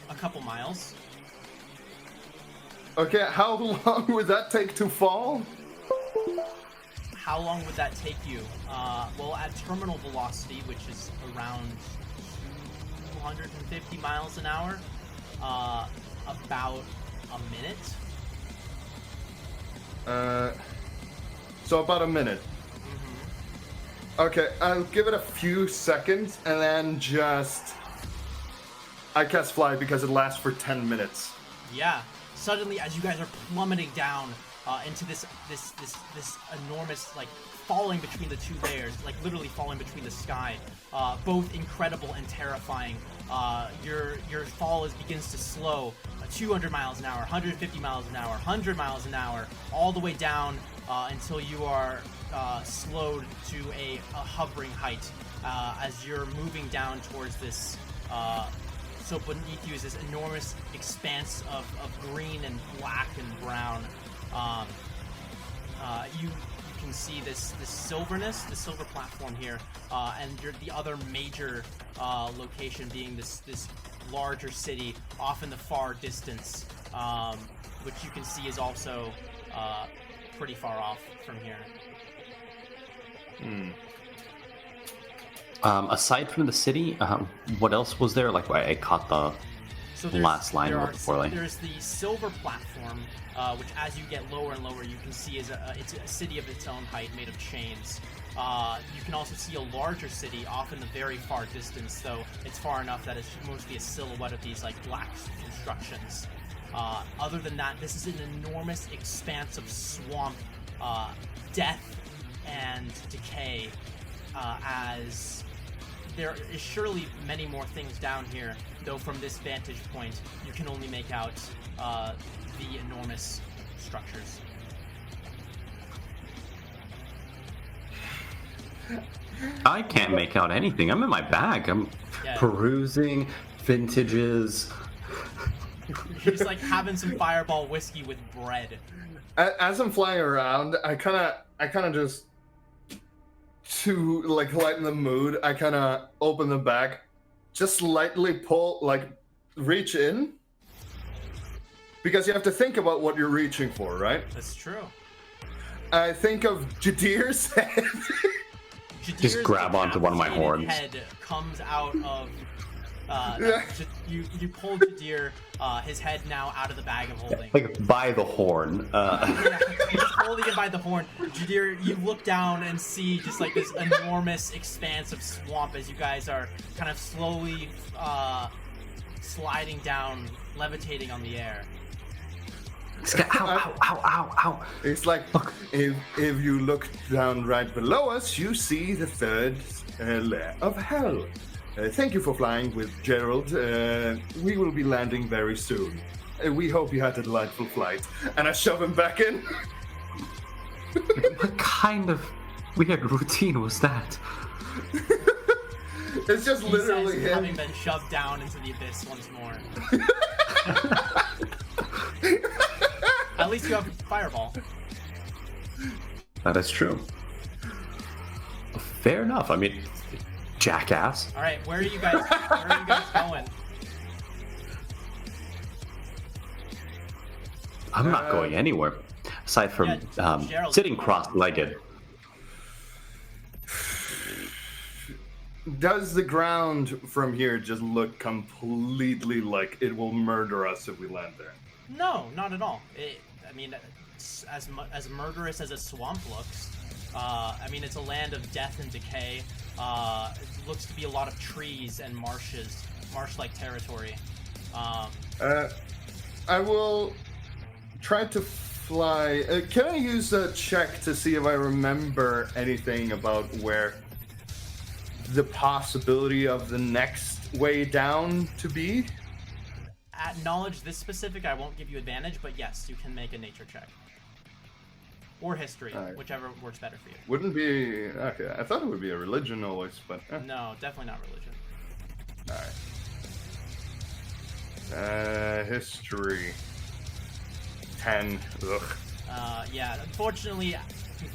A couple miles. Okay, how long would that take to fall? How long would that take you? Well, at terminal velocity, which is around 250 miles an hour, about a minute. So about a minute. Okay, I'll give it a few seconds and then I cast fly because it lasts for 10 minutes. Yeah. Suddenly, as you guys are plummeting down into this enormous, like, falling between the two layers, like literally falling between the sky, both incredible and terrifying. Your fall begins to slow 200 miles an hour, 150 miles an hour, 100 miles an hour, all the way down until you are slowed to a hovering height as you're moving down towards this. So beneath you is this enormous expanse of green and black and brown. You can see this silver platform here, and the other major location being this larger city off in the far distance, which you can see is also pretty far off from here. Aside from the city, what else was there? Like, I caught the last line a little poorly. There's the silver platform, which as you get lower and lower, you can see it's a city of its own height made of chains. You can also see a larger city off in the very far distance, though it's far enough that it's mostly a silhouette of these like black constructions. Other than that, this is an enormous expanse of swamp, death, and decay, as there is surely many more things down here, though from this vantage point, you can only make out the enormous structures. I can't make out anything. I'm in my bag. I'm perusing vintages. You're just like having some Fireball whiskey with bread. As I'm flying around, I kind of just, to like lighten the mood, I kind of open the bag, just lightly pull, like reach in, because you have to think about what you're reaching for, right? That's true. I think of Jadir's head. Just grab onto one of my horns. Head comes out of. You pull Jadir, his head now out of the bag of holding. Like by the horn. Yeah, you're just holding it by the horn. Jadir, you look down and see just like this enormous expanse of swamp as you guys are kind of slowly sliding down, levitating on the air. Ow. It's like, if you look down right below us, you see the third layer of hell. Thank you for flying with Gerald. We will be landing very soon. We hope you had a delightful flight. And I shove him back in. What kind of weird routine was that? It's just literally him. Having been shoved down into the abyss once more. At least you have Fireball. That is true. Fair enough. I mean, jackass. All right, where are you guys going? I'm not going anywhere aside from sitting cross-legged. Does the ground from here just look completely like it will murder us if we land there? No, not at all. I mean, as murderous as a swamp looks, I mean, it's a land of death and decay. It looks to be a lot of trees and marshes, marsh-like territory. I will try to fly. Can I use a check to see if I remember anything about where the possibility of the next way down to be? At knowledge this specific, I won't give you advantage, but yes, you can make a nature check. or history, Alright. whichever works better for you. Wouldn't be okay. I thought it would be a religion always, but No, definitely not religion. all right. History. 10. Ugh. Yeah, unfortunately,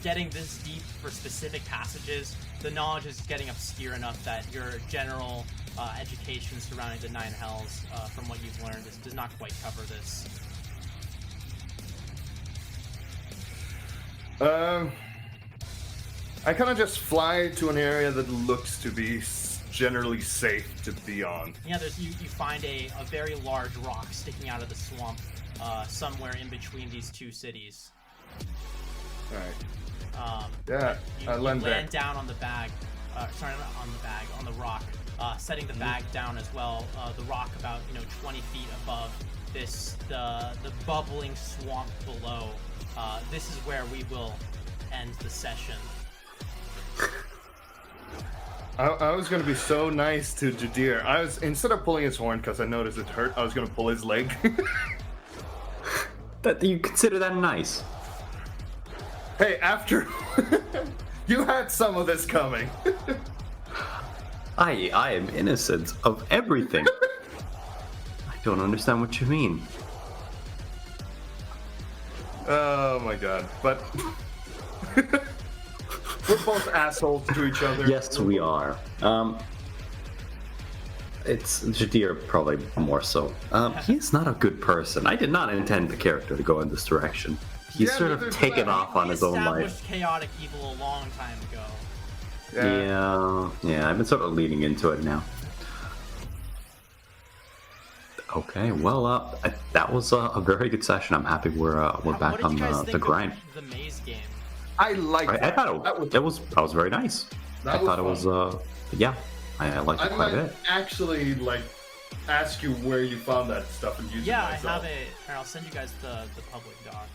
getting this deep for specific passages, the knowledge is getting obscure enough that your general education surrounding the Nine Hells, from what you've learned, does not quite cover this. I kind of just fly to an area that looks to be generally safe to be on. Yeah, you find a very large rock sticking out of the swamp, somewhere in between these two cities. All right. Yeah, I land down on the bag. Sorry, not on the bag, on the rock. Setting the bag down as well. The rock about 20 feet above the bubbling swamp below. This is where we will end the session. I was gonna be so nice to Jadir. Instead of pulling his horn because I noticed it hurt, I was gonna pull his leg. That you consider that nice? Hey, after you had some of this coming. I am innocent of everything. I don't understand what you mean. Oh my god! But we're both assholes to each other. Yes, we are. It's Jadir probably more so. He's not a good person. I did not intend the character to go in this direction. He's sort of taken off on his own life. Established chaotic evil a long time ago. Yeah, I've been sort of leading into it now. Okay, well, that was a very good session. I'm happy we're back on the grind. The maze game. I liked it. I thought that was very nice. I thought it was yeah, I liked it quite a bit. Actually, ask you where you found that stuff and use it myself. I have it. Here, I'll send you guys the public doc.